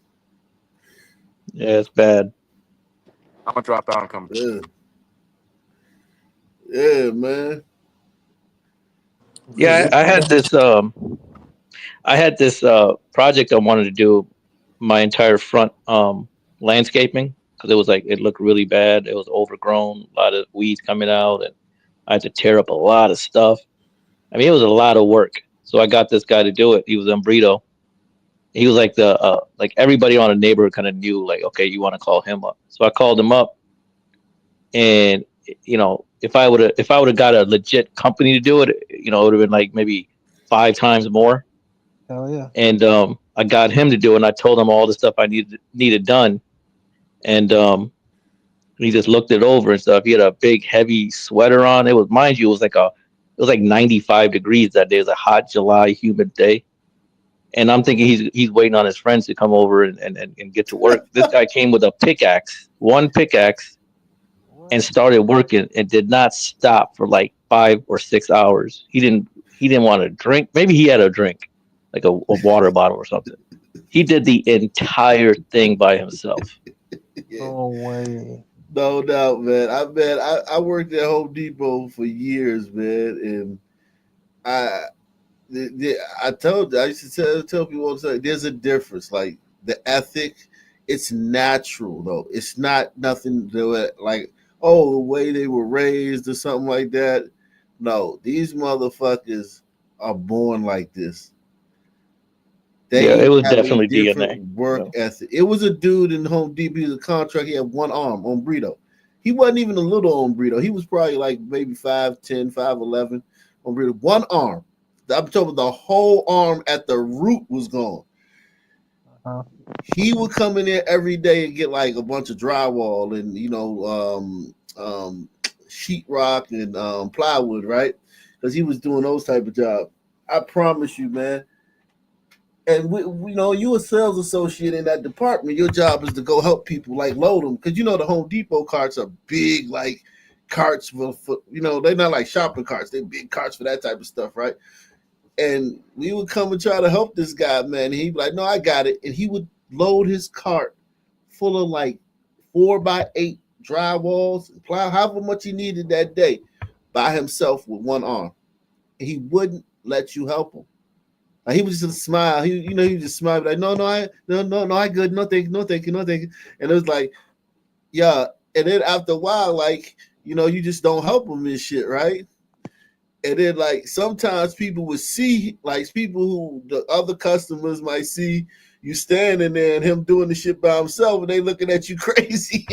[SPEAKER 6] Yeah, it's bad.
[SPEAKER 17] I'm gonna drop out and come.
[SPEAKER 1] Yeah, yeah, man.
[SPEAKER 6] Yeah, I had this project I wanted to do my entire front landscaping because it looked really bad. It was overgrown, a lot of weeds coming out, and I had to tear up a lot of stuff. I mean, it was a lot of work. So I got this guy to do it. He was in Brito. He was like like everybody on the neighborhood kind of knew like, okay, you want to call him up. So I called him up, and if I would have got a legit company to do it, it would have been like maybe 5 times more.
[SPEAKER 12] Hell yeah.
[SPEAKER 6] And I got him to do it, and I told him all the stuff I needed done, and he just looked it over and stuff. He had a big heavy sweater on. It was, mind you, it was like 95 degrees that day. It was a hot July humid day. And I'm thinking he's waiting on his friends to come over and get to work. This guy came with a pickaxe, one pickaxe, and started working and did not stop for like 5 or 6 hours. He didn't want to drink. Maybe he had a drink, like a water bottle or something. He did the entire thing by himself.
[SPEAKER 12] No way.
[SPEAKER 1] No doubt, man. I worked at Home Depot for years, man, and I I used to tell people all the time, there's a difference. Like the ethic, it's natural though. It's not nothing like the way they were raised or something like that. No, these motherfuckers are born like this.
[SPEAKER 6] Yeah,
[SPEAKER 1] They
[SPEAKER 6] it was
[SPEAKER 1] have a
[SPEAKER 6] definitely
[SPEAKER 1] different
[SPEAKER 6] DNA.
[SPEAKER 1] work ethic. It was a dude in Home Depot. He was a contract. He had one arm on Brito. He wasn't even a little on Brito. He was probably like maybe 5'10", 5'11" on Brito. One arm. I'm talking the whole arm at the root was gone.
[SPEAKER 12] Uh-huh.
[SPEAKER 1] He would come in there every day and get like a bunch of drywall and sheetrock and plywood, right? Because he was doing those type of jobs. I promise you, man. And we know you a sales associate in that department. Your job is to go help people, like load them, because you know the Home Depot carts are big, like carts for they're not like shopping carts. They're big carts for that type of stuff, right? And we would come and try to help this guy, man. He'd be like, "No, I got it," and he would load his cart full of like 4x8 drywalls, plow, however much he needed that day, by himself with one arm. And he wouldn't let you help him. Like, he was just smile. He just smiled like, no, I good, no thank you, no thank you, no thank you. And it was like, yeah. And then after a while, like, you just don't help him and shit, right? And then like sometimes people would see, like people who the other customers might see you standing there and him doing the shit by himself, and they looking at you crazy.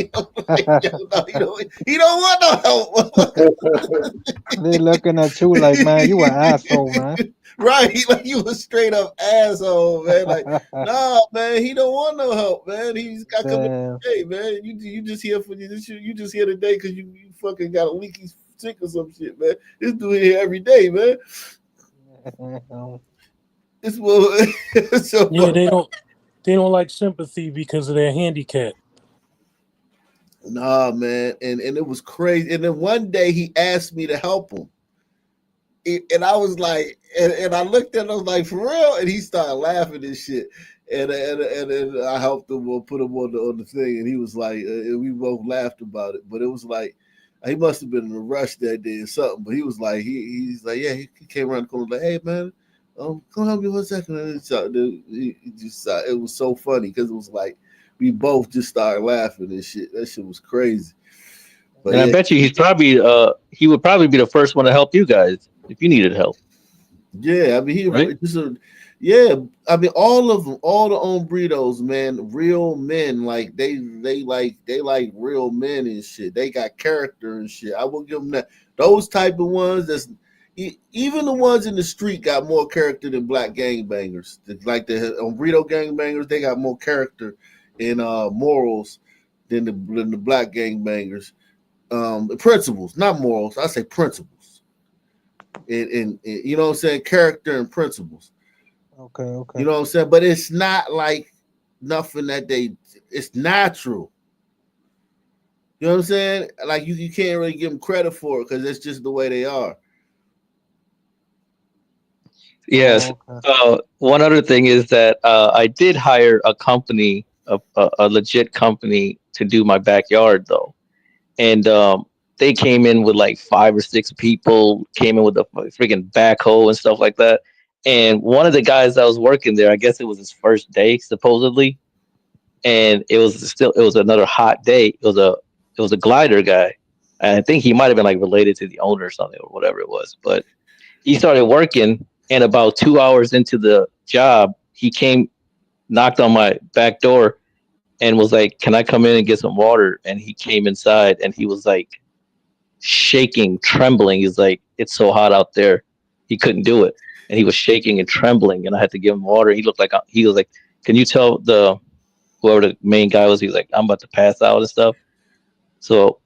[SPEAKER 1] Like, no, he don't want no help.
[SPEAKER 12] They looking at you like, man, you an asshole, man.
[SPEAKER 1] Right, like you a straight up asshole, man. Like, nah, man, he don't want no help, man. He's got to come in today, man. You just here for you just here today because you fucking got a leaky sick or some shit, man. This dude here every day, man. It's so
[SPEAKER 26] Yeah, they don't like sympathy because of their handicap.
[SPEAKER 1] Nah, man, and it was crazy. And then one day he asked me to help him. And I was like, and I looked at him, I was like, for real? And he started laughing and shit. And I helped him, put him on the thing, and he was like, and we both laughed about it. But it was like, he must have been in a rush that day or something. But he was like, he's like, yeah, he came around the corner like, hey man, come help me 1 second. And it was so funny because it was like we both just started laughing and shit. That shit was crazy. But
[SPEAKER 6] and I bet you he would probably be the first one to help you guys if you needed help.
[SPEAKER 1] Yeah, I mean
[SPEAKER 6] right?
[SPEAKER 1] I mean all of them, all the Hombritos, man, real men. Like they like real men and shit. They got character and shit. I will give them that. Those type of ones, even the ones in the street got more character than black gangbangers. Like the Hombrito gangbangers, they got more character and morals than the black gangbangers. Principles, not morals. I say principles. And you know what I'm saying, character and principles.
[SPEAKER 12] Okay.
[SPEAKER 1] You know what I'm saying, but it's not like nothing that it's natural. You know what I'm saying? Like you can't really give them credit for it because it's just the way they are.
[SPEAKER 6] Yes. One other thing is that I did hire a company, a legit company, to do my backyard though, and they came in with like 5 or 6 people, came in with a freaking backhoe and stuff like that. And one of the guys that was working there, I guess it was his first day supposedly, and it was another hot day. It was a glider guy, and I think he might have been like related to the owner or something or whatever it was. But he started working, and about 2 hours into the job, he came, knocked on my back door, and was like, "Can I come in and get some water?" And he came inside, and he was like shaking, trembling. He's like, "It's so hot out there." He couldn't do it, and he was shaking and trembling. And I had to give him water. He was like, "Can you tell whoever the main guy was?" He was like, "I'm about to pass out and stuff." So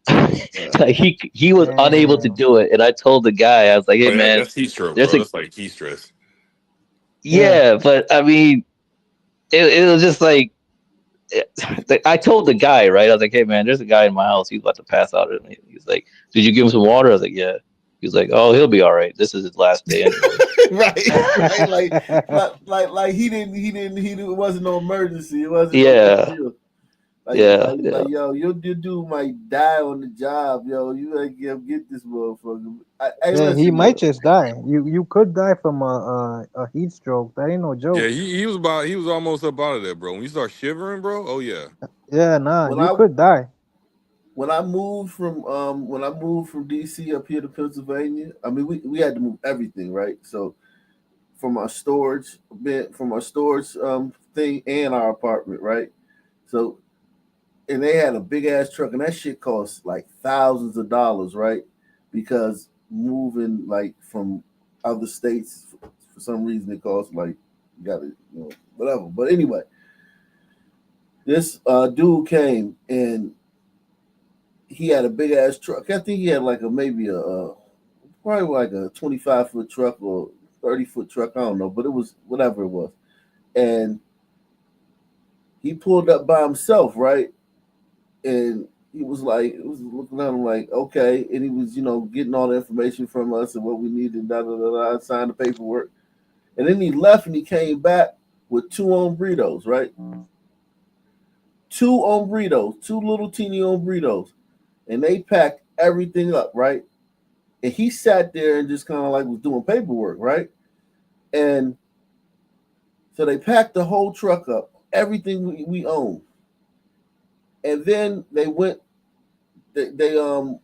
[SPEAKER 6] like he was unable to do it, and I told the guy, I was like, "Hey
[SPEAKER 9] But
[SPEAKER 6] man,
[SPEAKER 9] that's heat stroke,
[SPEAKER 6] there's
[SPEAKER 9] bro.
[SPEAKER 6] a
[SPEAKER 9] That's like heat stress.
[SPEAKER 6] yeah," but I mean, it was just like. I told the guy, right? I was like, "Hey, man, there's a guy in my house. He's about to pass out." And he's like, "Did you give him some water?" I was like, "Yeah." He was like, "Oh, he'll be all right. This is his last day anyway."
[SPEAKER 1] right. Like he didn't. It wasn't no emergency. It wasn't no
[SPEAKER 6] Yeah.
[SPEAKER 1] big deal.
[SPEAKER 6] Yeah.
[SPEAKER 1] Like, yo, your dude might die on the job, yo. You gotta get this motherfucker.
[SPEAKER 12] Yeah, he might just die. You could die from a heat stroke. That ain't no joke.
[SPEAKER 9] Yeah, he was almost up out of there, bro. When you start shivering, bro. Oh yeah.
[SPEAKER 12] Yeah, nah,
[SPEAKER 1] When
[SPEAKER 12] you could die.
[SPEAKER 1] When I moved from DC up here to Pennsylvania, I mean we had to move everything, right? So from our storage thing and our apartment, right? So and they had a big ass truck, and that shit cost like thousands of dollars, right? Because moving like from other states for some reason it costs like you gotta whatever. But anyway, this dude came and he had a big ass truck. I think he had like probably like a 25-foot truck or 30-foot truck. I don't know, but it was whatever it was. And he pulled up by himself, right? And he was looking at him like, okay. And he was, getting all the information from us and what we needed, signed the paperwork. And then he left and he came back with 2 hombritos, right? 2 hombritos, 2 little teeny hombritos. And they packed everything up, right? And he sat there and just kind of like was doing paperwork, right? And so they packed the whole truck up, everything we own. And then they went to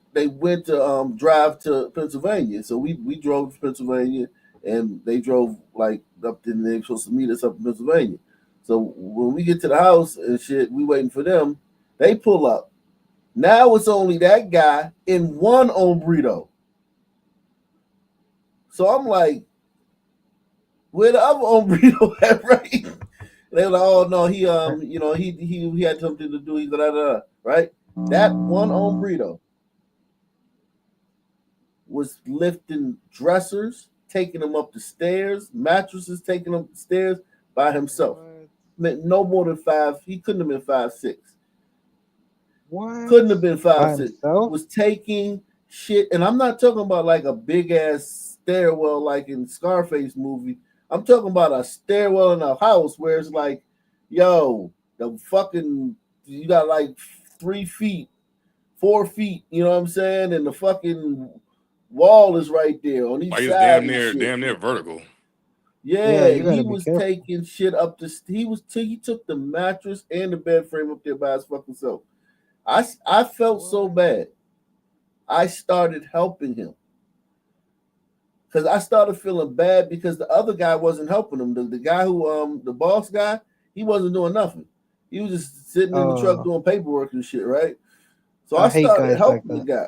[SPEAKER 1] drive to Pennsylvania. So we drove to Pennsylvania, and they drove like up there, and they were supposed to meet us up in Pennsylvania. So when we get to the house and shit, we waiting for them. They pull up. Now it's only that guy in 1 hombrito. So I'm like, where the other hombrito at, right? They were like, oh no, he had something to do. He right? That 1 hombrito was lifting dressers, taking them up the stairs, mattresses, taking them up the stairs by himself. Meant no more than 5. He couldn't have been 5'6".
[SPEAKER 12] What?
[SPEAKER 1] Couldn't have been
[SPEAKER 12] By
[SPEAKER 1] 5'6".
[SPEAKER 12] himself?
[SPEAKER 1] Was taking shit, and I'm not talking about like a big ass stairwell like in Scarface movie. I'm talking about a stairwell in a house where it's like, yo, the fucking, you got like 3 feet, 4 feet, you know what I'm saying? And the fucking wall is right there on each
[SPEAKER 9] Like it's
[SPEAKER 1] side.
[SPEAKER 9] damn near vertical.
[SPEAKER 1] Yeah,
[SPEAKER 12] you gotta
[SPEAKER 1] he
[SPEAKER 12] be
[SPEAKER 1] was
[SPEAKER 12] careful.
[SPEAKER 1] taking shit up the. He took the mattress and the bed frame up there by his fucking self. I felt so bad. I started helping him because I started feeling bad because the other guy wasn't helping him. The guy who the boss guy, he wasn't doing nothing. He was just sitting in the truck doing paperwork and shit, right? So I
[SPEAKER 12] hate
[SPEAKER 1] started
[SPEAKER 12] guys like
[SPEAKER 1] helping the
[SPEAKER 12] that.
[SPEAKER 1] guy.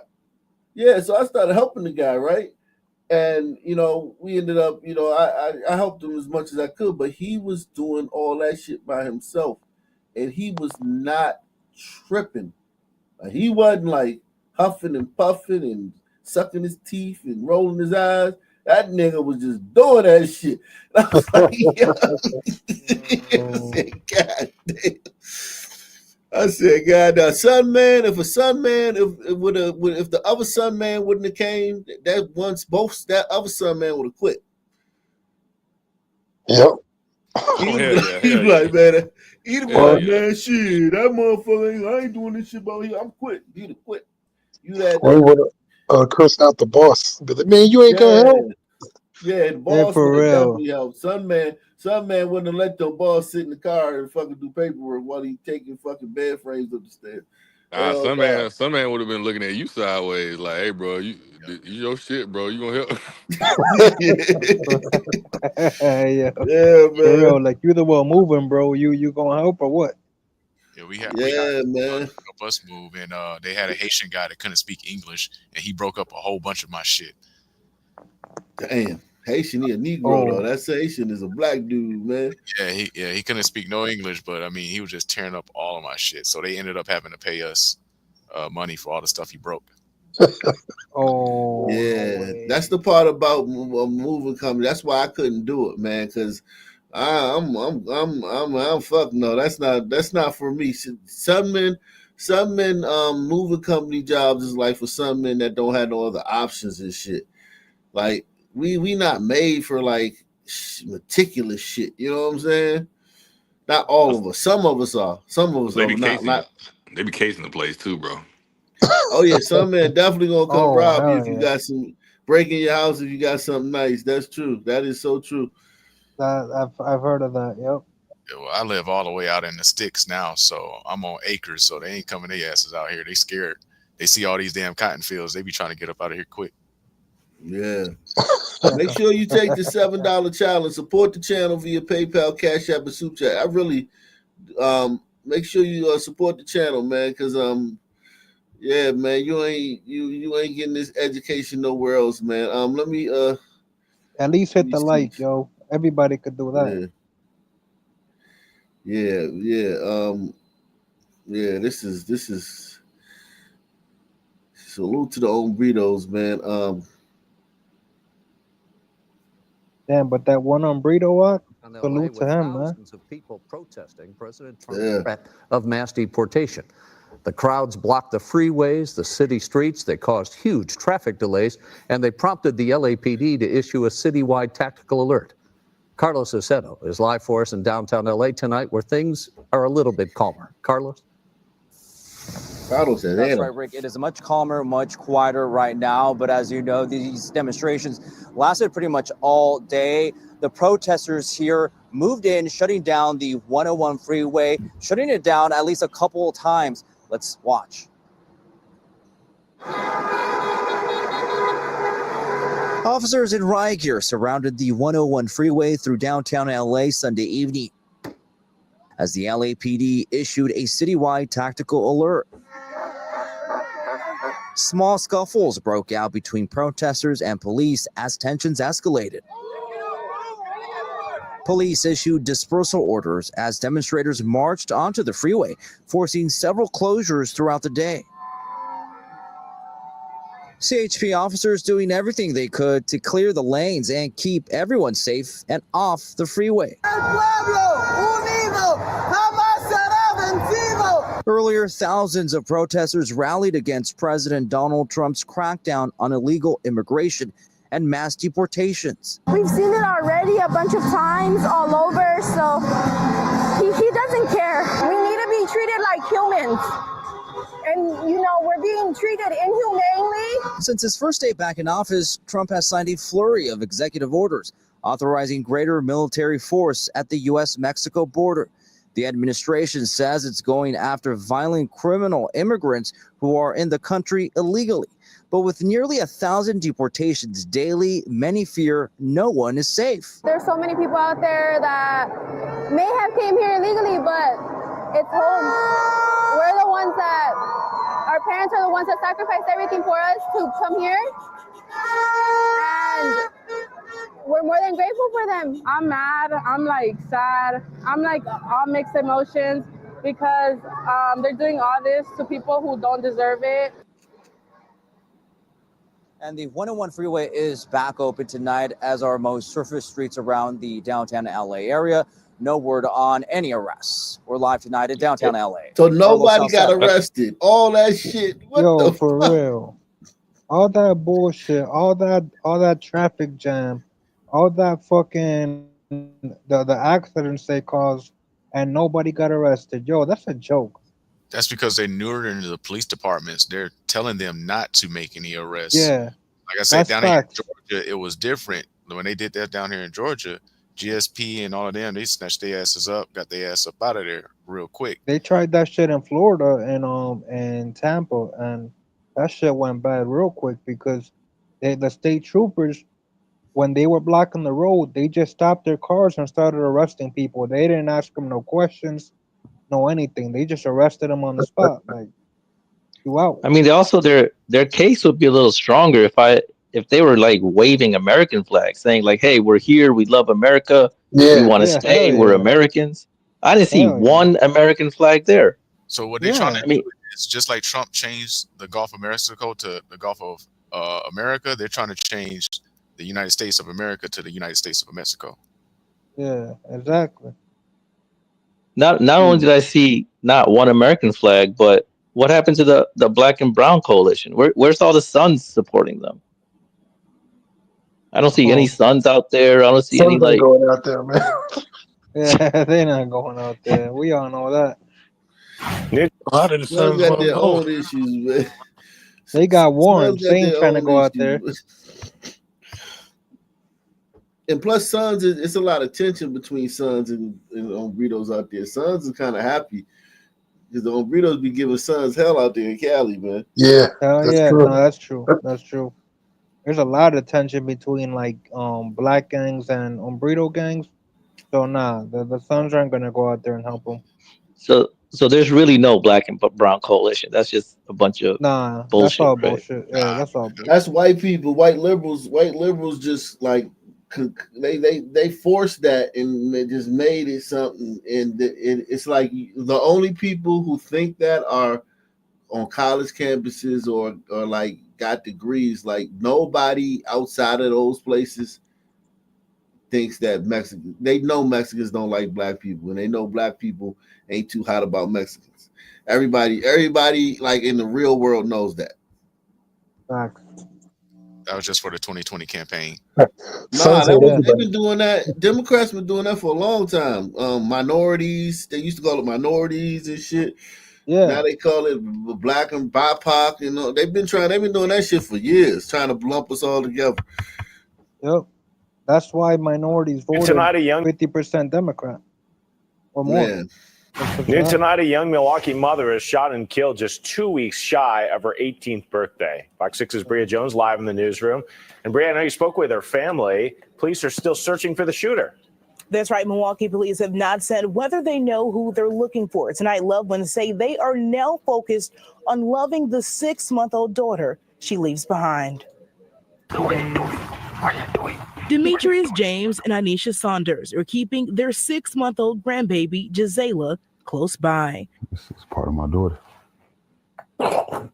[SPEAKER 1] Yeah, so I started helping the guy, right? And we ended up, I helped him as much as I could, but he was doing all that shit by himself, and he was not tripping. Like, he wasn't like huffing and puffing and sucking his teeth and rolling his eyes. That nigga was just doing that shit. And I was like, yo. I said, God damn. I said, God, if the other Sun Man wouldn't have came, that other Sun Man would have quit.
[SPEAKER 27] Yep.
[SPEAKER 1] He
[SPEAKER 9] hell
[SPEAKER 1] was
[SPEAKER 9] yeah.
[SPEAKER 1] like, man, he'd be
[SPEAKER 9] Hell
[SPEAKER 1] like,
[SPEAKER 9] yeah.
[SPEAKER 1] man, shit, that motherfucker, I ain't doing this shit about here. I'm quit. He'd have quit. You had
[SPEAKER 27] Or he would have cursed out the boss. Be like, man, you ain't gonna help.
[SPEAKER 1] Yeah, the boss
[SPEAKER 12] for
[SPEAKER 1] would have
[SPEAKER 12] real.
[SPEAKER 1] definitely helped. Some man wouldn't have let the boss sit in the car and fucking do paperwork while he taking fucking bed frames up the stairs. Hell
[SPEAKER 9] Some
[SPEAKER 1] no.
[SPEAKER 9] man would have been looking at you sideways, like, hey, bro, you your shit, bro. You gonna help?
[SPEAKER 12] Yeah,
[SPEAKER 1] Yeah,
[SPEAKER 12] for
[SPEAKER 1] man.
[SPEAKER 12] real. Like you the one moving, bro. You gonna help or what?
[SPEAKER 8] Yeah, we had
[SPEAKER 1] man.
[SPEAKER 8] help us move, and they had a Haitian guy that couldn't speak English, and he broke up a whole bunch of my shit.
[SPEAKER 1] Damn, Haitian, he a Negro though. That Haitian is a black dude, man.
[SPEAKER 8] Yeah, he couldn't speak no English, but I mean, he was just tearing up all of my shit. So they ended up having to pay us money for all the stuff he broke.
[SPEAKER 1] Yeah, that's the part about a moving company. That's why I couldn't do it, man. Because I'm fuck no. That's not for me. Some men, moving company jobs is like for some men that don't have no other options and shit. Like we not made for like meticulous shit. You know what I'm saying? Not all of us. Some of us are. Some of us
[SPEAKER 9] They
[SPEAKER 1] are
[SPEAKER 9] be
[SPEAKER 1] not.
[SPEAKER 9] they be casing the place too, bro.
[SPEAKER 1] Oh yeah, some man definitely gonna come rob you
[SPEAKER 12] hell
[SPEAKER 1] if you
[SPEAKER 12] yeah.
[SPEAKER 1] got some break in your house if you got something nice. That's true. That is so true.
[SPEAKER 12] I've heard of that. Yep.
[SPEAKER 8] Yeah, well, I live all the way out in the sticks now, so I'm on acres, so they ain't coming their asses out here. They scared. They see all these damn cotton fields. They be trying to get up out of here quick.
[SPEAKER 1] Yeah. Make sure you take the $7 challenge. Support the channel via PayPal, Cash App, and Super Chat. I really make sure you support the channel, man, because yeah, man, you ain't getting this education nowhere else, man. Let me
[SPEAKER 12] At least hit the
[SPEAKER 1] see.
[SPEAKER 12] like, yo. Everybody could do that.
[SPEAKER 1] Yeah. Yeah, this is salute to the hombritos, man.
[SPEAKER 12] Damn, but that one on Burrito Act,
[SPEAKER 7] in LA
[SPEAKER 12] salute to
[SPEAKER 7] with
[SPEAKER 12] him, man.
[SPEAKER 7] thousands of people protesting President Trump's threat of mass deportation. The crowds blocked the freeways, the city streets. They caused huge traffic delays, and they prompted the LAPD to issue a citywide tactical alert. Carlos Aceto is live for us in downtown LA tonight, where things are a little bit calmer. Carlos?
[SPEAKER 1] That's
[SPEAKER 10] right, Rick. It is much calmer, much quieter right now. But as you know, these demonstrations lasted pretty much all day. The protesters here moved in, shutting down the 101 freeway, shutting it down at least a couple of times. Let's watch. Officers in riot gear surrounded the 101 freeway through downtown LA Sunday evening as the LAPD issued a citywide tactical alert. Small scuffles broke out between protesters and police as tensions escalated. Police issued dispersal orders as demonstrators marched onto the freeway, forcing several closures throughout the day. CHP officers doing everything they could to clear the lanes and keep everyone safe and off the freeway. Earlier, thousands of protesters rallied against President Donald Trump's crackdown on illegal immigration and mass deportations.
[SPEAKER 11] We've seen it already a bunch of times all over, so he doesn't care. We need to be treated like humans. And, you know, we're being treated inhumanely.
[SPEAKER 10] Since his first day back in office, Trump has signed a flurry of executive orders authorizing greater military force at the U.S.-Mexico border. The administration says it's going after violent criminal immigrants who are in the country illegally. But with nearly 1,000 deportations daily, many fear no one is safe.
[SPEAKER 11] There's so many people out there that may have came here illegally, but it's home. We're the ones that, our parents are the ones that sacrificed everything for us to come here. And we're more than grateful for them.
[SPEAKER 20] I'm mad. I'm like sad. I'm like all mixed emotions because they're doing all this to people who don't deserve it.
[SPEAKER 10] And the 101 freeway is back open tonight, as are most surface streets around the downtown LA area. No word on any arrests. We're live tonight in downtown LA.
[SPEAKER 1] So nobody got arrested. All that shit. What
[SPEAKER 12] Yo,
[SPEAKER 1] the
[SPEAKER 12] for
[SPEAKER 1] fuck?
[SPEAKER 12] real. All that bullshit, all that traffic jam, all that fucking the accidents they caused, and nobody got arrested. Yo, that's a joke.
[SPEAKER 8] That's because they're newer into the police departments. They're telling them not to make any arrests.
[SPEAKER 12] Yeah.
[SPEAKER 8] Like I said,
[SPEAKER 12] That's
[SPEAKER 8] down here in
[SPEAKER 12] facts.
[SPEAKER 8] Georgia, it was different. When they did that down here in Georgia, GSP and all of them, they snatched their asses up, got their ass up out of there real quick.
[SPEAKER 12] They tried that shit in Florida and Tampa, and that shit went bad real quick because the state troopers, when they were blocking the road, they just stopped their cars and started arresting people. They didn't ask them no questions, no anything. They just arrested them on the spot. Like, you out.
[SPEAKER 6] I mean, they also their case would be a little stronger if they were like waving American flags, saying like, "Hey, we're here. We love America. We want to stay. We're Americans." I didn't see one American flag there.
[SPEAKER 8] So what they're trying to do is just like Trump changed the Gulf of Mexico to the Gulf of America, they're trying to change the United States of America to the United States of Mexico.
[SPEAKER 12] Yeah, exactly.
[SPEAKER 6] Not only did I see not one American flag, but what happened to the Black and Brown coalition? Where's all the sons supporting them? I don't see any sons out there. I don't see any
[SPEAKER 27] Sons ain't
[SPEAKER 6] like.
[SPEAKER 27] going out there, man.
[SPEAKER 12] Yeah, they're not going out there. We all know that.
[SPEAKER 26] A lot of the
[SPEAKER 1] Sons
[SPEAKER 26] sons
[SPEAKER 1] got
[SPEAKER 26] want
[SPEAKER 1] their
[SPEAKER 26] to
[SPEAKER 1] own
[SPEAKER 26] go.
[SPEAKER 1] issues, man.
[SPEAKER 12] They got warrants.
[SPEAKER 1] Sons got
[SPEAKER 12] They ain't
[SPEAKER 1] their
[SPEAKER 12] trying to
[SPEAKER 1] own
[SPEAKER 12] go out there.
[SPEAKER 1] issues. And plus, Sons, it's a lot of tension between Sons and Ombritos out there. Sons is kind of happy because the Ombritos be giving Sons hell out there in Cali, man.
[SPEAKER 27] Yeah,
[SPEAKER 12] Hell
[SPEAKER 27] that's
[SPEAKER 12] yeah,
[SPEAKER 27] true.
[SPEAKER 12] no, that's true. That's true. There's a lot of tension between like black gangs and Umbrito gangs. So nah, the Sons aren't gonna go out there and help them.
[SPEAKER 6] So there's really no Black and Brown coalition. That's just a bunch of
[SPEAKER 12] Nah,
[SPEAKER 6] bullshit.
[SPEAKER 12] that's all
[SPEAKER 6] right?
[SPEAKER 12] bullshit. Yeah, that's all bullshit.
[SPEAKER 1] That's white people, white liberals just like they forced that and they just made it something. And it's like the only people who think that are on college campuses or like got degrees. Like nobody outside of those places thinks that they know Mexicans don't like black people, and they know black people ain't too hot about Mexicans. Everybody, like in the real world knows that.
[SPEAKER 8] That was just for the 2020 campaign.
[SPEAKER 1] Nah, they've been doing that. Democrats been doing that for a long time. Minorities, they used to call it minorities and shit.
[SPEAKER 12] Yeah.
[SPEAKER 1] Now they call it black and BIPOC. You know, they've been doing that shit for years, trying to lump us all together.
[SPEAKER 12] Yep. That's why minorities voted
[SPEAKER 14] tonight, a young
[SPEAKER 12] 50% Democrat or more.
[SPEAKER 1] Man.
[SPEAKER 14] New tonight, a young Milwaukee mother is shot and killed just 2 weeks shy of her 18th birthday. Fox 6's Bria Jones live in the newsroom. And Bria, I know you spoke with her family. Police are still searching for the shooter.
[SPEAKER 19] That's right. Milwaukee police have not said whether they know who they're looking for. Tonight, loved ones say they are now focused on loving the 6-month-old daughter she leaves behind. Demetrius James and Anisha Saunders are keeping their 6-month-old grandbaby, Gisela, close by.
[SPEAKER 21] This is part of my daughter. That's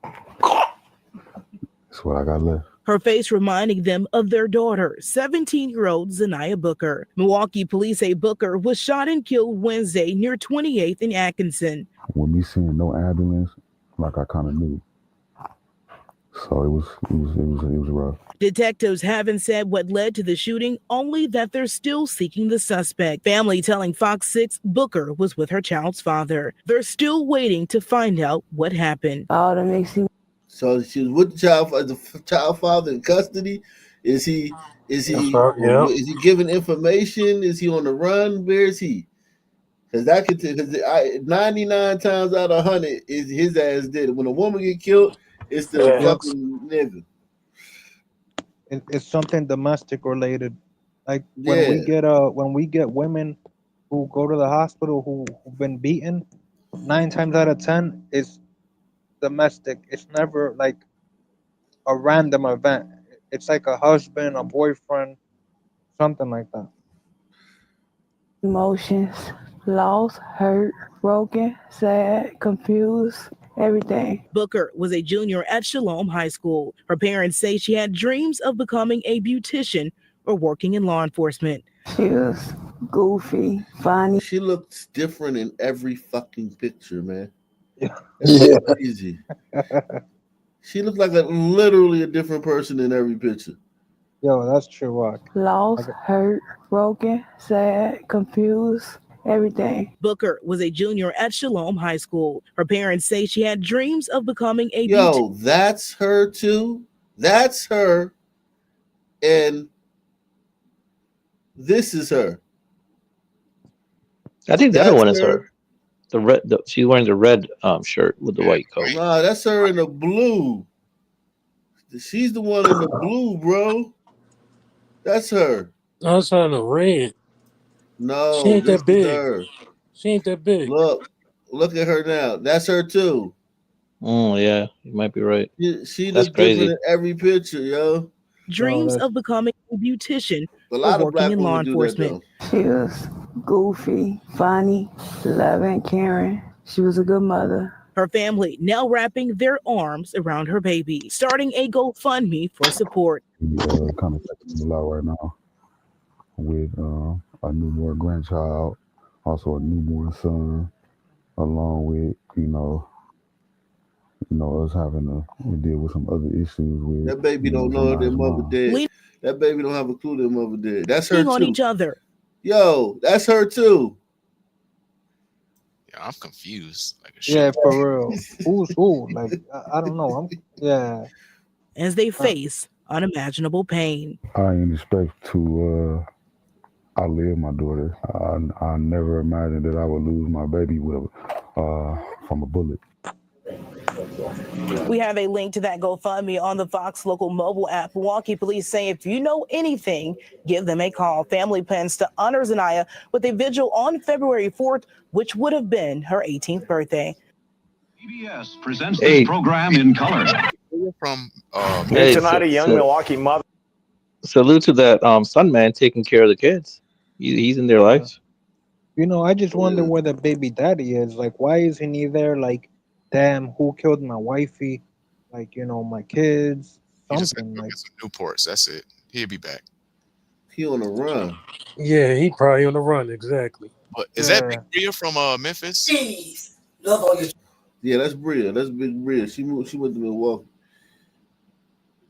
[SPEAKER 21] what I got left.
[SPEAKER 19] Her face reminding them of their daughter, 17-year-old Zaniyah Booker. Milwaukee police say Booker was shot and killed Wednesday near 28th and Atkinson.
[SPEAKER 21] With me seeing no ambulance, like I kind of knew. So it was rough.
[SPEAKER 19] Detectives haven't said what led to the shooting, only that they're still seeking the suspect. Family telling Fox 6 Booker was with her child's father. They're still waiting to find out what happened.
[SPEAKER 1] So she was with the child father in custody. Is he giving information? Is he on the run? Where is he? Because 99 times out of 100 is his ass did it. When a woman get killed, it's the fucking nigga.
[SPEAKER 12] It's something domestic related. Like when we get women who go to the hospital who've been beaten, 9 times out of 10 is domestic. It's never like a random event. It's like a husband, a boyfriend, something like that.
[SPEAKER 19] Emotions, lost, hurt, broken, sad, confused, everything. Booker was a junior at Shalom High School. Her parents say she had dreams of becoming a beautician or working in law enforcement. She was goofy, funny.
[SPEAKER 1] She looks different in every fucking picture, man.
[SPEAKER 27] Yeah.
[SPEAKER 1] That's crazy. She looked like literally a different person in every picture.
[SPEAKER 12] Yo, that's true, Rock.
[SPEAKER 19] Lost, hurt, broken, sad, confused, everything. Booker was a junior at Shalom High School. Her parents say she had dreams of becoming a
[SPEAKER 1] Yo, that's her too. That's her. And this is her.
[SPEAKER 6] I think the other one is her. The red. She's wearing the red shirt with the white coat.
[SPEAKER 1] Nah, that's her in the blue. She's the one in the blue, bro. That's her.
[SPEAKER 26] No, that's her in the red.
[SPEAKER 1] No,
[SPEAKER 26] she ain't that big.
[SPEAKER 1] Her.
[SPEAKER 26] She ain't that big.
[SPEAKER 1] Look at her now. That's her too.
[SPEAKER 6] Oh yeah, you might be right.
[SPEAKER 1] She
[SPEAKER 6] That's
[SPEAKER 1] looks
[SPEAKER 6] crazy.
[SPEAKER 1] different in every picture, yo.
[SPEAKER 19] dreams of becoming a beautician
[SPEAKER 1] A lot
[SPEAKER 19] or
[SPEAKER 1] of black
[SPEAKER 19] working in law
[SPEAKER 1] women do that,
[SPEAKER 19] enforcement. She was goofy, funny, loving, caring. She was a good mother. Her family now wrapping their arms around her baby, starting a GoFundMe for support.
[SPEAKER 21] He kind of taking a lot right now with a newborn grandchild, also a newborn son, along with us having to deal with some other issues with
[SPEAKER 1] that baby don't know their mother dead. That baby don't have a clue their mother dead. That's her too.
[SPEAKER 19] On each other.
[SPEAKER 1] Yo, that's her too.
[SPEAKER 8] Yeah, I'm confused. Like
[SPEAKER 12] yeah, for real. Who's who? Like I don't know.
[SPEAKER 19] As they face unimaginable pain.
[SPEAKER 21] I didn't expect to outlive my daughter. I never imagined that I would lose my baby from a bullet.
[SPEAKER 19] We have a link to that GoFundMe on the Fox Local mobile app. Milwaukee police say if you know anything, give them a call. Family plans to honor Zaniyah with a vigil on February 4th, which would have been her 18th birthday.
[SPEAKER 22] PBS presents this program in color.
[SPEAKER 8] From
[SPEAKER 14] tonight, a young Milwaukee mother.
[SPEAKER 6] Salute to that son man taking care of the kids. He's in their lives.
[SPEAKER 12] I just wonder where the baby daddy is. Like, why isn't he there? Like, damn, who killed my wifey? Like, my kids.
[SPEAKER 8] He just
[SPEAKER 12] Something
[SPEAKER 8] got
[SPEAKER 12] like
[SPEAKER 8] some Newports. That's it. He'll be back.
[SPEAKER 1] He on the run.
[SPEAKER 26] Yeah, he probably on the run, exactly.
[SPEAKER 8] But is that Big Bria from Memphis?
[SPEAKER 2] Please, love all your.
[SPEAKER 1] Yeah, that's Bria. That's Big Bria. She moved. She went to Milwaukee.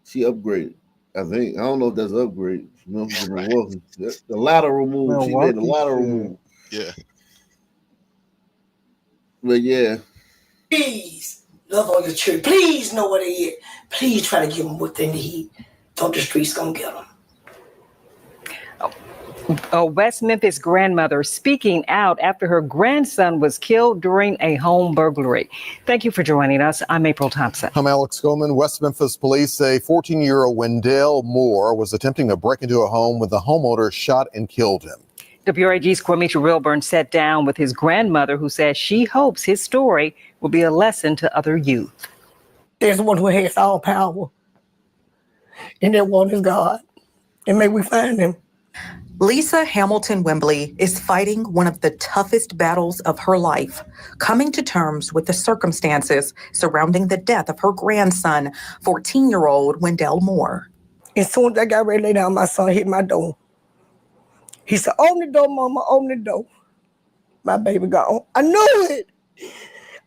[SPEAKER 1] She upgraded. I think. I don't know if that's an upgrade. Memphis to Milwaukee. The lateral move. She made a lateral move.
[SPEAKER 8] Yeah.
[SPEAKER 1] But yeah.
[SPEAKER 2] Please, love all your children. Please know what they eat. Please try to give them what they need. Don't the streets gonna get them.
[SPEAKER 15] A West Memphis grandmother speaking out after her grandson was killed during a home burglary. Thank you for joining us. I'm April Thompson.
[SPEAKER 16] I'm Alex Goldman. West Memphis police say 14-year-old Wendell Moore was attempting to break into a home when the homeowner shot and killed him.
[SPEAKER 15] WRAG's Quamisha Wilburn sat down with his grandmother, who says she hopes his story will be a lesson to other youth.
[SPEAKER 2] There's one who has all power, and that one is God. And may we find him.
[SPEAKER 18] Lisa Hamilton Wembley is fighting one of the toughest battles of her life, coming to terms with the circumstances surrounding the death of her grandson, 14-year-old Wendell Moore.
[SPEAKER 2] As soon as I got ready to lay down, my son hit my door. He said, "Open the door, mama, open the door." My baby gone. I knew it.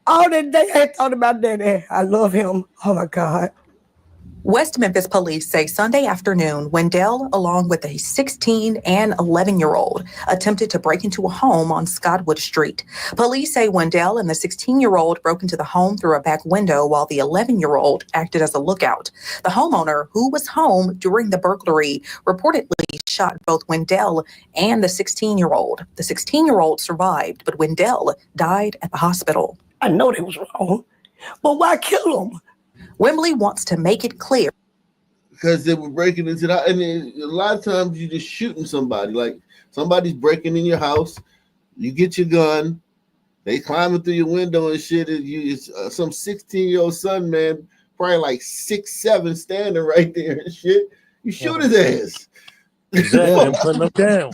[SPEAKER 2] All that day I thought about Daddy. I love him. Oh my God.
[SPEAKER 18] West Memphis police say Sunday afternoon, Wendell, along with a 16 and 11-year-old, attempted to break into a home on Scottwood Street. Police say Wendell and the 16-year-old broke into the home through a back window while the 11-year-old acted as a lookout. The homeowner, who was home during the burglary, reportedly shot both Wendell and the 16-year-old. The 16-year-old survived, but Wendell died at the hospital.
[SPEAKER 2] I know they was wrong, but why kill him?
[SPEAKER 18] Wembley wants to make it clear.
[SPEAKER 1] Because they were breaking into that, and a lot of times you're just shooting somebody. Like somebody's breaking in your house, you get your gun, they climbing through your window and shit. And it's some 16-year-old son, man, probably like 6'7", standing right there and shit. You shoot his ass.
[SPEAKER 26] Exactly, I'm putting him down.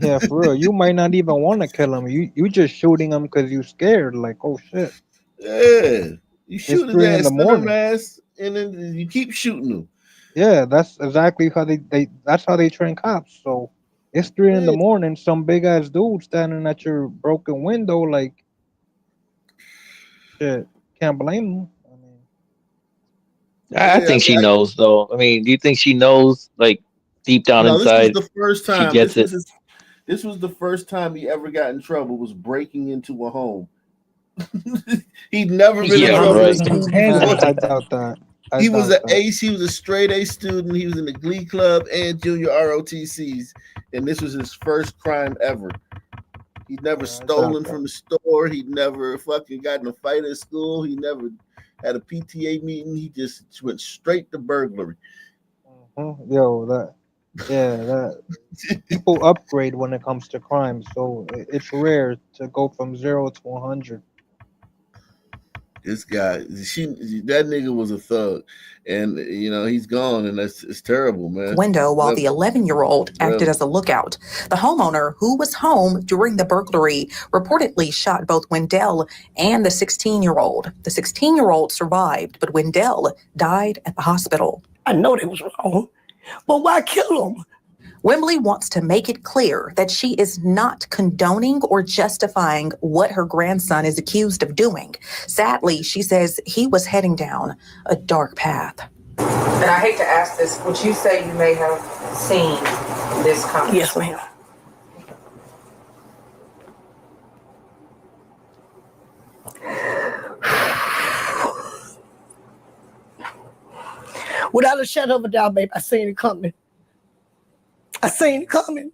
[SPEAKER 12] Yeah, for real. You might not even want to kill him. You just shooting him because you scared. Like, oh shit.
[SPEAKER 1] Yeah. You shoot his ass,
[SPEAKER 12] in the morning.
[SPEAKER 1] ass, and then you keep shooting him.
[SPEAKER 12] Yeah, that's exactly how that's how they train cops. So it's 3 in the morning, some big ass dude standing at your broken window, like shit. Can't blame him.
[SPEAKER 6] I think she knows, though. I mean, do you think she knows, like deep down inside?
[SPEAKER 1] This was the first time.
[SPEAKER 6] She gets
[SPEAKER 1] This was the first time he ever got in trouble. Was breaking into a home. He'd never been in trouble.
[SPEAKER 12] Right. I doubt that.
[SPEAKER 1] He was an ace. He was a straight A student. He was in the Glee Club and Junior ROTCs, and this was his first crime ever. He'd never stolen from the store. He'd never fucking got in a fight at school. He never had a PTA meeting. He just went straight to burglary.
[SPEAKER 12] Yo, that people upgrade when it comes to crime, so it's rare to go from 0 to 100.
[SPEAKER 1] This guy, that nigga was a thug, and he's gone, and it's terrible, man.
[SPEAKER 18] Window while the 11-year-old acted as a lookout. The homeowner, who was home during the burglary, reportedly shot both Wendell and the 16-year-old. The 16-year-old survived, but Wendell died at the hospital.
[SPEAKER 2] I know they was wrong, but why kill him?
[SPEAKER 18] Wembley wants to make it clear that she is not condoning or justifying what her grandson is accused of doing. Sadly, she says he was heading down a dark path.
[SPEAKER 23] And I hate to ask this, would you say you may have seen this coming?
[SPEAKER 2] Yes, ma'am. Without a shadow of a doubt, babe, I seen it coming. I seen it coming.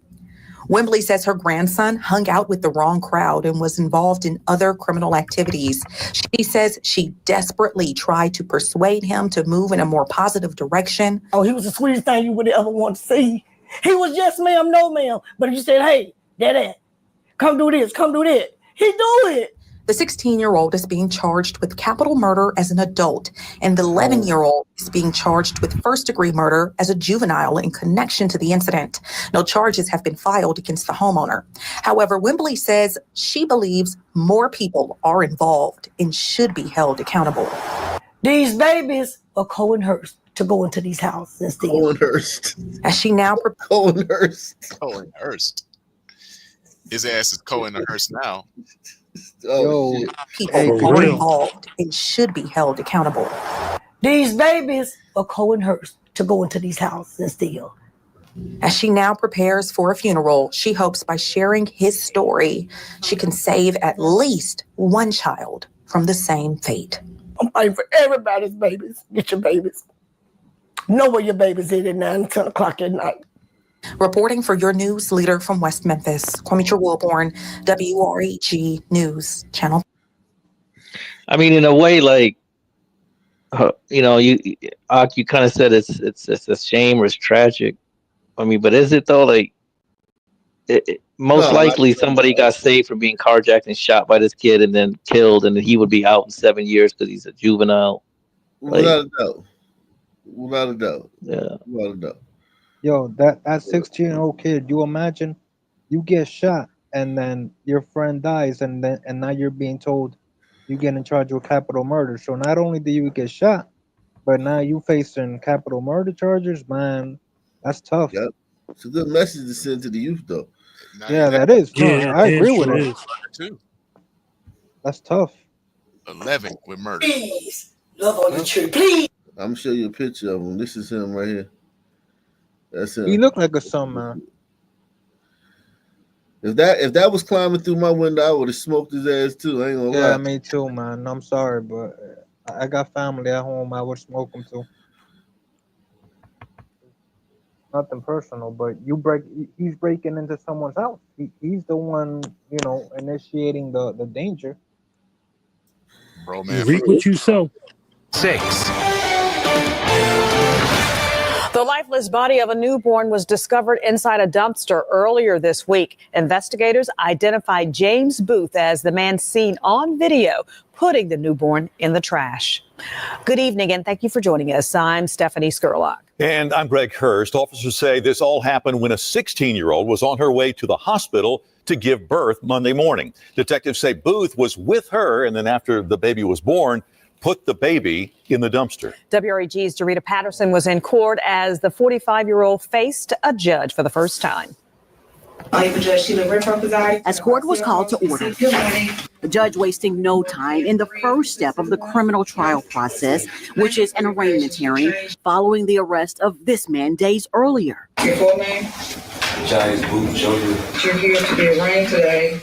[SPEAKER 18] Wembley says her grandson hung out with the wrong crowd and was involved in other criminal activities. She says she desperately tried to persuade him to move in a more positive direction.
[SPEAKER 2] Oh, he was the sweetest thing you would ever want to see. He was yes, ma'am, no, ma'am. But if you said, hey, Daddy, come do this, come do that, he do it.
[SPEAKER 18] The 16-year-old is being charged with capital murder as an adult, and the 11-year-old is being charged with first-degree murder as a juvenile in connection to the incident. No charges have been filed against the homeowner. However, Wembley says she believes more people are involved and should be held accountable.
[SPEAKER 2] These babies are Cohen Hurst. to go into these houses and steal.
[SPEAKER 1] Cohenhurst.
[SPEAKER 18] As she now
[SPEAKER 1] Cohenhurst.
[SPEAKER 8] Cohenhurst. His ass is Cohenhurst now.
[SPEAKER 1] Oh, shit.
[SPEAKER 18] people are involved and should be held accountable.
[SPEAKER 2] These babies are Cohenhurst to go into these houses and steal.
[SPEAKER 18] As she now prepares for a funeral, she hopes by sharing his story, she can save at least one child from the same fate.
[SPEAKER 2] I'm fighting for everybody's babies. Get your babies. Know where your babies is at 9, 10 o'clock at night.
[SPEAKER 18] Reporting for your news leader from West Memphis, Kwame Wilborn, WREG News Channel.
[SPEAKER 6] I mean, in a way, like, you kind of said it's a shame or it's tragic. I mean, but is it though? Like, most likely somebody got saved from being carjacked and shot by this kid and then killed, and he would be out in 7 years because he's a juvenile.
[SPEAKER 1] Without a doubt. Without a doubt.
[SPEAKER 6] Yeah.
[SPEAKER 1] Without a doubt.
[SPEAKER 12] Yo, that 16-year-old kid, you imagine you get shot and then your friend dies and now you're being told you get in charge of capital murder. So not only do you get shot, but now you facing capital murder charges, man. That's tough.
[SPEAKER 1] Yep. It's a good message to send to the youth, though.
[SPEAKER 12] Yeah, that is. No,
[SPEAKER 26] Yeah,
[SPEAKER 12] I agree with
[SPEAKER 26] it
[SPEAKER 12] it. That's tough.
[SPEAKER 8] 11 with murder.
[SPEAKER 2] Please, love on the tree, please.
[SPEAKER 1] I'm gonna show you a picture of him. This is him right here. That's him.
[SPEAKER 12] He looked like a son, man.
[SPEAKER 1] If that was climbing through my window, I would have smoked his ass too. I ain't gonna lie.
[SPEAKER 12] Yeah, me too, man. I'm sorry, but I got family at home. I would smoke them too. Nothing personal, but he's breaking into someone's house. He's the one, initiating the danger.
[SPEAKER 8] Bro,
[SPEAKER 26] You
[SPEAKER 8] man.
[SPEAKER 26] reap what you sow.
[SPEAKER 3] 6.
[SPEAKER 4] The lifeless body of a newborn was discovered inside a dumpster earlier this week. Investigators identified James Booth as the man seen on video putting the newborn in the trash. Good evening, and thank you for joining us. I'm Stephanie Skurlock.
[SPEAKER 5] And I'm Greg Hurst. Officers say this all happened when a 16-year-old was on her way to the hospital to give birth Monday morning. Detectives say Booth was with her, and then after the baby was born, put the baby in the dumpster.
[SPEAKER 4] WREG's Dorita Patterson was in court as the 45-year-old faced a judge for the first time.
[SPEAKER 13] As court was called to order, the judge wasting no time in the first step of the criminal trial process, which is an arraignment hearing following the arrest of this man days earlier.
[SPEAKER 17] Your full name? James Booth Jr. You're here to be arraigned today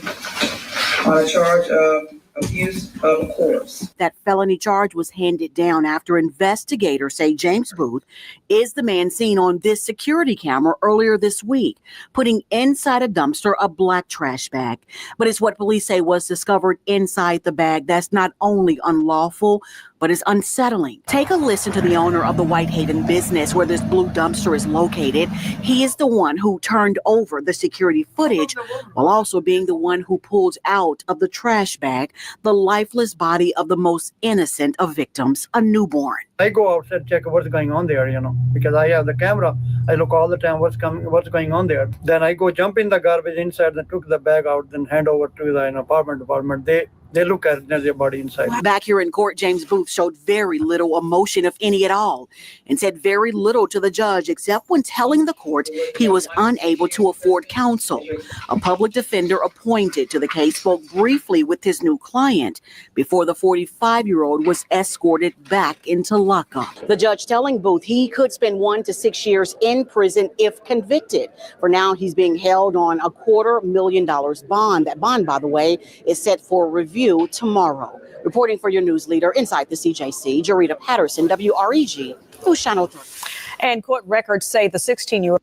[SPEAKER 17] on a charge of abuse of a corpse.
[SPEAKER 13] That felony charge was handed down after investigators say James Booth is the man seen on this security camera earlier this week, putting inside a dumpster a black trash bag. But it's what police say was discovered inside the bag that's not only unlawful, but is unsettling. Take a listen to the owner of the Whitehaven business where this blue dumpster is located. He is the one who turned over the security footage while also being the one who pulled out of the trash bag the lifeless body of the most innocent of victims, a newborn.
[SPEAKER 24] I go outside, check what's going on there, because I have the camera. I look all the time what's going on there. Then I go jump in the garbage inside and took the bag out, then hand over to the apartment department. They look at their body inside.
[SPEAKER 13] Back here in court, James Booth showed very little emotion, if any at all, and said very little to the judge, except when telling the court he was unable to afford counsel. A public defender appointed to the case spoke briefly with his new client before the 45-year-old was escorted back into lockup. The judge telling Booth he could spend 1 to 6 years in prison if convicted. For now, he's being held on a $250,000 bond. That bond, by the way, is set for review tomorrow. Reporting for your news leader inside the CJC, Dorita Patterson, WREG, News Channel 3.
[SPEAKER 4] And court records say the 16-year-old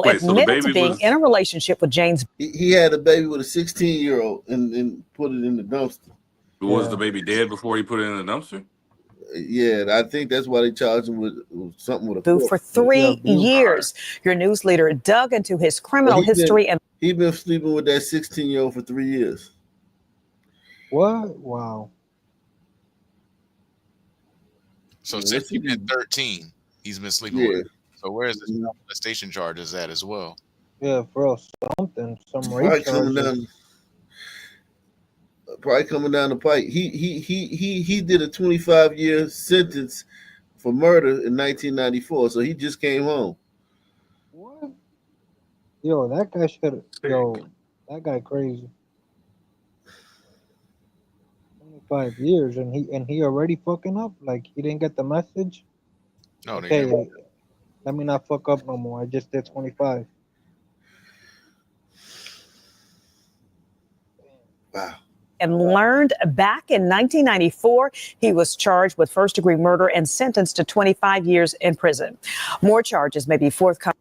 [SPEAKER 4] admitted to being in a relationship with James.
[SPEAKER 1] He had a baby with a 16-year-old and put it in the dumpster.
[SPEAKER 9] Was the baby dead before he put it in the dumpster?
[SPEAKER 1] Yeah, I think that's why they charged him with something with a
[SPEAKER 4] Booth for 3 years. Your news leader dug into his criminal history and
[SPEAKER 1] he's been sleeping with that 16-year-old for 3 years.
[SPEAKER 12] What? Wow.
[SPEAKER 8] So since he's been 13, he's been sleeping with her. So where's the molestation charges at as well?
[SPEAKER 12] Yeah, bro, some
[SPEAKER 1] Probably
[SPEAKER 12] rape charges.
[SPEAKER 1] Probably coming down the pipe. He did a 25-year sentence for murder in 1994. So he just came home.
[SPEAKER 12] What? Yo, that guy should. Yo, that guy crazy. 25 years and he already fucking up. Like he didn't get the message.
[SPEAKER 8] No,
[SPEAKER 12] Okay, let me not fuck up no more. I just did 25.
[SPEAKER 1] Wow.
[SPEAKER 4] And learned back in 1994, he was charged with first-degree murder and sentenced to 25 years in prison. More charges may be forthcoming.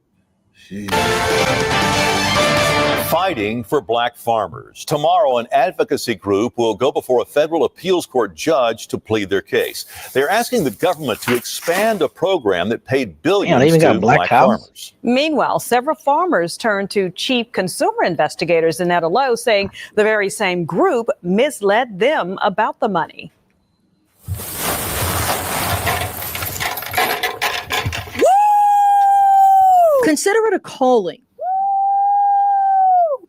[SPEAKER 5] Fighting for black farmers. Tomorrow, an advocacy group will go before a federal appeals court judge to plead their case. They're asking the government to expand a program that paid billions to black farmers.
[SPEAKER 4] Meanwhile, several farmers turned to chief consumer investigators Annetta Lowe, saying the very same group misled them about the money.
[SPEAKER 3] Consider it a calling.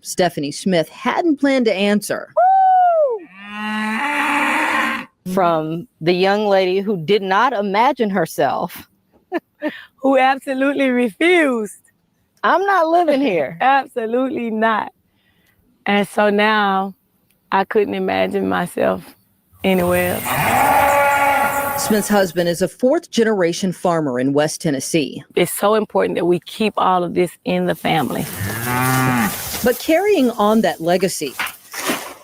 [SPEAKER 3] Stephanie Smith hadn't planned to answer.
[SPEAKER 7] From the young lady who did not imagine herself,
[SPEAKER 19] who absolutely refused.
[SPEAKER 7] I'm not living here.
[SPEAKER 19] Absolutely not. And so now I couldn't imagine myself anywhere else.
[SPEAKER 3] Smith's husband is a fourth-generation farmer in West Tennessee.
[SPEAKER 19] It's so important that we keep all of this in the family.
[SPEAKER 3] But carrying on that legacy,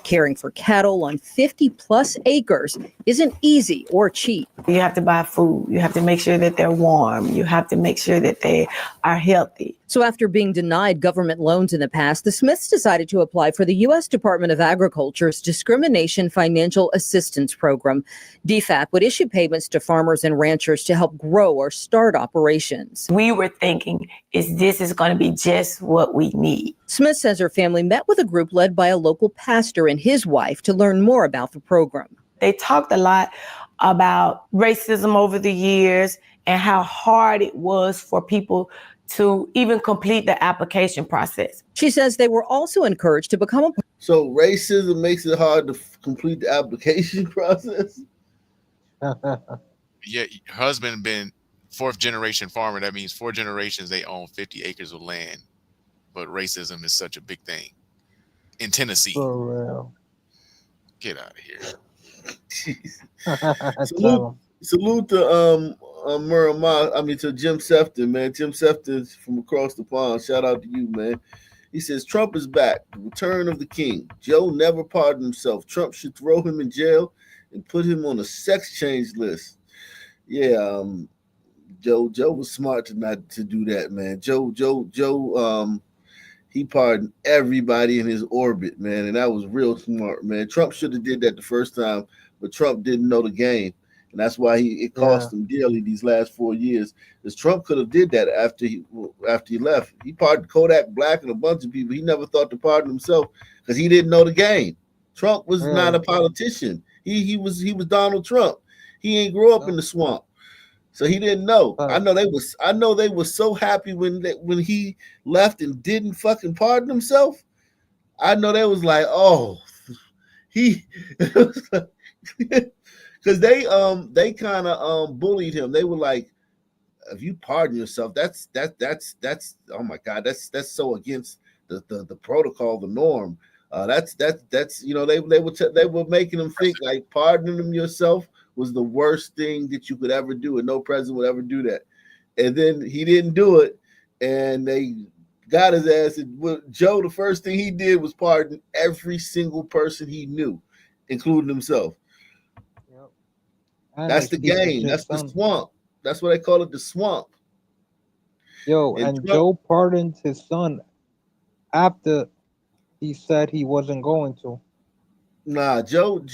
[SPEAKER 3] caring for cattle on 50-plus acres isn't easy or cheap.
[SPEAKER 19] You have to buy food. You have to make sure that they're warm. You have to make sure that they are healthy.
[SPEAKER 3] So after being denied government loans in the past, the Smiths decided to apply for the U.S. Department of Agriculture's Discrimination Financial Assistance Program. DFAP would issue payments to farmers and ranchers to help grow or start operations.
[SPEAKER 19] We were thinking, this is going to be just what we need.
[SPEAKER 3] Smith says her family met with a group led by a local pastor and his wife to learn more about the program.
[SPEAKER 19] They talked a lot about racism over the years and how hard it was for people to even complete the application process.
[SPEAKER 3] She says they were also encouraged to become a...
[SPEAKER 1] So racism makes it hard to complete the application process?
[SPEAKER 8] Yeah, her husband been fourth generation farmer. That means 4 generations they own 50 acres of land. But racism is such a big thing in Tennessee.
[SPEAKER 12] For real.
[SPEAKER 8] Get out of here.
[SPEAKER 1] Salute to to Jim Sefton, man. Jim Sefton from across the pond. Shout out to you, man. He says Trump is back. The return of the king. Joe never pardoned himself. Trump should throw him in jail and put him on a sex change list. Yeah, Joe was smart to do that, man. Joe he pardoned everybody in his orbit, man, and that was real smart, man. Trump should have did that the first time, but Trump didn't know the game, and that's why it cost him dearly these last 4 years. Because Trump could have did that after he left. He pardoned Kodak Black and a bunch of people. He never thought to pardon himself because he didn't know the game. Trump was not a politician. He was Donald Trump. He ain't grew up in the swamp. So he didn't know. I know they were so happy when he left and didn't fucking pardon himself. I know they was like, oh, because they kind of bullied him. They were like, if you pardon yourself, that's oh my God, that's so against the protocol, the norm. That's they were making him think like pardoning him yourself was the worst thing that you could ever do, and no president would ever do that. And then he didn't do it, and they got his ass. And Joe, the first thing he did was pardon every single person he knew, including himself.
[SPEAKER 12] Yep.
[SPEAKER 1] That's the game. That's the swamp. That's what they call it, the swamp.
[SPEAKER 12] Yo, and Joe pardoned his son after he said he wasn't going to.
[SPEAKER 1] Nah, Joe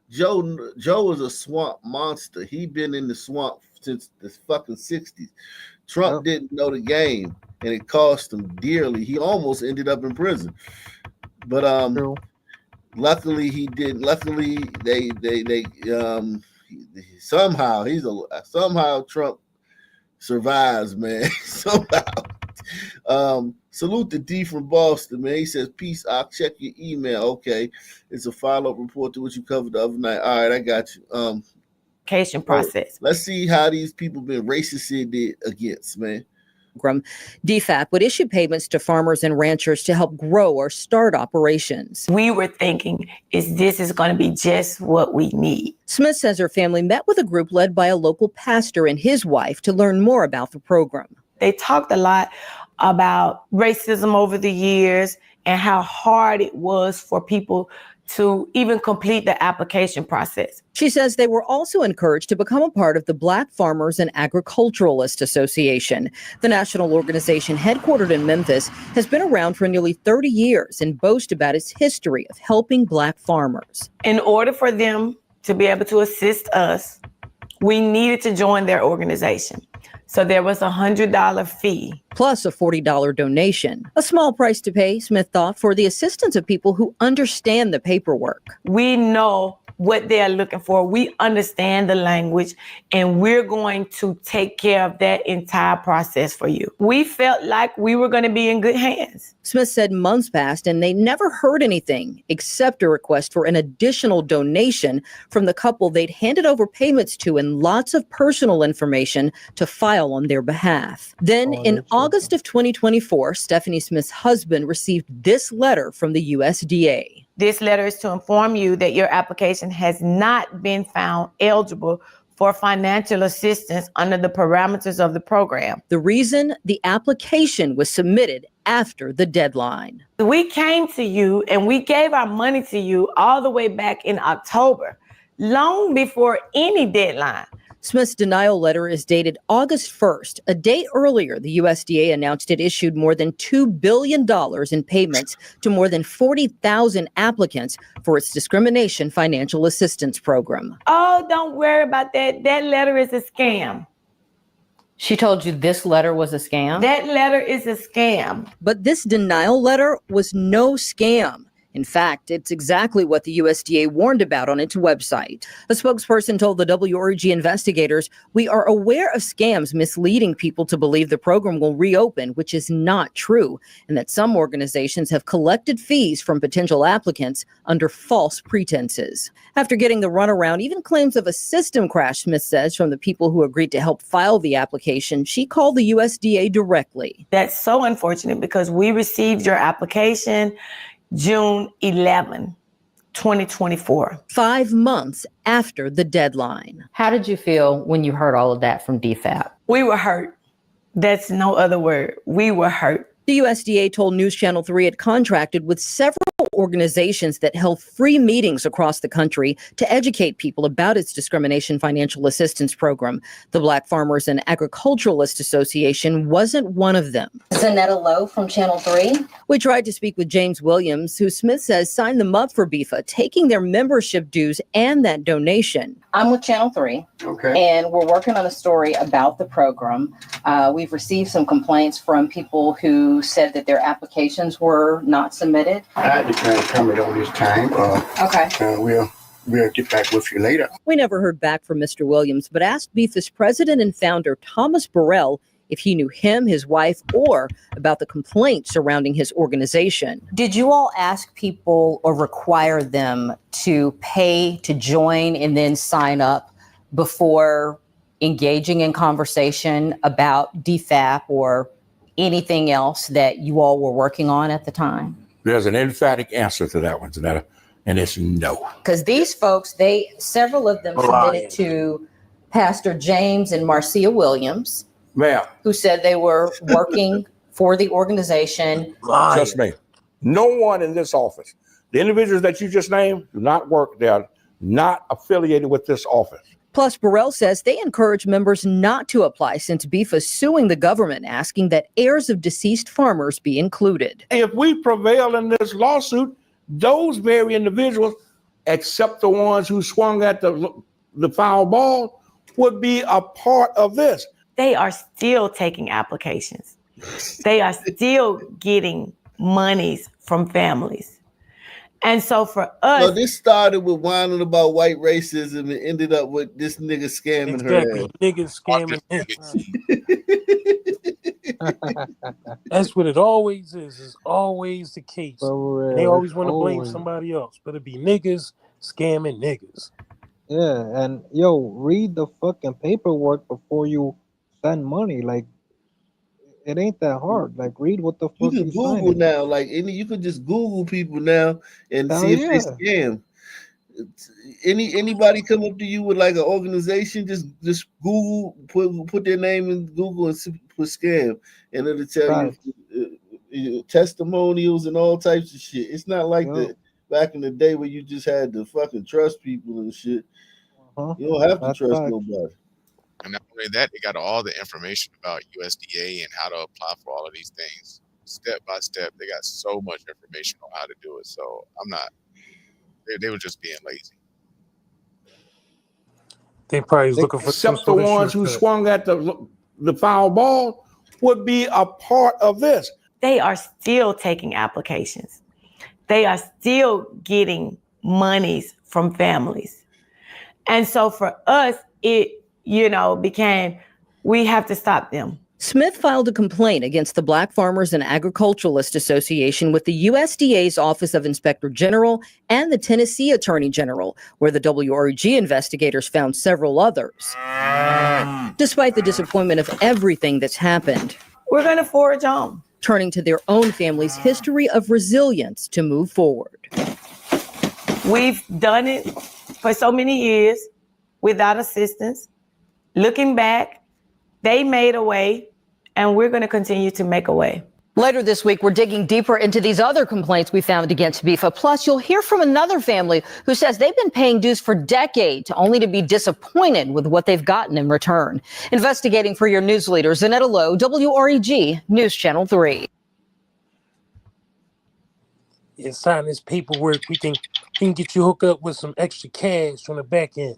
[SPEAKER 1] is a swamp monster. He been in the swamp since the fucking 60s. Trump didn't know the game, and it cost him dearly. He almost ended up in prison. But luckily he didn't. Luckily they somehow Trump survives, man. Somehow. Salute to D from Boston, man. He says, peace, I'll check your email. Okay. It's a follow-up report to what you covered the other night. All right, I got you.
[SPEAKER 23] application process.
[SPEAKER 1] Let's see how these people been racist against, man.
[SPEAKER 3] DFAP would issue payments to farmers and ranchers to help grow or start operations.
[SPEAKER 23] We were thinking, this is going to be just what we need.
[SPEAKER 3] Smith says her family met with a group led by a local pastor and his wife to learn more about the program.
[SPEAKER 23] They talked a lot about racism over the years and how hard it was for people to even complete the application process.
[SPEAKER 3] She says they were also encouraged to become a part of the Black Farmers and Agriculturalists Association. The national organization, headquartered in Memphis, has been around for nearly 30 years and boasts about its history of helping Black farmers.
[SPEAKER 23] In order for them to be able to assist us, we needed to join their organization. So there was a $100 fee.
[SPEAKER 3] Plus a $40 donation. A small price to pay, Smith thought, for the assistance of people who understand the paperwork.
[SPEAKER 23] We know what they're looking for. We understand the language, and we're going to take care of that entire process for you. We felt like we were going to be in good hands.
[SPEAKER 3] Smith said months passed and they never heard anything except a request for an additional donation from the couple they'd handed over payments to and lots of personal information to file on their behalf. Then in August of 2024, Stephanie Smith's husband received this letter from the USDA.
[SPEAKER 23] This letter is to inform you that your application has not been found eligible for financial assistance under the parameters of the program.
[SPEAKER 3] The reason? The application was submitted after the deadline.
[SPEAKER 23] We came to you and we gave our money to you all the way back in October, long before any deadline.
[SPEAKER 3] Smith's denial letter is dated August 1st. A day earlier, the USDA announced it issued more than $2 billion in payments to more than 40,000 applicants for its discrimination financial assistance program.
[SPEAKER 23] Oh, don't worry about that. That letter is a scam.
[SPEAKER 3] She told you this letter was a scam?
[SPEAKER 23] That letter is a scam.
[SPEAKER 3] But this denial letter was no scam. In fact, it's exactly what the USDA warned about on its website. A spokesperson told the WRG investigators, "We are aware of scams misleading people to believe the program will reopen, which is not true, and that some organizations have collected fees from potential applicants under false pretenses." After getting the runaround, even claims of a system crash, Smith says, from the people who agreed to help file the application, she called the USDA directly.
[SPEAKER 23] That's so unfortunate because we received your application June 11, 2024.
[SPEAKER 3] 5 months after the deadline. How did you feel when you heard all of that from DFAP?
[SPEAKER 23] We were hurt. That's no other word. We were hurt.
[SPEAKER 3] The USDA told News Channel 3 it contracted with several organizations that held free meetings across the country to educate people about its discrimination financial assistance program. The Black Farmers and Agriculturalists Association wasn't one of them. Zanetta Lowe from Channel 3. We tried to speak with James Williams, who Smith says signed them up for BIFA, taking their membership dues and that donation.
[SPEAKER 10] I'm with Channel 3, and we're working on a story about the program. We've received some complaints from people who said that their applications were not submitted.
[SPEAKER 11] I had to transfer it on this time. We'll get back with you later.
[SPEAKER 3] We never heard back from Mr. Williams, but asked BIFA's president and founder, Thomas Burrell, if he knew him, his wife, or about the complaints surrounding his organization.
[SPEAKER 10] Did you all ask people or require them to pay to join and then sign up before engaging in conversation about DFAP or anything else that you all were working on at the time?
[SPEAKER 20] There's an emphatic answer to that one, Zanetta, and it's no.
[SPEAKER 10] Because these folks, several of them submitted to Pastor James and Marcia Williams, who said they were working for the organization.
[SPEAKER 20] Trust me, no one in this office, the individuals that you just named, do not work. They are not affiliated with this office.
[SPEAKER 3] Plus, Burrell says they encourage members not to apply since BIFA's suing the government, asking that heirs of deceased farmers be included.
[SPEAKER 20] If we prevail in this lawsuit, those very individuals, except the ones who swung at the foul ball, would be a part of this.
[SPEAKER 23] They are still taking applications. They are still getting monies from families. And so for us,
[SPEAKER 1] so this started with whining about white racism and ended up with this nigga scamming her.
[SPEAKER 26] Niggas scamming him. That's what it always is. It's always the case. They always want to blame somebody else, but it be niggas scamming niggas.
[SPEAKER 12] Yeah, and yo, read the fucking paperwork before you send money. Like, it ain't that hard. Like, read what the
[SPEAKER 1] You
[SPEAKER 12] fuck
[SPEAKER 1] can
[SPEAKER 12] you
[SPEAKER 1] Google
[SPEAKER 12] signing.
[SPEAKER 1] now, like you could just Google people now and
[SPEAKER 12] Hell
[SPEAKER 1] see if they
[SPEAKER 12] yeah.
[SPEAKER 1] scam. Anybody come up to you with like an organization, just Google, put their name in Google and put scam, and it'll tell you
[SPEAKER 12] Facts.
[SPEAKER 1] testimonials and all types of shit. It's not like
[SPEAKER 12] Yo.
[SPEAKER 1] that back in the day where you just had to fucking trust people and shit.
[SPEAKER 12] Uh-huh.
[SPEAKER 1] You don't have to
[SPEAKER 12] That's
[SPEAKER 1] trust
[SPEAKER 12] facts.
[SPEAKER 1] nobody.
[SPEAKER 8] And not only that, they got all the information about USDA and how to apply for all of these things step by step. They got so much information on how to do it. So I'm not. They were just being lazy.
[SPEAKER 26] They probably was looking for some
[SPEAKER 20] Except the
[SPEAKER 26] sort of
[SPEAKER 20] ones who
[SPEAKER 26] shortcut.
[SPEAKER 20] swung at the foul ball would be a part of this.
[SPEAKER 23] They are still taking applications. They are still getting monies from families. And so for us, it, became, we have to stop them.
[SPEAKER 3] Smith filed a complaint against the Black Farmers and Agriculturalists Association with the USDA's Office of Inspector General and the Tennessee Attorney General, where the WREG investigators found several others. Despite the disappointment of everything that's happened,
[SPEAKER 23] we're going to forge on,
[SPEAKER 3] turning to their own family's history of resilience to move forward.
[SPEAKER 23] We've done it for so many years without assistance. Looking back, they made a way, and we're going to continue to make a way.
[SPEAKER 3] Later this week, we're digging deeper into these other complaints we found against BIFA. Plus, you'll hear from another family who says they've been paying dues for decades, only to be disappointed with what they've gotten in return. Investigating for your news leader, Zanetta Lowe, WREG News Channel 3.
[SPEAKER 26] Yeah, sign this paperwork. We can get you hooked up with some extra cash on the back end.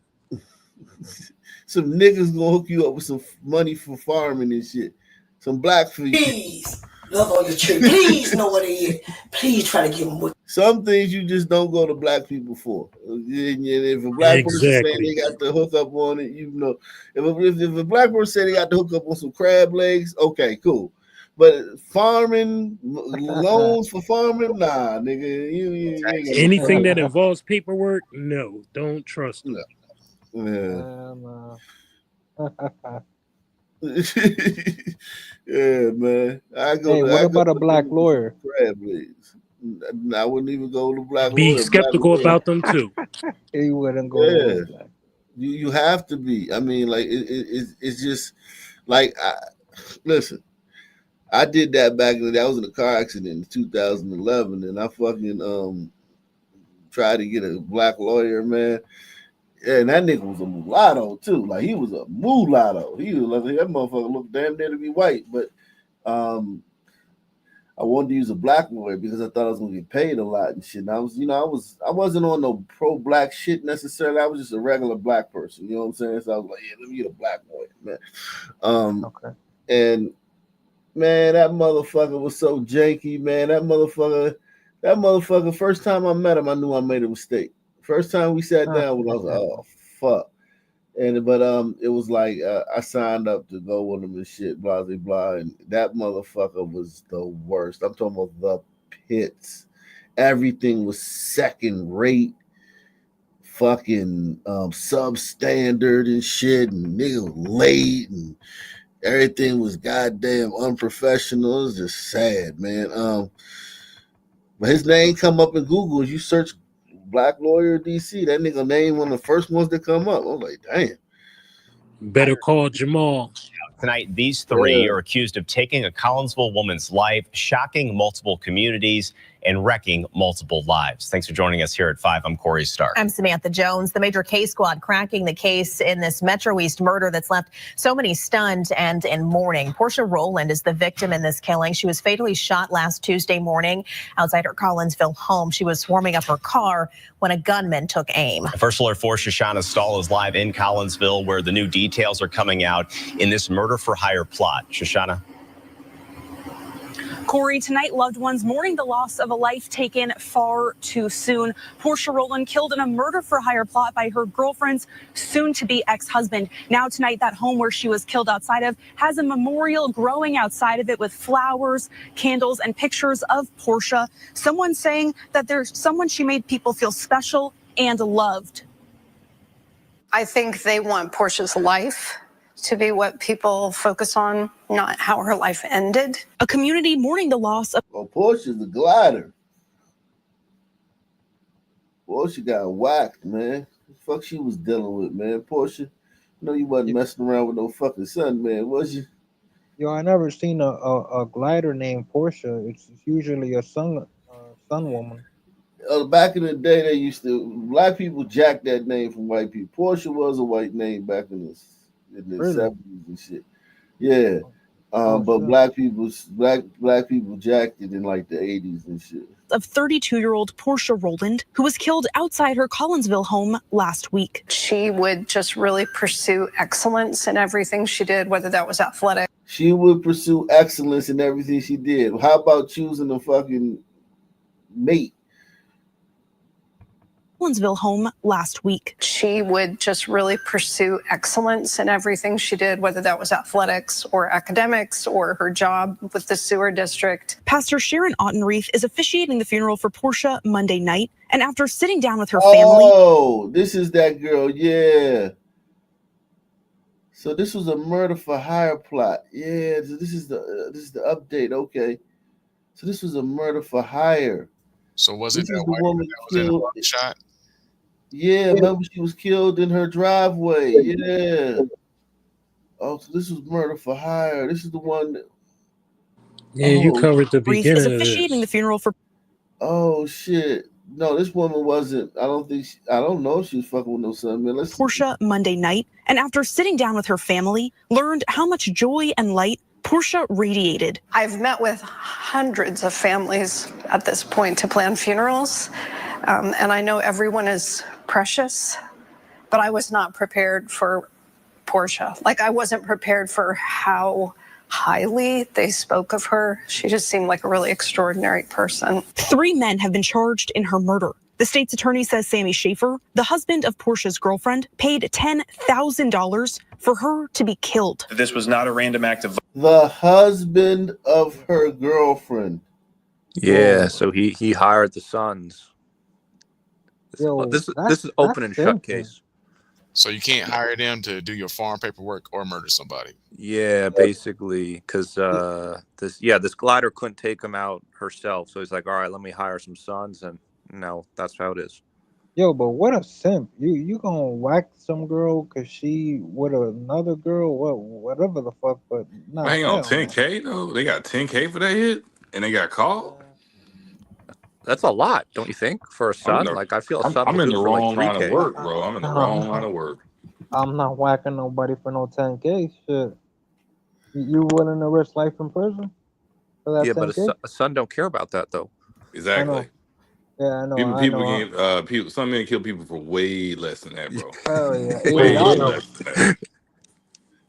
[SPEAKER 1] Some niggas gonna hook you up with some money for farming and shit. Some black for you.
[SPEAKER 2] Please, love all your children. Please know what it is. Please try to give them what.
[SPEAKER 1] Some things you just don't go to black people for. If a black person saying they got the hook up on it, you know. If a black person say they got the hook up on some crab legs, okay, cool. But farming, loans for farming, nah, nigga. You
[SPEAKER 26] Anything that involves paperwork, no, don't trust them.
[SPEAKER 1] Yeah. Yeah, man.
[SPEAKER 12] What about a black lawyer?
[SPEAKER 1] Crab legs. I wouldn't even go to black
[SPEAKER 26] Be
[SPEAKER 1] lawyer.
[SPEAKER 26] skeptical about them too.
[SPEAKER 12] He wouldn't go to black.
[SPEAKER 1] You have to be. I mean, like it's just like listen. I did that back in the day. I was in a car accident in 2011, and I fucking tried to get a black lawyer, man. Yeah, and that nigga was a mulatto too. Like he was a mulatto. He was like that motherfucker looked damn near to be white. But I wanted to use a black lawyer because I thought I was gonna get paid a lot and shit. And I wasn't on no pro-black shit necessarily. I was just a regular black person. You know what I'm saying? So I was like, yeah, let me get a black lawyer, man.
[SPEAKER 12] Okay.
[SPEAKER 1] And man, that motherfucker was so janky, man. That motherfucker, first time I met him, I knew I made a mistake. First time we sat down, when I was like, oh, fuck. But it was like, I signed up to go with him and shit, blah, blah, blah. And that motherfucker was the worst. I'm talking about the pits. Everything was second rate, fucking substandard and shit. And nigga was late and everything was goddamn unprofessional. It was just sad, man. But his name come up in Google. You search black lawyer DC, that nigga name one of the first ones that come up. I was like, damn.
[SPEAKER 26] Better call Jamal.
[SPEAKER 14] Tonight, these three are accused of taking a Collinsville woman's life, shocking multiple communities, and wrecking multiple lives. Thanks for joining us here at 5. I'm Corey Stark.
[SPEAKER 15] I'm Samantha Jones. The major case squad cracking the case in this Metro East murder that's left so many stunned and in mourning. Portia Rowland is the victim in this killing. She was fatally shot last Tuesday morning outside her Collinsville home. She was warming up her car when a gunman took aim.
[SPEAKER 14] First Alert 4 Shoshana Stahl is live in Collinsville, where the new details are coming out in this murder-for-hire plot. Shoshana.
[SPEAKER 16] Corey, tonight loved ones mourning the loss of a life taken far too soon. Portia Rowland killed in a murder-for-hire plot by her girlfriend's soon-to-be ex-husband. Now tonight, that home where she was killed outside of has a memorial growing outside of it with flowers, candles, and pictures of Portia. Someone saying that there's someone she made people feel special and loved.
[SPEAKER 6] I think they want Portia's life to be what people focus on, not how her life ended.
[SPEAKER 16] A community mourning the loss of
[SPEAKER 1] Portia's the glider. Portia got whacked, man. The fuck she was dealing with, man. Portia, you wasn't messing around with no fucking son, man, was you?
[SPEAKER 12] Yo, I never seen a glider named Portia. It's usually a sun woman.
[SPEAKER 1] Back in the day, they used to black people jack that name from white people. Portia was a white name back in the
[SPEAKER 12] Really?
[SPEAKER 1] 70s and shit. Yeah. But black people jacked it in like the 80s and shit.
[SPEAKER 16] of 32-year-old Portia Rowland, who was killed outside her Collinsville home last week.
[SPEAKER 6] She would just really pursue excellence in everything she did, whether that was athletic.
[SPEAKER 1] She would pursue excellence in everything she did. How about choosing a fucking mate?
[SPEAKER 16] Collinsville home last week.
[SPEAKER 6] She would just really pursue excellence in everything she did, whether that was athletics or academics or her job with the sewer district.
[SPEAKER 16] Pastor Sharon Ottenreith is officiating the funeral for Portia Monday night, and after sitting down with her family.
[SPEAKER 1] Oh, this is that girl, yeah. So this was a murder for hire plot. Yeah, this is the update. Okay, so this was a murder for hire.
[SPEAKER 8] So was it that white woman that was in the shot?
[SPEAKER 1] Yeah, remember she was killed in her driveway. Yeah. Oh, so this was murder for hire. This is the one that.
[SPEAKER 26] Yeah, you covered the beginning
[SPEAKER 16] Is
[SPEAKER 26] of
[SPEAKER 16] officiating
[SPEAKER 26] this.
[SPEAKER 16] the funeral for.
[SPEAKER 1] Oh shit! No, this woman wasn't. I don't know if she was fucking with no son, man.
[SPEAKER 16] Portia Monday night, and after sitting down with her family, learned how much joy and light Portia radiated.
[SPEAKER 6] I've met with hundreds of families at this point to plan funerals, and I know everyone is precious, but I was not prepared for Portia. Like, I wasn't prepared for how highly they spoke of her. She just seemed like a really extraordinary person.
[SPEAKER 16] 3 men have been charged in her murder. The state's attorney says Sammy Schaefer, the husband of Portia's girlfriend, paid $10,000 for her to be killed.
[SPEAKER 17] This was not a random act of.
[SPEAKER 1] The husband of her girlfriend.
[SPEAKER 18] Yeah, so he hired the sons. This is open and shut case.
[SPEAKER 8] So you can't hire them to do your farm paperwork or murder somebody.
[SPEAKER 18] Yeah, basically, because this glider couldn't take him out herself, so he's like, all right, let me hire some sons, and that's how it is.
[SPEAKER 12] Yo, but what a simp! You gonna whack some girl because she with another girl? Whatever the fuck, but not.
[SPEAKER 9] Hang on, 10K though. They got 10K for that hit, and they got caught.
[SPEAKER 18] That's a lot, don't you think, for a son? I feel a son.
[SPEAKER 9] I'm in the
[SPEAKER 18] for
[SPEAKER 9] wrong
[SPEAKER 18] like
[SPEAKER 9] line
[SPEAKER 18] 3K.
[SPEAKER 9] of work, bro. I'm in the wrong line of work.
[SPEAKER 12] I'm not whacking nobody for no 10K shit. You willing to risk life in prison for that 10K?
[SPEAKER 18] Yeah, but a son don't care about that though.
[SPEAKER 9] Exactly.
[SPEAKER 12] Yeah, I know.
[SPEAKER 9] Some men kill people for way less than that, bro.
[SPEAKER 12] Hell yeah.
[SPEAKER 9] Way less than that.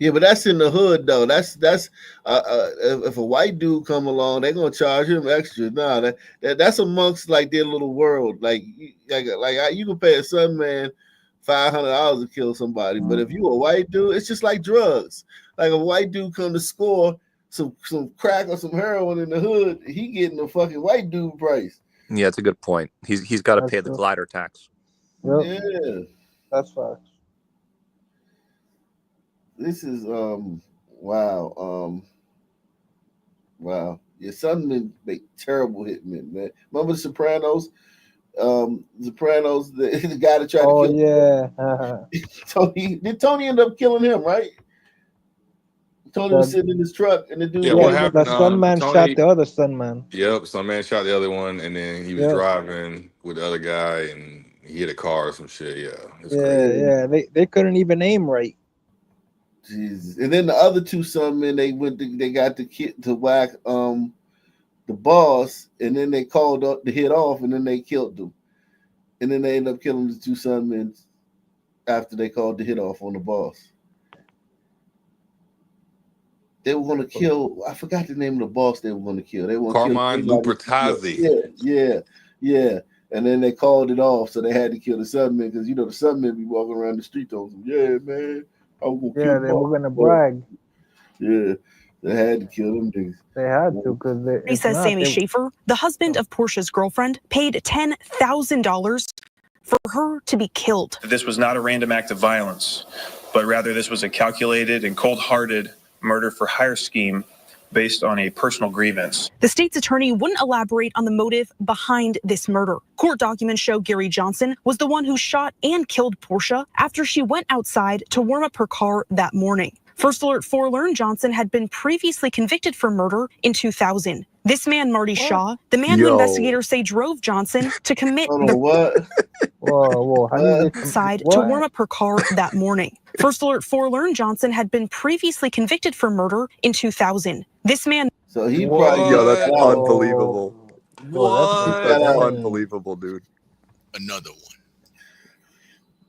[SPEAKER 1] Yeah, but that's in the hood though. That's if a white dude come along, they're gonna charge him extra. Nah, that's amongst like their little world. Like you can pay a son man $500 to kill somebody, but if you a white dude, it's just like drugs. Like a white dude come to score some crack or some heroin in the hood, he getting a fucking white dude price.
[SPEAKER 18] Yeah, it's a good point. He's got to pay the glider tax.
[SPEAKER 12] Yep.
[SPEAKER 1] Yeah,
[SPEAKER 12] that's facts.
[SPEAKER 1] This is wow. Your son men make terrible hitmen, man. Remember the Sopranos? Sopranos, the guy that tried to kill
[SPEAKER 12] yeah.
[SPEAKER 1] Tony end up killing him, right? Tony was sitting in his truck and the dude
[SPEAKER 9] what happened?
[SPEAKER 12] The son man
[SPEAKER 9] Tony,
[SPEAKER 12] shot the other son man.
[SPEAKER 9] Yep, some man shot the other one, and then he was driving with the other guy, and he hit a car or some shit. Yeah, it's crazy.
[SPEAKER 12] Yeah. They couldn't even aim right.
[SPEAKER 1] Jesus. And then the other 2 son men, they got the kid to whack the boss, and then they called up the hit off, and then they killed them. And then they ended up killing the 2 son men after they called the hit off on the boss. They were going to kill. I forgot the name of the boss. They were going to kill. They were
[SPEAKER 9] Carmine Lupertazzi.
[SPEAKER 1] Yeah. And then they called it off, so they had to kill the son men because the son men be walking around the street telling them, "Yeah, man, I'm gonna kill."
[SPEAKER 12] They were gonna brag.
[SPEAKER 1] Yeah, they had to kill them niggas.
[SPEAKER 12] They had to because
[SPEAKER 16] He says Sammy Schaefer, the husband of Portia's girlfriend, paid $10,000 for her to be killed.
[SPEAKER 13] This was not a random act of violence, but rather this was a calculated and cold-hearted murder for hire scheme based on a personal grievance.
[SPEAKER 16] The state's attorney wouldn't elaborate on the motive behind this murder. Court documents show Gary Johnson was the one who shot and killed Portia after she went outside to warm up her car that morning. First Alert 4 learned Johnson had been previously convicted for murder in 2000. This man, Marty Shaw, the man who investigators say drove Johnson to commit outside to warm up her car that morning. First Alert 4 learned Johnson had been previously convicted for murder in 2000. This man.
[SPEAKER 1] So he probably.
[SPEAKER 17] Yo, that's unbelievable.
[SPEAKER 12] What?
[SPEAKER 17] That's unbelievable, dude.
[SPEAKER 8] Another one.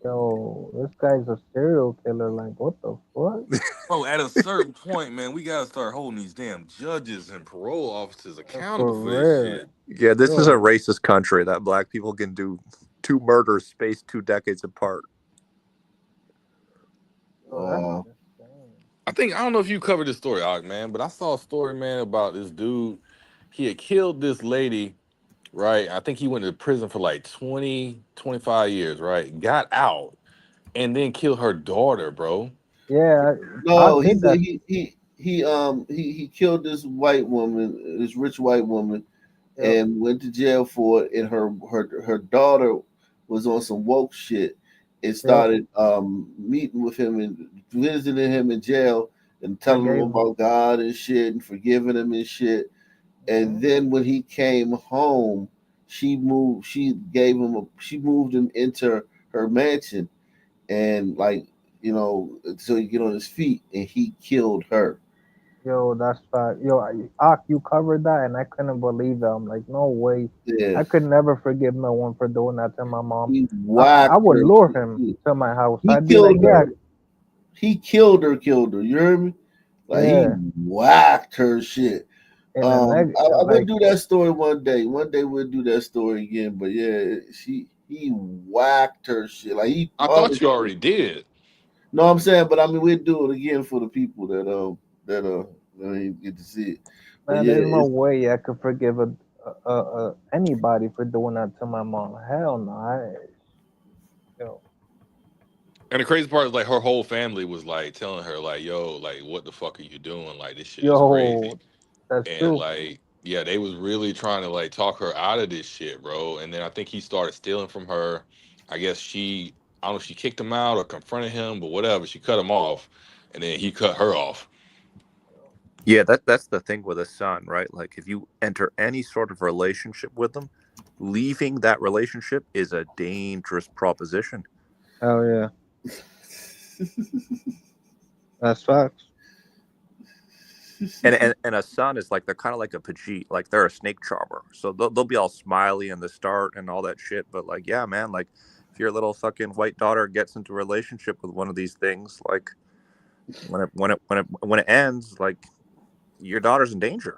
[SPEAKER 12] Yo, this guy's a serial killer. Like, what the fuck?
[SPEAKER 9] Bro, at a certain point, man, we gotta start holding these damn judges and parole officers accountable for this shit.
[SPEAKER 18] Yeah, this is a racist country that black people can do 2 murders spaced 2 decades apart.
[SPEAKER 9] I don't know if you covered this story, Og, man, but I saw a story, man, about this dude. He had killed this lady, right? I think he went to prison for like 20, 25 years, right? Got out and then killed her daughter, bro.
[SPEAKER 12] Yeah.
[SPEAKER 1] No, he killed this white woman, this rich white woman, and went to jail for it. And her daughter was on some woke shit and started meeting with him and visiting him in jail and telling him about God and shit and forgiving him and shit. And then when he came home, she moved him into her mansion and so he get on his feet, and he killed her.
[SPEAKER 12] Yo, that's fact. Yo, you covered that, and I couldn't believe it. I'm like, no way.
[SPEAKER 1] Yeah.
[SPEAKER 12] I could never forgive no one for doing that to my mom.
[SPEAKER 1] Whacked
[SPEAKER 12] I would
[SPEAKER 1] her.
[SPEAKER 12] lure him to my house.
[SPEAKER 1] He
[SPEAKER 12] I'd be
[SPEAKER 1] killed
[SPEAKER 12] like,
[SPEAKER 1] her. He killed her. You hear me? Like he whacked her shit. I would do that story one day. One day we'll do that story again. But yeah, he whacked her shit. Like
[SPEAKER 9] I thought you already did.
[SPEAKER 1] No, I'm saying, but I mean, we'll do it again for the people that didn't get to see it. But
[SPEAKER 12] man,
[SPEAKER 1] yeah,
[SPEAKER 12] there's no way I could forgive anybody for doing that to my mom. Hell no.
[SPEAKER 9] And the crazy part is, like, her whole family was like telling her, like, yo, like, what the fuck are you doing? Like, this shit is crazy.
[SPEAKER 12] That's
[SPEAKER 9] and
[SPEAKER 12] true.
[SPEAKER 9] like, yeah, they was really trying to like talk her out of this shit, bro. And then I think he started stealing from her. I guess I don't know if she kicked him out or confronted him, but whatever. She cut him off, and then he cut her off.
[SPEAKER 18] Yeah, that's the thing with a son, right? Like, if you enter any sort of relationship with them, leaving that relationship is a dangerous proposition.
[SPEAKER 12] Oh yeah. That's facts.
[SPEAKER 18] And a son is like, they're kind of like a Pajit, like they're a snake charmer. So they'll be all smiley in the start and all that shit. But like, yeah, man, like if your little fucking white daughter gets into a relationship with one of these things, like when it ends, like your daughter's in danger.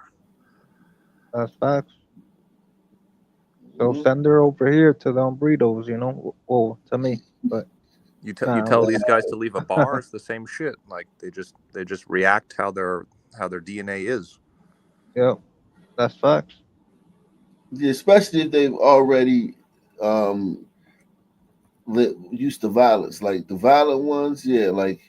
[SPEAKER 12] That's facts. So send her over here to the Umbritos, well, to me, but.
[SPEAKER 18] You tell these guys to leave a bar, it's the same shit. Like they just react how their DNA is.
[SPEAKER 12] Yep, that's facts.
[SPEAKER 1] Yeah, especially if they've already used to violence, like the violent ones. Yeah, like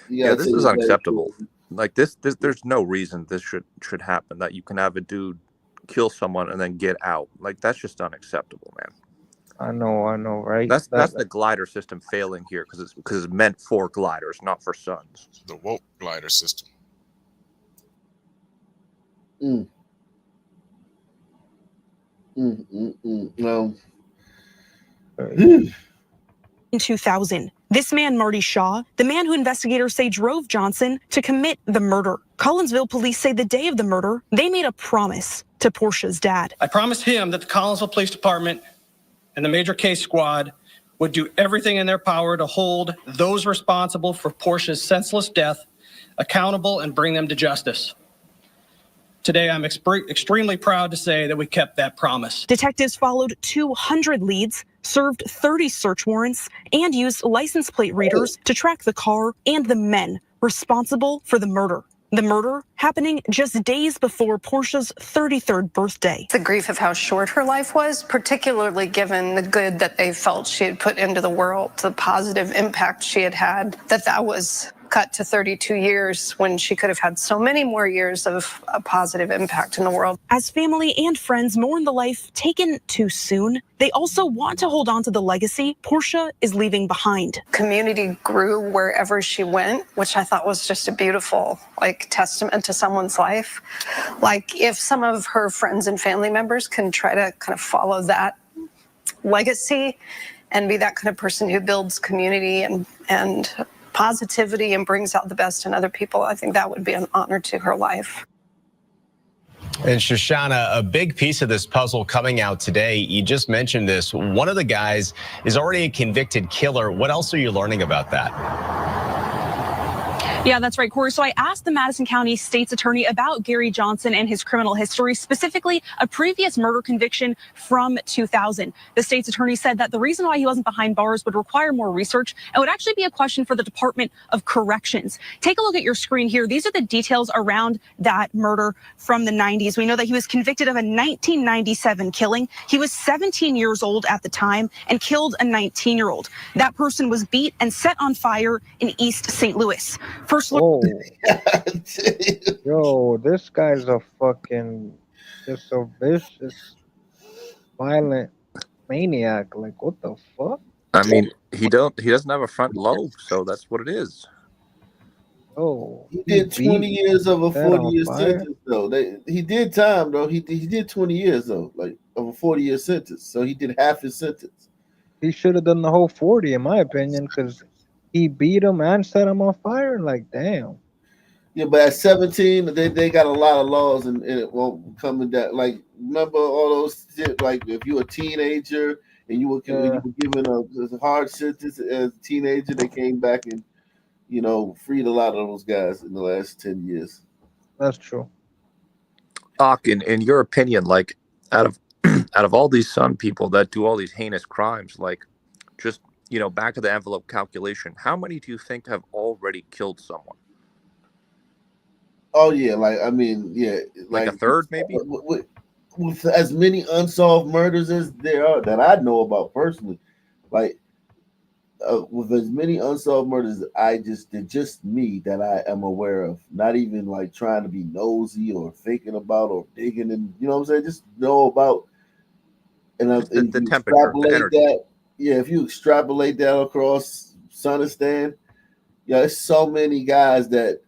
[SPEAKER 18] this is unacceptable. Like this, there's no reason this should happen. That you can have a dude kill someone and then get out. Like that's just unacceptable, man.
[SPEAKER 12] I know, right?
[SPEAKER 18] That's the glider system failing here because it's meant for gliders, not for sons.
[SPEAKER 8] The woke glider system.
[SPEAKER 1] No.
[SPEAKER 16] In 2000, this man, Marty Shaw, the man who investigators say drove Johnson to commit the murder. Collinsville police say the day of the murder, they made a promise to Portia's dad.
[SPEAKER 21] I promised him that the Collinsville Police Department and the Major Case Squad would do everything in their power to hold those responsible for Portia's senseless death accountable and bring them to justice. Today, I'm extremely proud to say that we kept that promise.
[SPEAKER 16] Detectives followed 200 leads, served 30 search warrants, and used license plate readers to track the car and the men responsible for the murder. The murder happening just days before Portia's 33rd birthday.
[SPEAKER 6] The grief of how short her life was, particularly given the good that they felt she had put into the world, the positive impact she had had, that was cut to 32 years when she could have had so many more years of a positive impact in the world.
[SPEAKER 16] As family and friends mourn the life taken too soon, they also want to hold on to the legacy Portia is leaving behind.
[SPEAKER 6] Community grew wherever she went, which I thought was just a beautiful, testament to someone's life. If some of her friends and family members can try to kind of follow that legacy and be that kind of person who builds community and positivity and brings out the best in other people, I think that would be an honor to her life.
[SPEAKER 14] And Shoshana, a big piece of this puzzle coming out today, you just mentioned this, one of the guys is already a convicted killer. What else are you learning about that?
[SPEAKER 16] Yeah, that's right, Corey. So I asked the Madison County State's Attorney about Gary Johnson and his criminal history, specifically a previous murder conviction from 2000. The state's attorney said that the reason why he wasn't behind bars would require more research and would actually be a question for the Department of Corrections. Take a look at your screen here. These are the details around that murder from the 90s. We know that he was convicted of a 1997 killing. He was 17 years old at the time and killed a 19-year-old. That person was beat and set on fire in East St. Louis. First look.
[SPEAKER 12] Oh, yo, this guy's a fucking just a vicious, violent maniac. Like, what the fuck?
[SPEAKER 18] I mean, he doesn't have a front lobe, so that's what it is.
[SPEAKER 12] Oh,
[SPEAKER 1] he did 20 years of a 40-year sentence, though. He did time, though. He did 20 years, though, of a 40-year sentence. So he did half his sentence.
[SPEAKER 12] He should have done the whole 40, in my opinion, because he beat him and set him on fire. Like, damn.
[SPEAKER 1] Yeah, but at 17, they got a lot of laws, and it won't come in that. Remember all those shit? If you're a teenager and you were given a hard sentence as a teenager, they came back and freed a lot of those guys in the last 10 years.
[SPEAKER 12] That's true.
[SPEAKER 18] In your opinion, out of all these Sun people that do all these heinous crimes, just back to the envelope calculation, how many do you think have already killed someone?
[SPEAKER 1] Oh yeah, like
[SPEAKER 18] a third, maybe.
[SPEAKER 1] With as many unsolved murders as there are that I know about personally, with as many unsolved murders, just me that I am aware of. Not even trying to be nosy or thinking about or digging, and you know what I'm saying. Just know about, and
[SPEAKER 18] the temperature, the energy.
[SPEAKER 1] That. Yeah, if you extrapolate that across Sunistan, there's so many guys that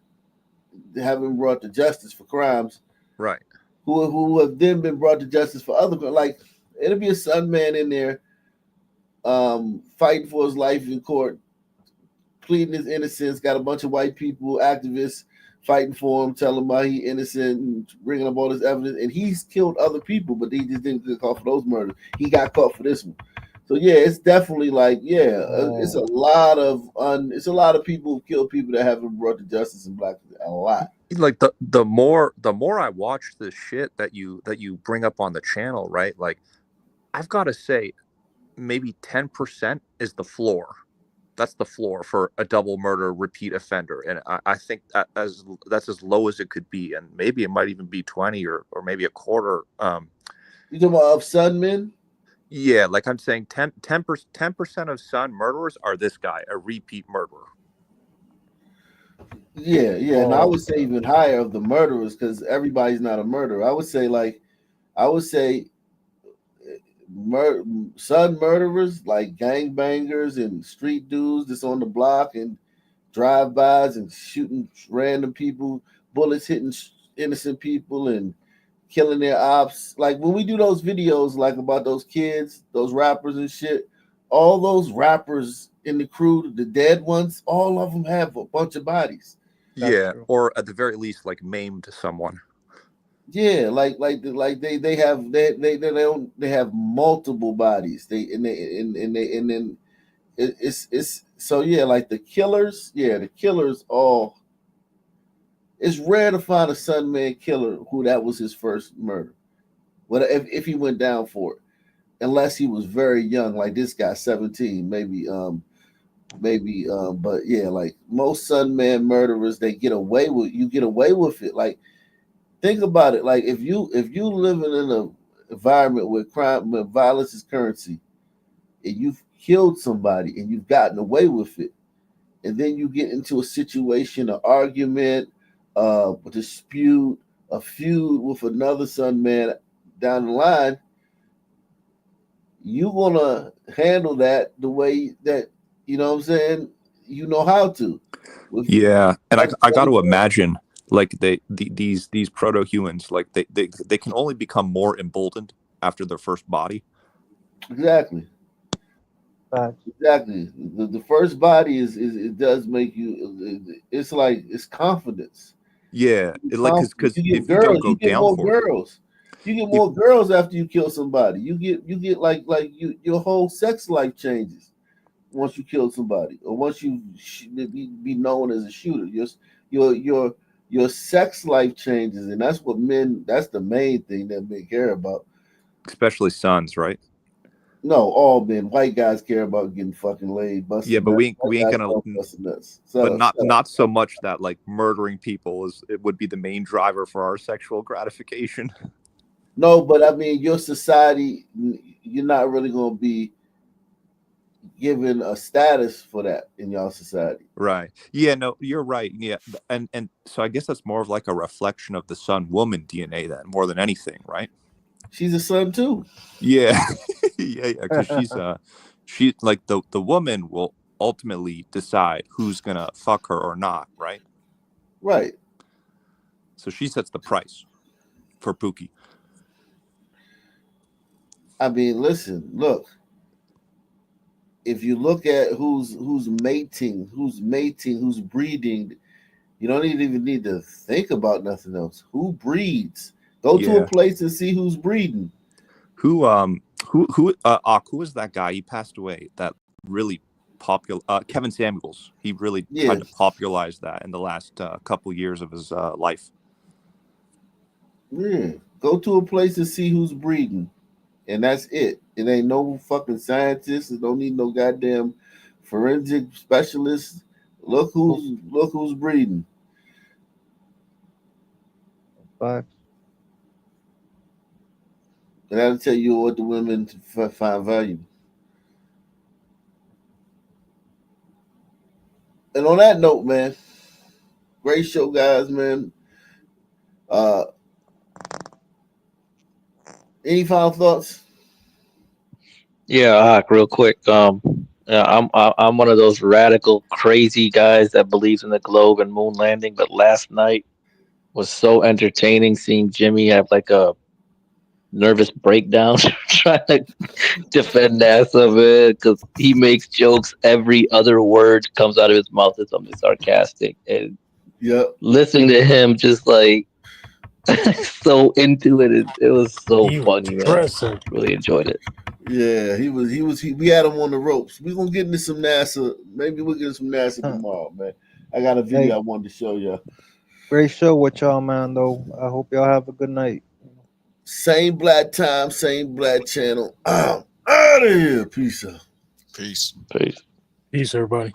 [SPEAKER 1] haven't brought to justice for crimes,
[SPEAKER 18] right?
[SPEAKER 1] Who have then been brought to justice for other crimes. It'll be a Sun man in there, fighting for his life in court, pleading his innocence. Got a bunch of white people, activists, fighting for him, telling him why he's innocent, and bringing up all this evidence. And he's killed other people, but he just didn't get caught for those murders. He got caught for this one. So yeah, it's definitely it's a lot of people who kill people that haven't brought to justice in Black. A lot.
[SPEAKER 18] The more I watch this shit that you bring up on the channel, right? I've got to say, maybe 10% is the floor. That's the floor for a double murder repeat offender, and I think that's as low as it could be, and maybe it might even be 20 or maybe a quarter.
[SPEAKER 1] You talking about Sun men?
[SPEAKER 18] Yeah, I'm saying 10% of Sun murderers are this guy, a repeat murderer.
[SPEAKER 1] Yeah, and I would say even higher of the murderers, because everybody's not a murderer. I would say Sun murderers, like gangbangers and street dudes that's on the block and drive-bys and shooting random people, bullets hitting innocent people and killing their ops. When we do those videos about those kids, those rappers and shit, all those rappers in the crew, the dead ones, all of them have a bunch of bodies.
[SPEAKER 18] That's true. Or at the very least, maimed someone.
[SPEAKER 1] Yeah, they have multiple bodies. It's so yeah, the killers all. It's rare to find a Sun man killer who that was his first murder. If he went down for it, unless he was very young, like this guy, 17, maybe maybe. But yeah, like most Sunman murderers, they get away with. You get away with it. Like think about it. Like if you living in an environment where crime, where violence is currency, and you've killed somebody and you've gotten away with it, and then you get into a situation, an argument, a dispute, a feud with another Sunman down the line, you're gonna handle that the way that you know what I'm saying. You know how to.
[SPEAKER 14] Yeah, and I got to imagine like these proto-humans, like they can only become more emboldened after their first body.
[SPEAKER 1] Exactly. Exactly. The first body is it does make you. It's like it's confidence.
[SPEAKER 14] Yeah, because
[SPEAKER 1] You get
[SPEAKER 14] if you don't
[SPEAKER 1] girls.
[SPEAKER 14] go
[SPEAKER 1] You get
[SPEAKER 14] down
[SPEAKER 1] more
[SPEAKER 14] for it,
[SPEAKER 1] girls. You get more girls after you kill somebody. You get like your whole sex life changes once you kill somebody, or once you be known as a shooter. Your sex life changes, and that's what men. That's the main thing that men care about.
[SPEAKER 14] especially sons, right?
[SPEAKER 1] No, all men. White guys care about getting fucking laid,
[SPEAKER 14] Yeah,
[SPEAKER 1] busting
[SPEAKER 14] but
[SPEAKER 1] nuts.
[SPEAKER 14] we
[SPEAKER 1] White
[SPEAKER 14] ain't
[SPEAKER 1] guys
[SPEAKER 14] gonna.
[SPEAKER 1] love busting nuts.
[SPEAKER 14] But
[SPEAKER 1] Shut up.
[SPEAKER 14] not so much that like murdering people would be the main driver for our sexual gratification.
[SPEAKER 1] No, but I mean, your society, you're not really going to be given a status for that in your society.
[SPEAKER 14] Right. Yeah, no, you're right. Yeah. And so I guess that's more of like a reflection of the Sun woman DNA then, more than anything, right?
[SPEAKER 1] She's a son too.
[SPEAKER 14] Yeah. Yeah, because she like the woman will ultimately decide who's gonna fuck her or not, right?
[SPEAKER 1] Right.
[SPEAKER 14] So she sets the price for Pookie.
[SPEAKER 1] I mean, listen, look. If you look at who's mating, who's breeding, you don't even need to think about nothing else. Who breeds? Go to a
[SPEAKER 14] Yeah.
[SPEAKER 1] place and see who's breeding.
[SPEAKER 14] Who was that guy? He passed away. That really popular Kevin Samuels. He really tried to popularize that in the last couple years of his life.
[SPEAKER 1] Yeah. Go to a place and see who's breeding. And that's it. It ain't no fucking scientists. It don't need no goddamn forensic specialists. Look who's breeding.
[SPEAKER 12] But
[SPEAKER 1] And that'll tell you what the women find valuable. And on that note, man, great show, guys, man. Any final thoughts?
[SPEAKER 4] Yeah, real quick. Yeah, I'm one of those radical, crazy guys that believes in the globe and moon landing. But last night was so entertaining seeing Jimmy have like a nervous breakdown trying to defend NASA, man, because he makes jokes. Every other word comes out of his mouth is something sarcastic, and listening to him just like so into it, it was so funny, man. Really enjoyed it.
[SPEAKER 1] Yeah, we had him on the ropes. We're gonna get into some NASA. Maybe we'll get some NASA tomorrow, man. I got a video I wanted to show you.
[SPEAKER 12] Great show with y'all, man, though. I hope y'all have a good night.
[SPEAKER 1] Same black time, same black channel. I'm out of here. Peace out.
[SPEAKER 8] Peace.
[SPEAKER 4] Peace.
[SPEAKER 26] Peace, everybody.